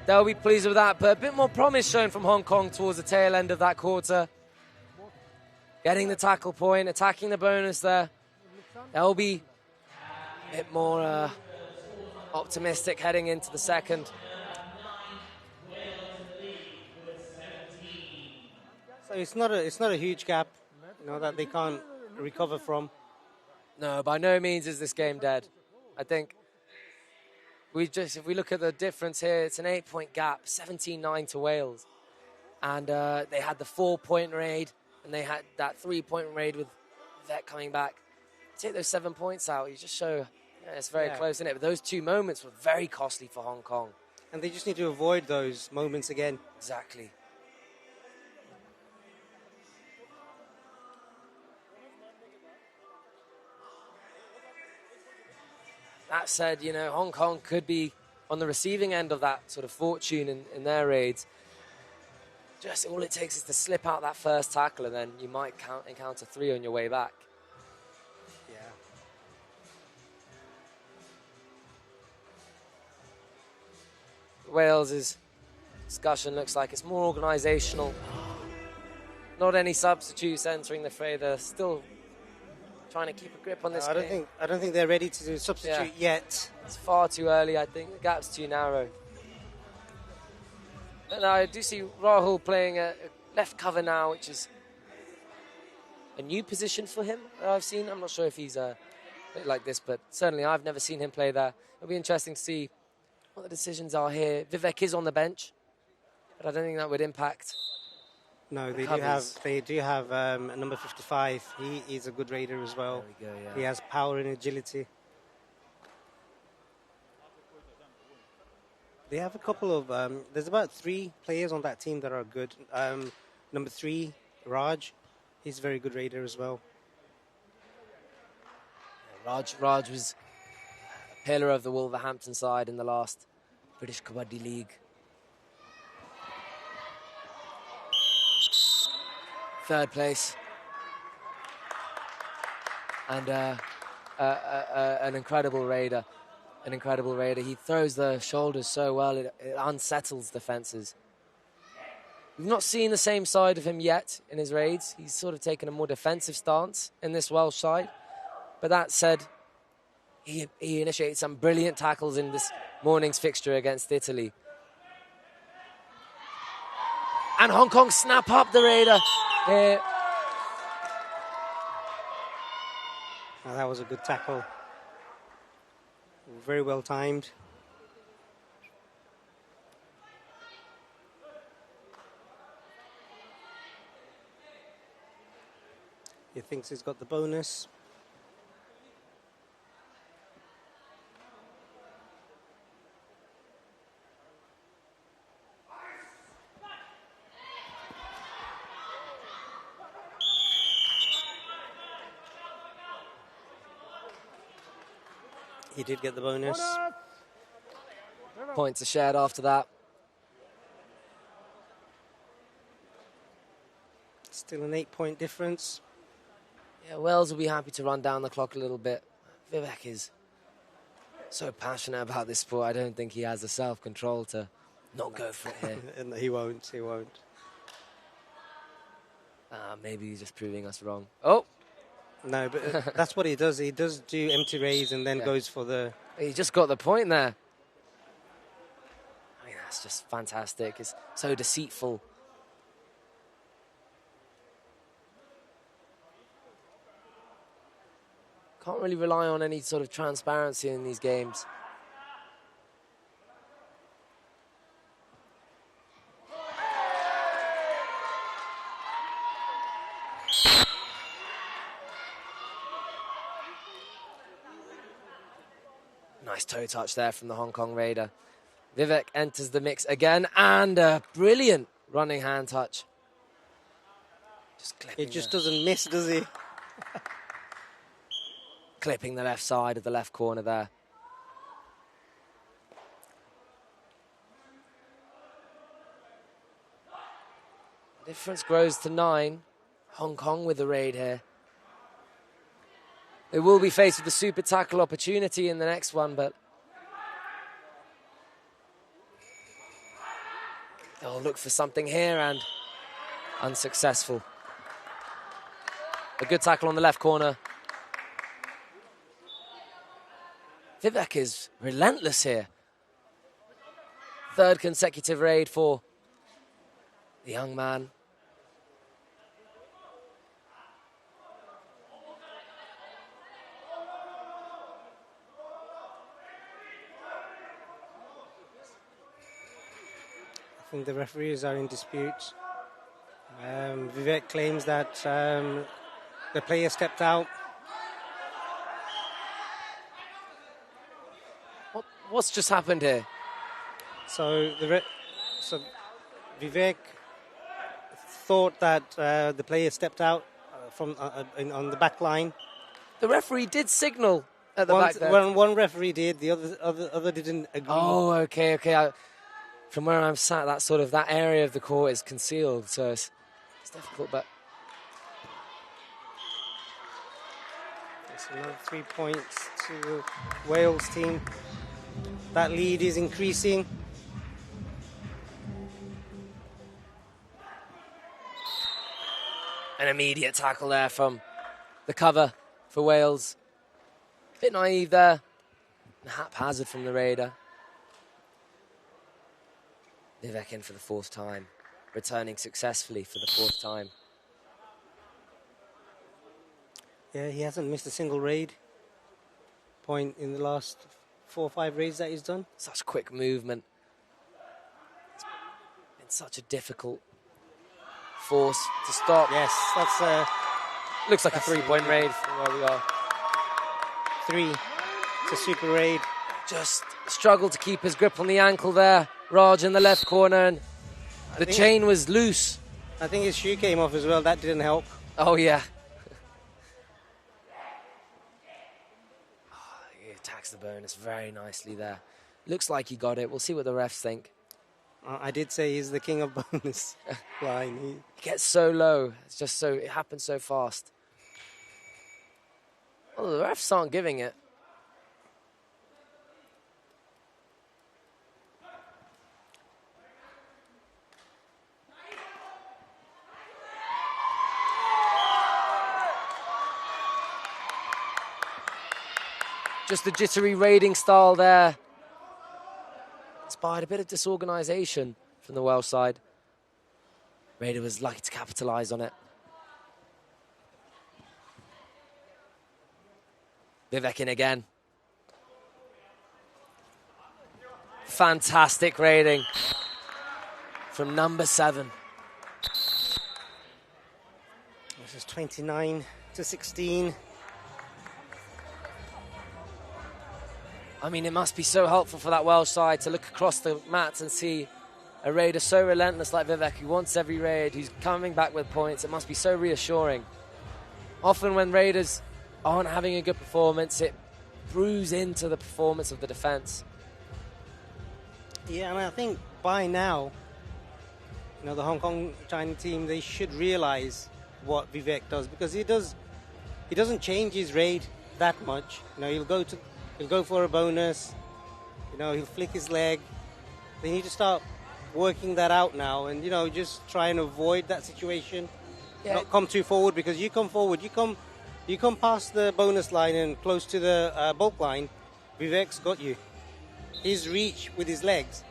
S3: They'll be pleased with that, but a bit more promise shown from Hong Kong towards the tail end of that quarter. getting the tackle point, attacking the bonus there. They'll be a bit more optimistic heading into the second.
S2: So it's not a huge gap, that they can't recover from.
S3: No, by no means is this game dead. I think if we look at the difference here, it's an 8-point gap, 17-9 to Wales. And they had the 4-point raid, and they had that 3-point raid with Vet coming back. Take those 7 points out, you just show it's very close, isn't it? But those 2 moments were very costly for Hong Kong.
S2: And they just need to avoid those moments again.
S3: Exactly. That said, Hong Kong could be on the receiving end of that sort of fortune in their raids. Just all it takes is to slip out that first tackle, and then you might encounter 3 on your way back.
S2: Yeah.
S3: Wales's discussion looks like it's more organisational. Not any substitutes entering the fray. They're still trying to keep a grip on this game.
S2: I don't think they're ready to substitute yet.
S3: It's far too early, I think. The gap's too narrow. And I do see Rahul playing a left cover now, which is a new position for him that I've seen. I'm not sure if he's like this, but certainly I've never seen him play there. It'll be interesting to see what the decisions are here. Vivek is on the bench, but I don't think that would impact.
S2: No, they
S3: covers.
S2: do have a number 55. He is a good raider as well.
S3: There we go, yeah.
S2: He has power and agility. They have a couple of... there's about 3 players on that team that are good. Number 3, Raj. He's a very good raider as well.
S3: Raj was a pillar of the Wolverhampton side in the last British Kabaddi League. Third place. And an incredible raider. He throws the shoulders so well, it unsettles defences. We've not seen the same side of him yet in his raids. He's sort of taken a more defensive stance in this Welsh side. But that said, he initiated some brilliant tackles in this morning's fixture against Italy. And Hong Kong snap up the raider here.
S2: Now that was a good tackle. Very well timed. He thinks he's got the bonus. He did get the bonus.
S3: Points are shared after that.
S2: Still an 8-point difference.
S3: Yeah, Wales will be happy to run down the clock a little bit. Vivek is so passionate about this sport. I don't think he has the self-control to not go for it here.
S2: He won't.
S3: Maybe he's just proving us wrong. Oh!
S2: No, but that's what he does. He does do empty raids and then goes for the...
S3: He just got the point there. I mean, that's just fantastic. It's so deceitful. Can't really rely on any sort of transparency in these games. Nice toe touch there from the Hong Kong raider. Vivek enters the mix again, and a brilliant running hand touch.
S2: It just doesn't miss, does he?
S3: Clipping the left side of the left corner there. The difference grows to 9. Hong Kong with the raid here. They will be faced with a super tackle opportunity in the next one, but they'll look for something here and unsuccessful. A good tackle on the left corner. Vivek is relentless here. Third consecutive raid for the young man.
S2: I think the referees are in dispute. Vivek claims that the player stepped out.
S3: What's just happened here?
S2: So Vivek thought that the player stepped out from on the back line.
S3: The referee did signal at the back there.
S2: One referee did, the other didn't agree.
S3: Oh, okay. From where I'm sat, that area of the court is concealed, so it's difficult. But
S2: it's another 3 points to Wales team. That lead is increasing.
S3: an immediate tackle there from the cover for Wales. Bit naive there. Haphazard from the Raider. Vivek in for the fourth time. Returning successfully for the fourth time.
S2: Yeah, he hasn't missed a single raid point in the last 4 or 5 raids that he's done.
S3: Such quick movement. It's been such a difficult force to stop.
S2: Yes, that's
S3: looks like a 3-point raid from where we are.
S2: 3. It's a super raid.
S3: Just struggled to keep his grip on the ankle there. Raj in the left corner, and the chain was loose.
S2: I think his shoe came off as well. That didn't help.
S3: Oh, yeah. He attacks the bonus very nicely there. Looks like he got it. We'll see what the refs think.
S2: I did say he's the king of bonus line.
S3: He gets so low. It's just so, it happens so fast. Oh, the refs aren't giving it. Just the jittery raiding style there. Inspired a bit of disorganisation from the Welsh side. Raider was lucky to capitalise on it. Vivek in again. Fantastic raiding from number 7.
S2: This is 29-16.
S3: I mean, it must be so helpful for that Welsh side to look across the mat and see a raider so relentless like Vivek, who wants every raid, who's coming back with points. It must be so reassuring. Often when raiders aren't having a good performance, it brews into the performance of the defence.
S2: Yeah, and I think by now, you know, the Hong Kong China team, they should realise what Vivek does, because he doesn't change his raid that much. You know, he'll go for a bonus, you know, he'll flick his leg. They need to start working that out now and, you know, just try and avoid that situation. Yeah. Not come too forward, because you come forward, you come past the bonus line and close to the bulk line, Vivek's got you. His reach with his legs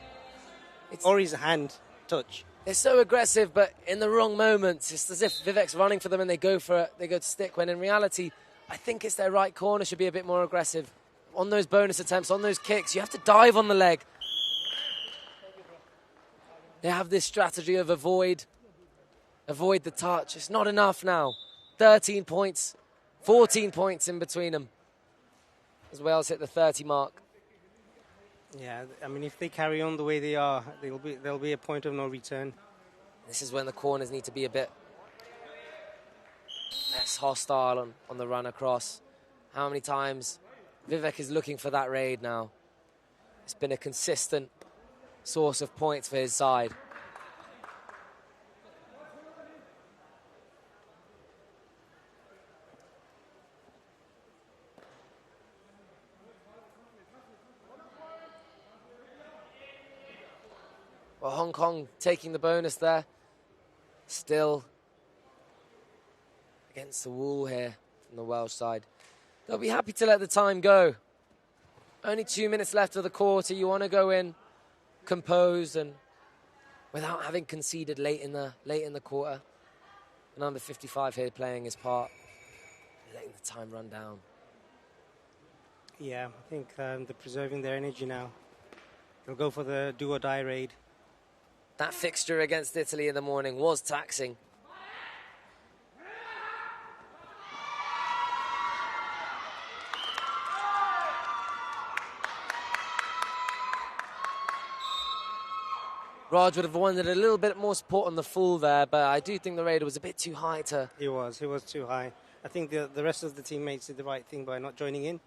S2: or his hand touch.
S3: They're so aggressive, but in the wrong moments. It's as if Vivek's running for them and they go to stick, when in reality, I think it's their right corner should be a bit more aggressive. On those bonus attempts, on those kicks, you have to dive on the leg. They have this strategy of avoid the touch. It's not enough now. 13 points, 14 points in between them, as Wales hit the 30 mark.
S2: Yeah, I mean, if they carry on the way they are, there'll be a point of no return.
S3: This is when the corners need to be a bit less hostile on the run across. How many times Vivek is looking for that raid now? It's been a consistent source of points for his side. Well, Hong Kong taking the bonus there. Still against the wall here from the Welsh side. They'll be happy to let the time go. Only 2 minutes left of the quarter. You want to go in composed and without having conceded late in the quarter. And under 55 here playing his part, letting the time run down.
S2: Yeah, I think they're preserving their energy now. They'll go for the do-or-die raid.
S3: That fixture against Italy in the morning was taxing. Raj would have wanted a little bit more support on the full there, but I do think the raider was a bit too high to...
S2: He was too high. I think the rest of the teammates did the right thing by not joining in.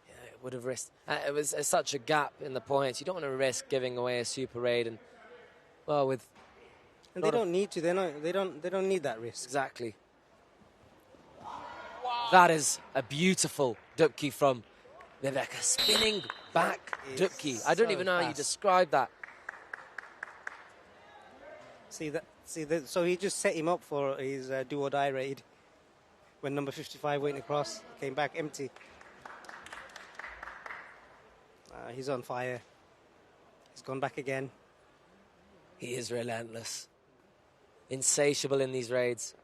S3: Yeah, it would have risked... it was such a gap in the points. You don't want to risk giving away a super raid, and well, with...
S2: And they don't need to. They don't need that risk.
S3: Exactly. That is a beautiful dupki from Vivek. A spinning back dupki. I don't even know how you describe that.
S2: So he just set him up for his do-or-die raid. When number 55 went across, came back empty. He's on fire. He's gone back again.
S3: He is relentless. Insatiable in these raids.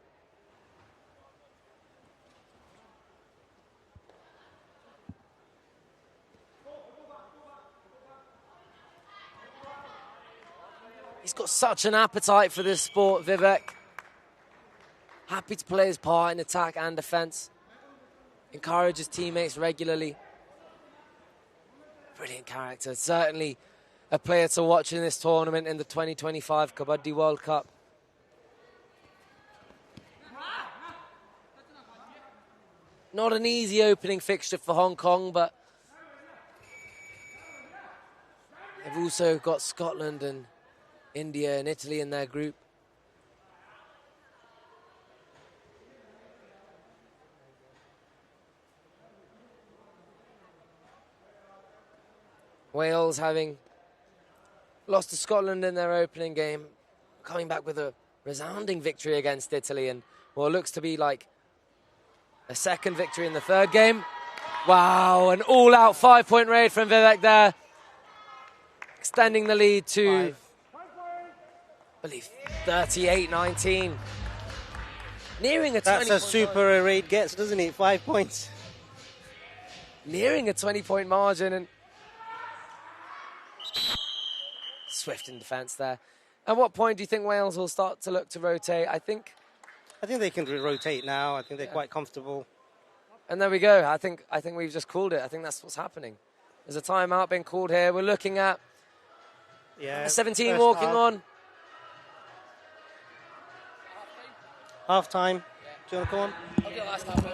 S3: He's got such an appetite for this sport, Vivek. Happy to play his part in attack and defence. Encourages teammates regularly. Brilliant character. Certainly a player to watch in this tournament in the 2025 Kabaddi World Cup. Not an easy opening fixture for Hong Kong, but they've also got Scotland and India and Italy in their group. Wales, having lost to Scotland in their opening game, coming back with a resounding victory against Italy, and what looks to be like a second victory in the third game. Wow, an all-out 5-point raid from Vivek there, extending the lead to, I believe, 38-19. Nearing a 20-point
S2: That's as super a raid gets, doesn't it? 5 points.
S3: Nearing a 20-point margin, and swift in defence there. At what point do you think Wales will start to look to rotate? I think
S2: they can rotate now. I think they're quite comfortable.
S3: And there we go. I think we've just called it. I think that's what's happening. There's a timeout being called here. We're looking at 17 walking on.
S2: Half time. Do you want to come on?
S3: Okay, last half.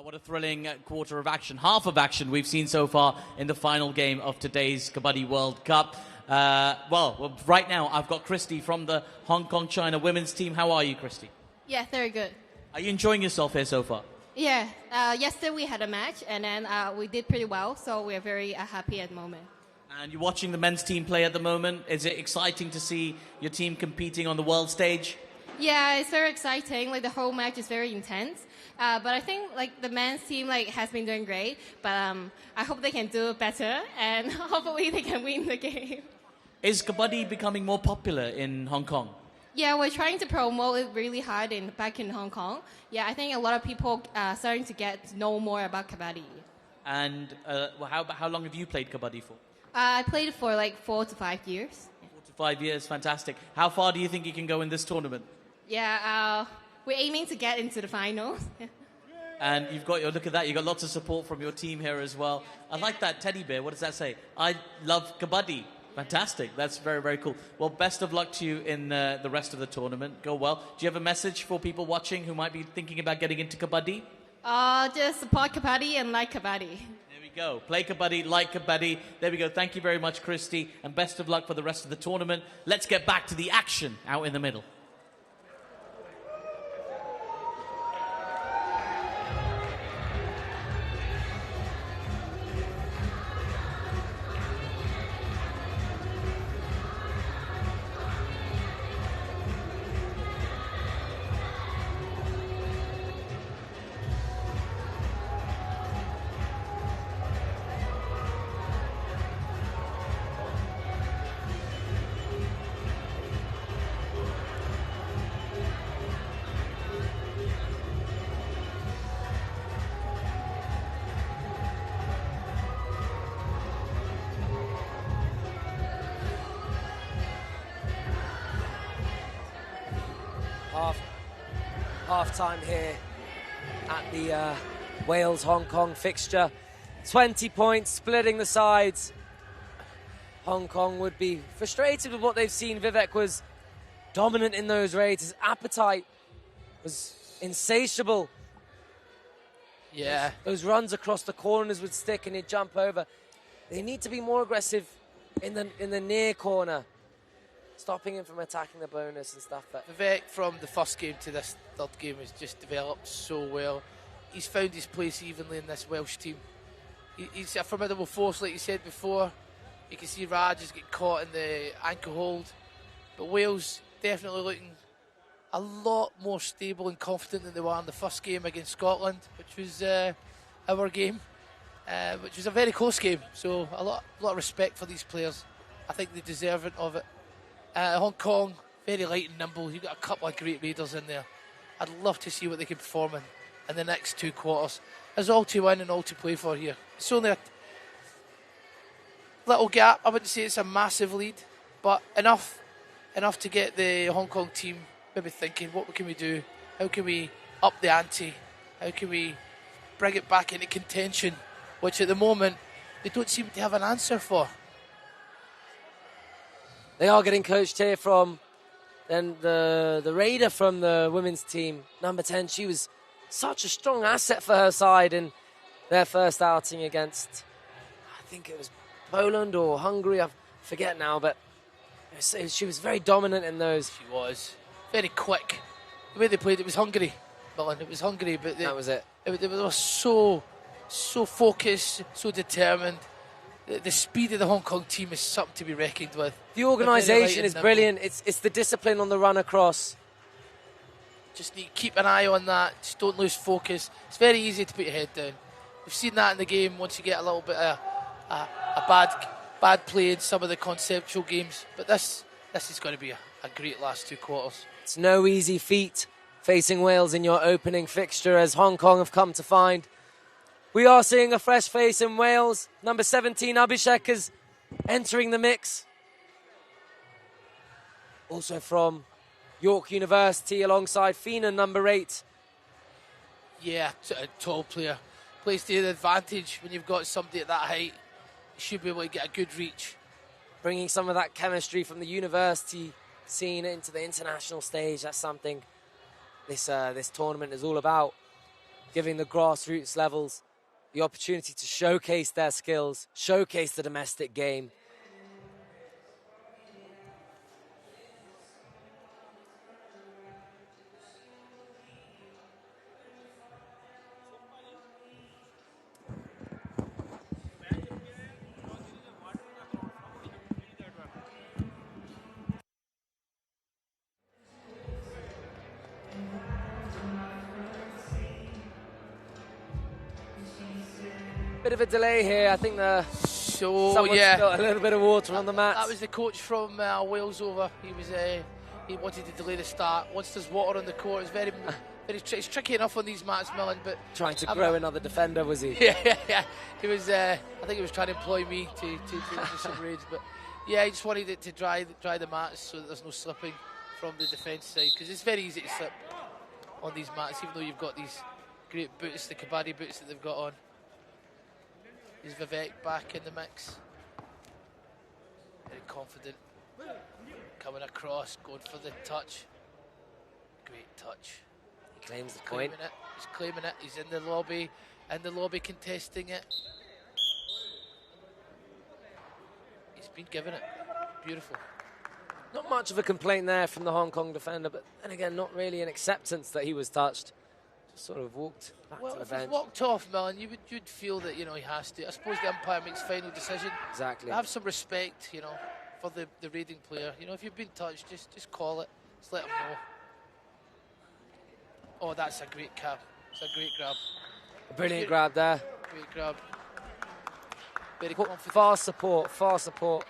S1: What a thrilling quarter of action, half of action we've seen so far in the final game of today's Kabaddi World Cup. Well, right now I've got Christy from the Hong Kong China women's team. How are you, Christy?
S9: Yeah, very good.
S1: Are you enjoying yourself here so far?
S9: Yeah, yesterday we had a match and then we did pretty well, so we're very happy at the moment.
S1: And you're watching the men's team play at the moment. Is it exciting to see your team competing on the world stage?
S9: Yeah, it's very exciting. Like the whole match is very intense. But I think like the men's team has been doing great. But I hope they can do better and hopefully they can win the game.
S1: Is Kabaddi becoming more popular in Hong Kong?
S9: Yeah, we're trying to promote it really hard back in Hong Kong. Yeah, I think a lot of people are starting to get to know more about Kabaddi.
S1: And how long have you played Kabaddi for?
S9: I played for like 4 to 5 years.
S1: 4 to 5 years, fantastic. How far do you think you can go in this tournament?
S9: Yeah, we're aiming to get into the finals.
S1: And look at that, you've got lots of support from your team here as well. I like that teddy bear. What does that say? I love Kabaddi. Fantastic. That's very, very cool. Well, best of luck to you in the rest of the tournament. Go well. Do you have a message for people watching who might be thinking about getting into Kabaddi?
S9: Just support Kabaddi and like Kabaddi.
S1: There we go. Play Kabaddi, like Kabaddi. There we go. Thank you very much, Christy, and best of luck for the rest of the tournament. Let's get back to the action out in the middle.
S3: Half time here at the Wales-Hong Kong fixture. 20 points splitting the sides. Hong Kong would be frustrated with what they've seen. Vivek was dominant in those raids. His appetite was insatiable.
S4: Yeah.
S3: Those runs across the corners would stick and he'd jump over. They need to be more aggressive in the near corner, stopping him from attacking the bonus and stuff. But
S4: Vivek, from the first game to this third game, has just developed so well. He's found his place evenly in this Welsh team. He's a formidable force, like you said before. You can see Raj is getting caught in the ankle hold. But Wales definitely looking a lot more stable and confident than they were in the first game against Scotland, which was our game, which was a very close game. So a lot of respect for these players. I think they deserve it of it. Hong Kong, very light and nimble. You've got a couple of great raiders in there. I'd love to see what they can perform in the next 2 quarters. There's all to win and all to play for here. It's only a little gap. I wouldn't say it's a massive lead, but enough to get the Hong Kong team maybe thinking, what can we do? How can we up the ante? How can we bring it back into contention, which at the moment they don't seem to have an answer for.
S3: they are getting coached here from then the raider from the women's team, number 10. She was such a strong asset for her side in their first outing against, I think it was Poland or Hungary, I forget now, but she was very dominant in those.
S4: She was. Very quick. The way they played, it was Hungary. It was Hungary, but
S3: that was it.
S4: They were so focused, so determined. The speed of the Hong Kong team is something to be reckoned with.
S3: The organisation is brilliant. It's the discipline on the run across.
S4: Just need to keep an eye on that. Just don't lose focus. It's very easy to put your head down. We've seen that in the game once you get a little bit of a bad play in some of the conceptual games. But this is going to be a great last 2 quarters.
S3: It's no easy feat facing Wales in your opening fixture, as Hong Kong have come to find. We are seeing a fresh face in Wales. Number 17, Abhishek, is entering the mix. Also from York University, alongside Fina, number 8.
S4: Yeah, a tall player. Plays to the advantage when you've got somebody at that height. You should be able to get a good reach.
S3: Bringing some of that chemistry from the university scene into the international stage. That's something this tournament is all about. Giving the grassroots levels the opportunity to showcase their skills, showcase the domestic game. Bit of a delay here. I think someone spilled a little bit of water on the mat.
S4: That was the coach from Wales over. He was he wanted to delay the start. Once there's water on the court, it's very, it's tricky enough on these mats, Millen. But
S3: Trying to grow another defender, was he?
S4: Yeah. He was. I think he was trying to employ me to do some raids. But yeah, he just wanted it to dry the mats so that there's no slipping from the defence side, because it's very easy to slip on these mats, even though you've got these great boots, the Kabaddi boots that they've got on. Is Vivek back in the mix? Very confident. Coming across, going for the touch. Great touch.
S3: He claims the point.
S4: He's claiming it. He's in the lobby contesting it. He's been given it. Beautiful.
S3: Not much of a complaint there from the Hong Kong defender, but then again, not really an acceptance that he was touched. Just sort of walked back to the
S4: If
S3: bench.
S4: he's walked off, Millen, you'd feel that, he has to. I suppose the umpire makes final decision.
S3: Exactly.
S4: Have some respect, for the raiding player. If you've been touched, just call it. Just let him know. Oh, that's a great cap. It's a great grab.
S3: A brilliant grab there.
S4: Great grab. Very confident.
S3: Fast support.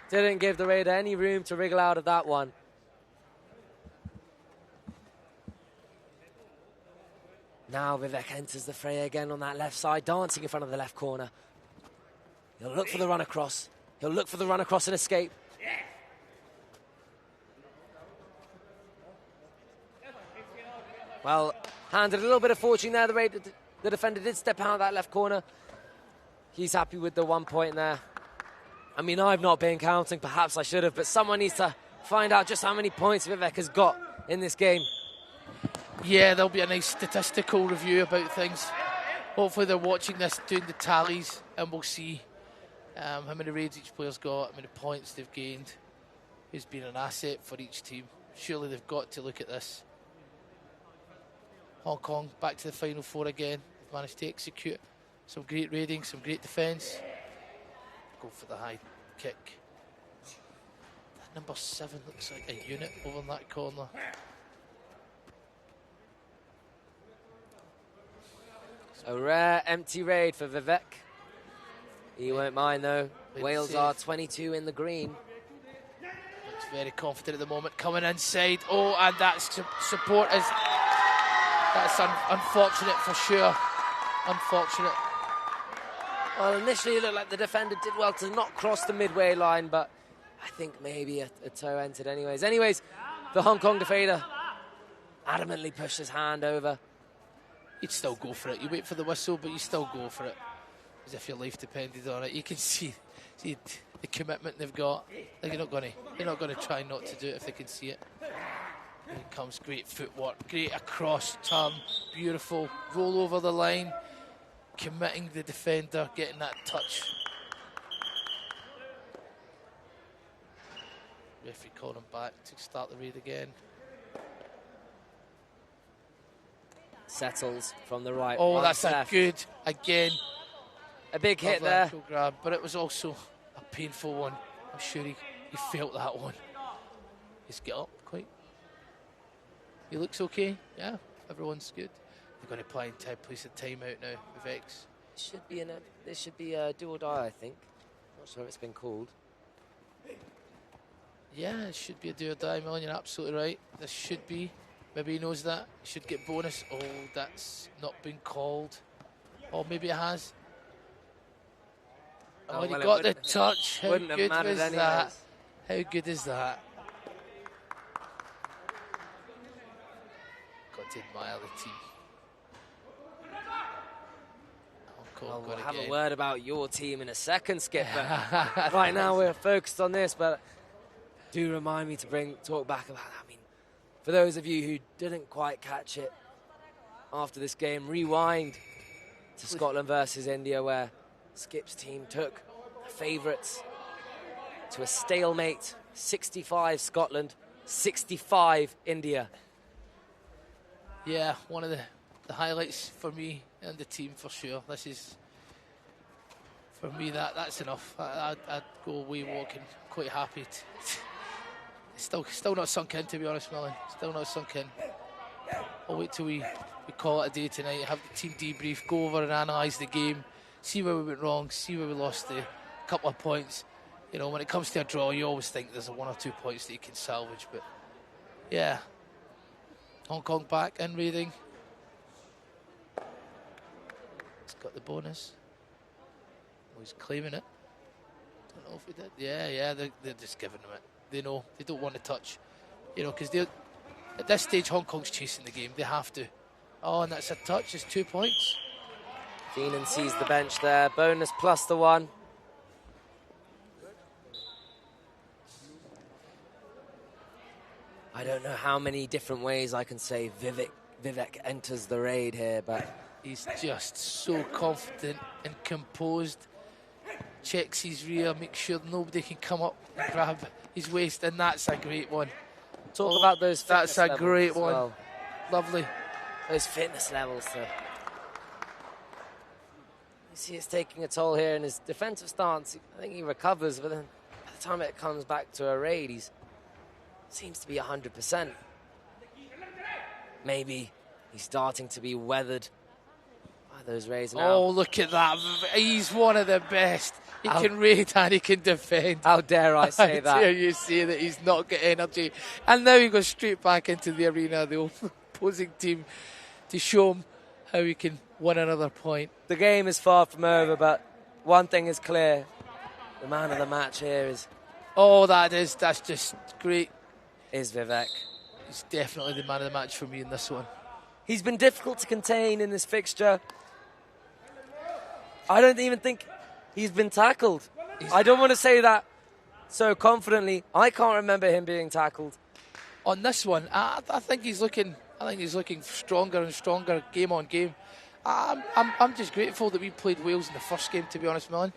S3: Didn't give the Raider any room to wriggle out of that one. Now Vivek enters the fray again on that left side, dancing in front of the left corner. He'll look for the run across. He'll look for the run across and escape. Well, handed a little bit of fortune there. The defender did step out of that left corner. He's happy with the 1 point there. I mean, I've not been counting. Perhaps I should have, but someone needs to find out just how many points Vivek has got in this game.
S4: Yeah, there'll be a nice statistical review about things. Hopefully they're watching this, doing the tallies, and we'll see how many raids each player's got, how many points they've gained, who's been an asset for each team. Surely they've got to look at this. Hong Kong back to the final four again. They've managed to execute some great raiding, some great defence. Go for the high kick. That number 7 looks like a unit over in that corner.
S3: A rare empty raid for Vivek. He won't mind though. Wales are 22 in the green.
S4: Looks very confident at the moment. Coming inside. Oh, and that support is... That's unfortunate for sure. Unfortunate.
S3: Well, initially it looked like the defender did well to not cross the midway line, but I think maybe a toe entered anyways. Anyways, the Hong Kong defender adamantly pushed his hand over.
S4: You'd still go for it. You wait for the whistle, but you still go for it. As if your life depended on it. You can see the commitment they've got. Like they're not going to try not to do it if they can see it. Here comes great footwork, great across turn, beautiful roll over the line, committing the defender, getting that touch. Referee called him back to start the raid again.
S3: Settles from the right.
S4: Oh, that's a good, again.
S3: A big hit there.
S4: Grab, but it was also a painful one. I'm sure he felt that one. He's get up quite. He looks okay. Yeah, everyone's good. They're going to play place a timeout now with X.
S3: This should be a do or die, I think. Not sure if it's been called.
S4: Yeah, it should be a do or die, Millen. You're absolutely right. This should be. Maybe he knows that. He should get bonus. Oh, that's not been called. Or maybe it has. Oh, he got the touch. How good was that? How good is that? Got to admire the team.
S3: Well, we'll have a word about your team in a second, Skip. But right now we're focused on this, but do remind me to talk back about that. I mean, for those of you who didn't quite catch it after this game, rewind to Scotland versus India, where Skip's team took the favourites to a stalemate. 65 Scotland, 65 India.
S4: Yeah, one of the highlights for me and the team for sure. This is, for me, that's enough. I'd go away walking quite happy. Still not sunk in, to be honest, Millen. Still not sunk in. I'll wait till we call it a day tonight, have the team debrief, go over and analyse the game, see where we went wrong, see where we lost the couple of points. You know, when it comes to a draw, you always think there's 1 or 2 points that you can salvage, but Yeah. Hong Kong back in raiding. He's got the bonus. Oh, he's claiming it. Don't know if he did. Yeah, they're just giving him it. They know they don't want to touch, because at this stage Hong Kong's chasing the game. They have to. Oh, and that's a touch. It's 2 points.
S3: Keenan sees the bench there. Bonus plus the 1. I don't know how many different ways I can say Vivek enters the raid here, but
S4: he's just so confident and composed. Checks his rear, makes sure nobody can come up and grab his waist, and that's a great one.
S3: Talk about those fitness
S4: That's a
S3: levels
S4: great
S3: as
S4: one.
S3: well.
S4: Lovely.
S3: Those fitness levels, sir. You see it's taking a toll here in his defensive stance. I think he recovers, but then by the time it comes back to a raid, he seems to be 100%. Maybe he's starting to be weathered by those raids now.
S4: Oh, look at that. He's one of the best. He can raid and he can defend.
S3: How dare I say that?
S4: How dare you say that he's not got energy. And now he goes straight back into the arena, the opposing team, to show him how he can win another point.
S3: The game is far from over, but one thing is clear. The man of the match here is...
S4: Oh, that's just great.
S3: Is Vivek.
S4: He's definitely the man of the match for me in this one.
S3: He's been difficult to contain in this fixture. I don't even think he's been tackled. I don't want to say that so confidently. I can't remember him being tackled.
S4: On this one, I think he's looking stronger and stronger game on game. I'm just grateful that we played Wales in the first game, to be honest, Millen.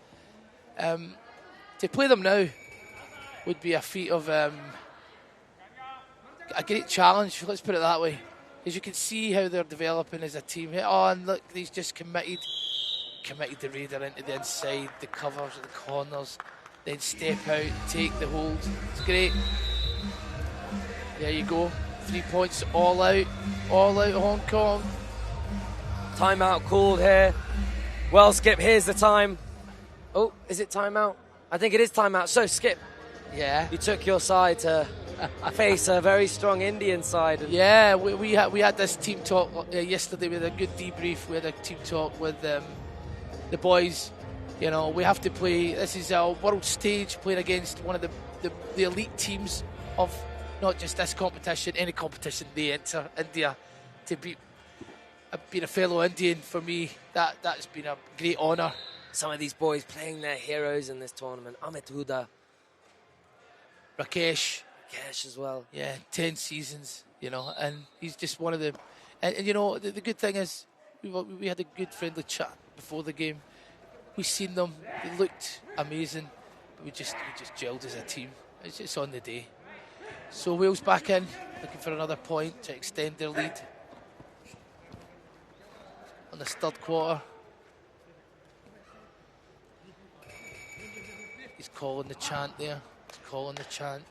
S4: To play them now would be a feat of a great challenge, let's put it that way. As you can see how they're developing as a team. Oh, and look, he's just committed the raider into the inside, the covers, the corners, then step out, take the hold. It's great. There you go. 3 points, all out Hong Kong.
S3: Timeout called here. Well, Skip, here's the time. Oh, is it timeout? I think it is timeout. So, Skip,
S4: yeah,
S3: you took your side to face a very strong Indian side.
S4: Yeah, we had this team talk yesterday. We had a good debrief. We had a team talk with the boys. We have to play. This is our world stage, playing against one of the elite teams of not just this competition, any competition they enter. India, to beat being a fellow Indian, for me, that's been a great honour.
S3: Some of these boys playing their heroes in this tournament. Amit Huda.
S4: Rakesh
S3: as well.
S4: Yeah, 10 seasons, and he's just one of them. And the good thing is, we had a good friendly chat before the game. We seen them, they looked amazing. But we just gelled as a team. It's just on the day. So Wales back in, looking for another point to extend their lead on this third quarter. He's calling the chant there. He's calling the chant.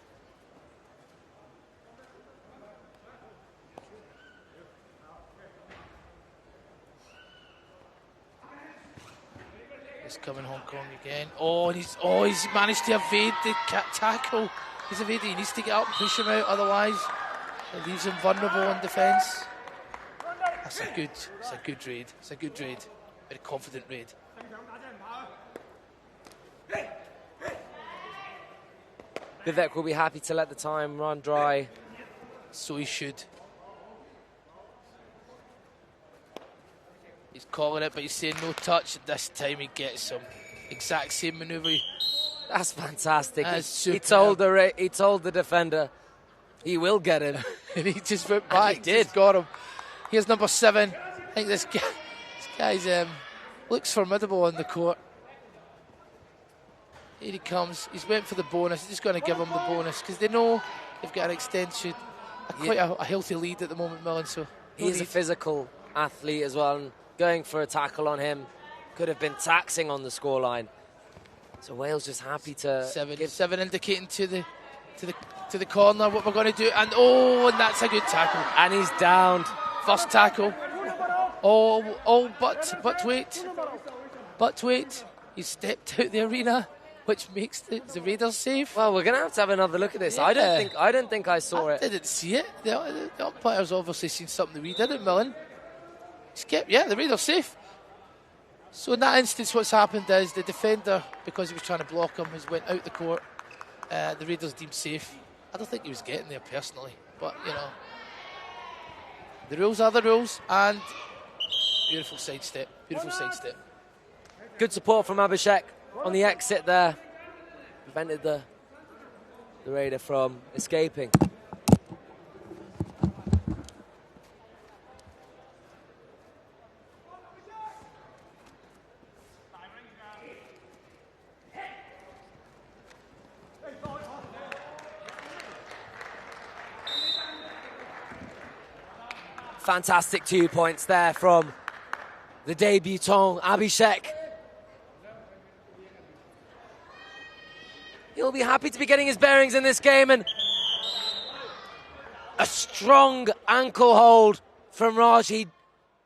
S4: It's coming Hong Kong again. Oh, and he's managed to evade the tackle. He's evaded. He needs to get up and push him out, otherwise it leaves him vulnerable in defence. It's a good raid. It's a good raid. Very confident raid.
S3: Vivek will be happy to let the time run dry.
S4: So he should. He's calling it, but he's saying no touch. This time he gets him. Exact same manoeuvre.
S3: That's fantastic.
S4: He told
S3: the defender he will get him.
S4: And he just went back.
S3: He did.
S4: Just got him. Here's number 7. I think this guy's looks formidable on the court. Here he comes. He's went for the bonus. He's just going to give him the bonus because they know they've got an extension. Quite a healthy lead at the moment, Millen. So
S3: he's a physical athlete as well. And going for a tackle on him could have been taxing on the scoreline. So Wales just happy to
S4: 7 indicating to the corner what we're going to do. And that's a good tackle.
S3: And he's downed.
S4: First tackle. But wait. He stepped out the arena. which makes the Raiders safe.
S3: Well, we're going to have another look at this.
S4: Yeah.
S3: I don't think I saw it.
S4: I didn't see it. The umpire's obviously seen something that we didn't, Millen. The Raiders safe. So in that instance, what's happened is the defender, because he was trying to block him, has went out the court. The Raiders deemed safe. I don't think he was getting there personally, but the rules are the rules, and beautiful sidestep.
S3: Good support from Abhishek on the exit there. Prevented the Raider from escaping. Fantastic 2 points there from the debutant Abhishek. He'll be happy to be getting his bearings in this game, and a strong ankle hold from Raj. He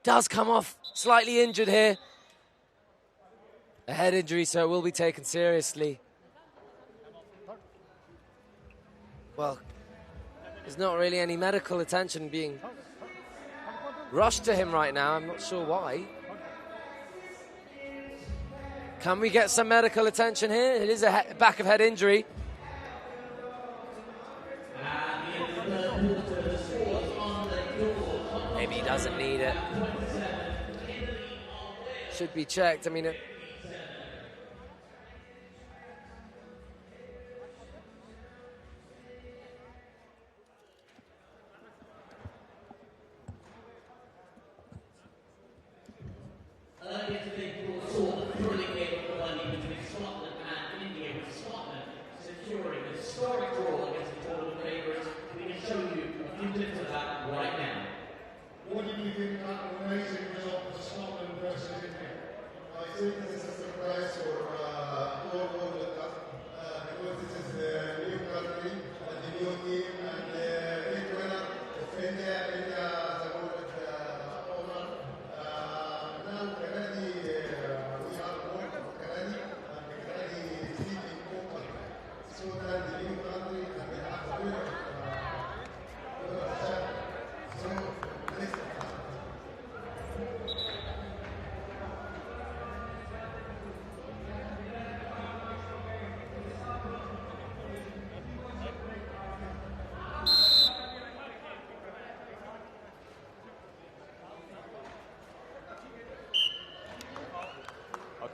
S3: does come off slightly injured here. A head injury, so it will be taken seriously. Well, there's not really any medical attention being rushed to him right now. I'm not sure why. Can we get some medical attention here? It is a back of head injury. Maybe he doesn't need it. Should be checked. I mean,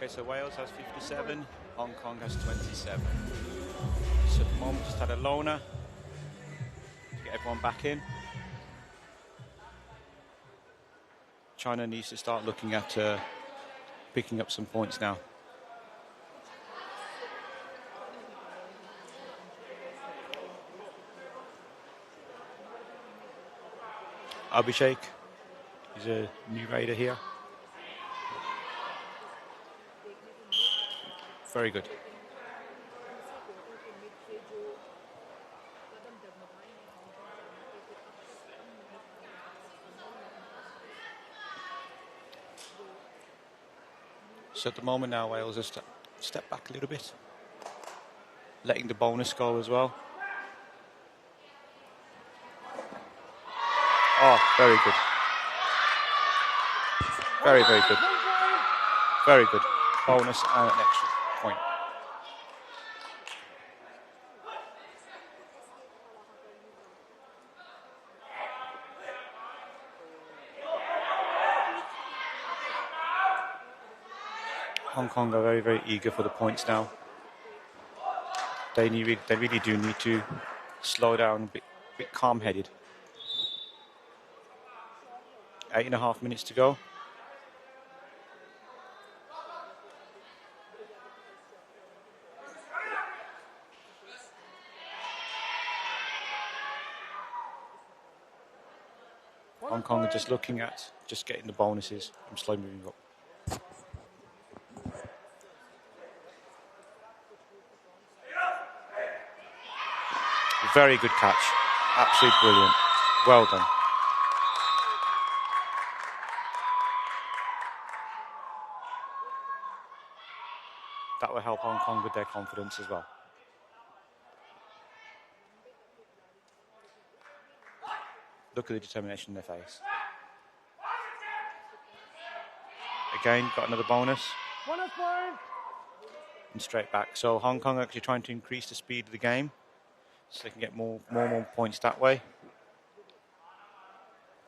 S10: Okay, so Wales has 57, Hong Kong has 27. So at the moment, just had a loner to get everyone back in. China needs to start looking at picking up some points now. Abhishek is a new raider here. Very good. So at the moment now, Wales just step back a little bit, letting the bonus go as well. Oh, very good. Very, very good. Very good. Bonus and an extra point. Hong Kong are very, very eager for the points now. They really do need to slow down, a bit calm-headed. 8.5 minutes to go. Hong Kong are just looking at just getting the bonuses and slow moving up. Very good catch. Absolutely brilliant. Well done. That will help Hong Kong with their confidence as well. Look at the determination in their face. Again, got another bonus.
S7: Bonus point.
S10: And straight back. So Hong Kong are actually trying to increase the speed of the game so they can get more points that way.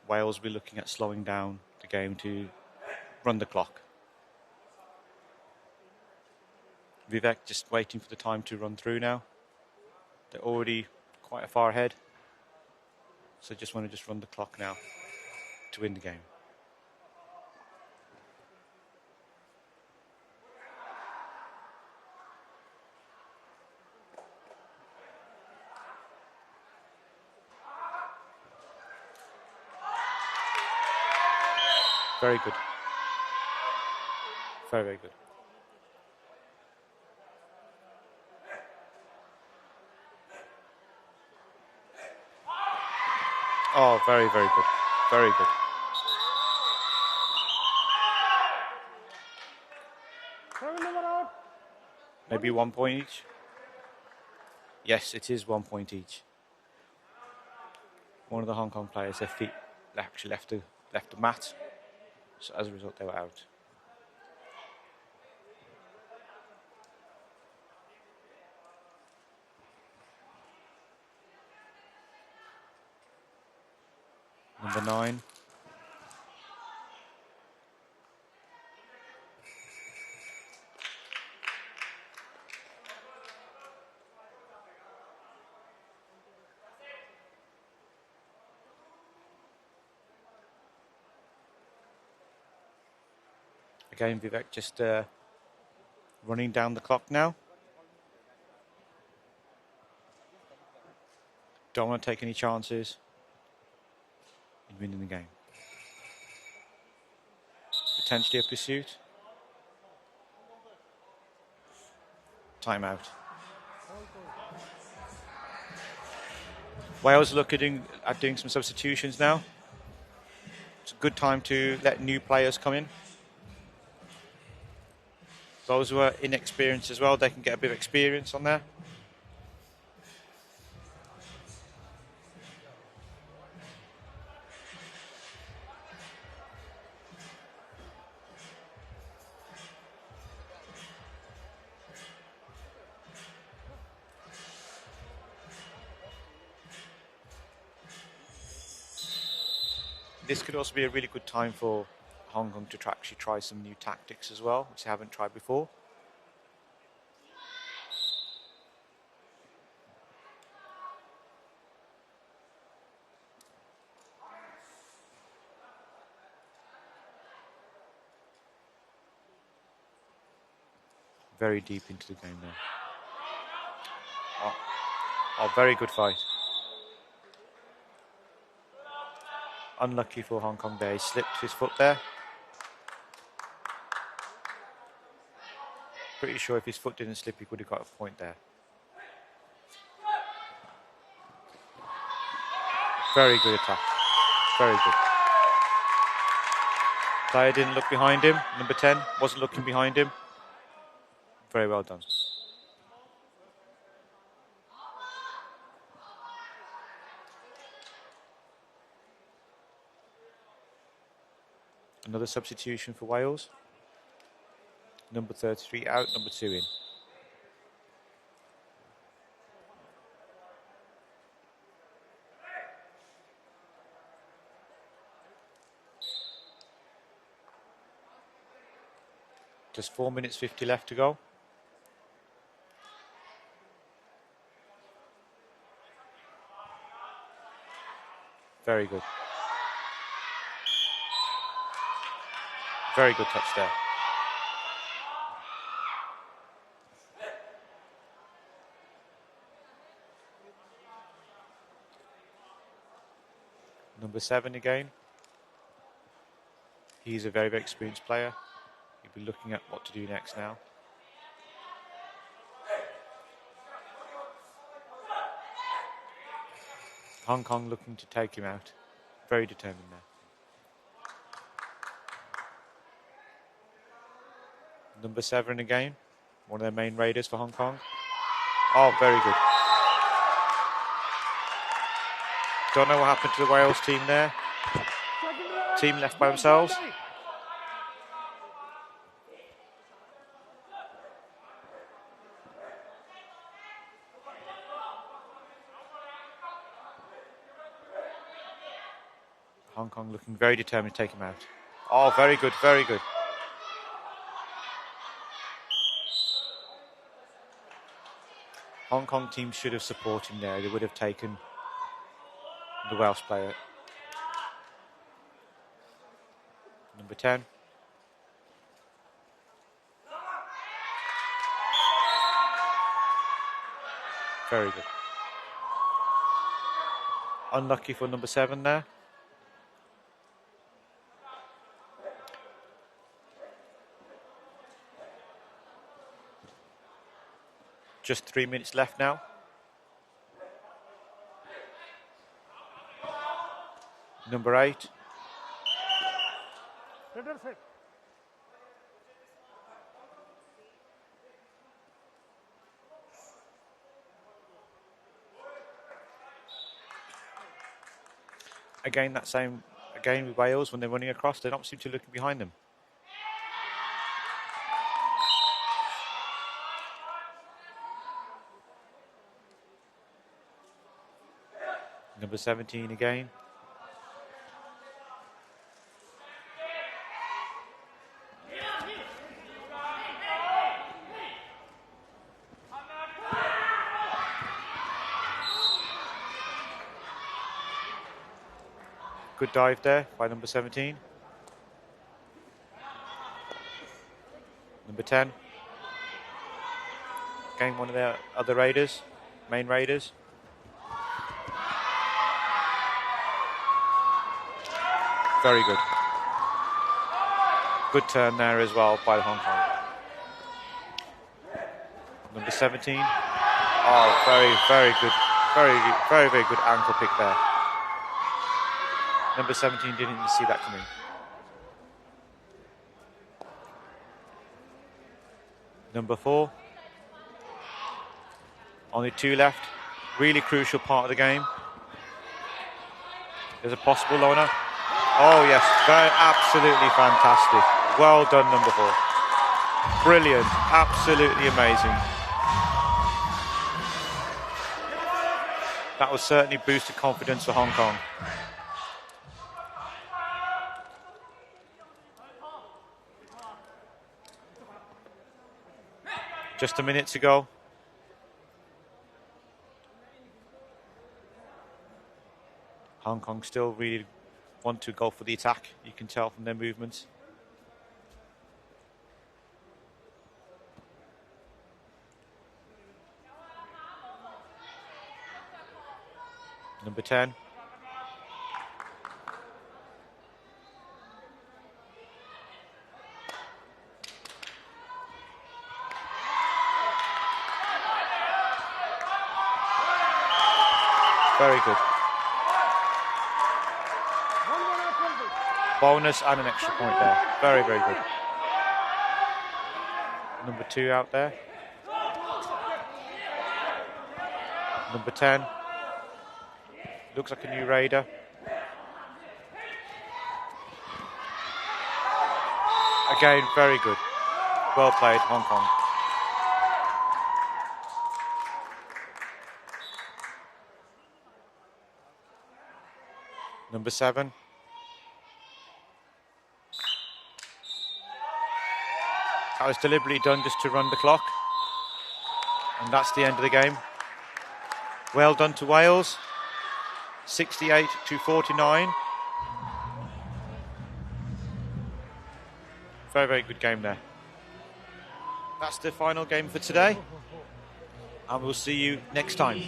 S10: Wales will be looking at slowing down the game to run the clock. Vivek just waiting for the time to run through now. They're already quite far ahead. So just want to just run the clock now to win the game. Very good. Very, very good. Oh, very, very good. Very good. Maybe 1 point each? Yes, it is 1 point each. One of the Hong Kong players, their feet actually left the mat. So as a result, they were out. Number 9. Again, Vivek just running down the clock now. Don't want to take any chances in winning the game. Potentially a pursuit. Timeout. Wales looking at doing some substitutions now. It's a good time to let new players come in. Those who are inexperienced as well, they can get a bit of experience on there. This could also be a really good time for Hong Kong to actually try some new tactics as well, which they haven't tried before. Very deep into the game now. Oh, very good fight. Unlucky for Hong Kong there. He slipped his foot there. Pretty sure if his foot didn't slip, he could have got a point there. Very good attack. Very good. Player didn't look behind him. Number 10 wasn't looking behind him. Very well done. Another substitution for Wales. Number 33 out, number 2 in. Just 4 minutes 50 left to go. Very good. Very good touch there. Number 7 again. He's a very, very experienced player. He'll be looking at what to do next now. Hong Kong looking to take him out. Very determined there. Number 7 again. one of their main raiders for Hong Kong. Oh, very good. Don't know what happened to the Wales team there. Team left by themselves. Hong Kong looking very determined to take him out. Oh, very good, very good. Hong Kong team should have supported him there. They would have taken the Welsh player. Number 10. Very good. Unlucky for number 7 there. Just 3 minutes left now. Number 8. Again, that same again with Wales when they're running across, they don't seem to look behind them. Number 17 again. Good dive there by number 17. Number 10. Again, one of their other raiders, main raiders. Very good. Good turn there as well by Hong Kong. Number 17. Oh, very good. Very good ankle pick there. Number 17 didn't even see that coming. Number 4. Only 2 left. Really crucial part of the game. There's a possible loner. Oh yes, absolutely fantastic. Well done, number 4. Brilliant, absolutely amazing. That was certainly boosted confidence for Hong Kong. Just a minute to go. Hong Kong still really want to go for the attack. You can tell from their movements. Number 10. Very good. Bonus and an extra point there. Very good. Number 2 out there. Number 10. Looks like a new raider. Again, very good. Well played, Hong Kong. Number 7. That was deliberately done just to run the clock. And that's the end of the game. Well done to Wales. 68-49. Very good game there. That's the final game for today. And we'll see you next time.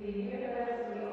S11: The University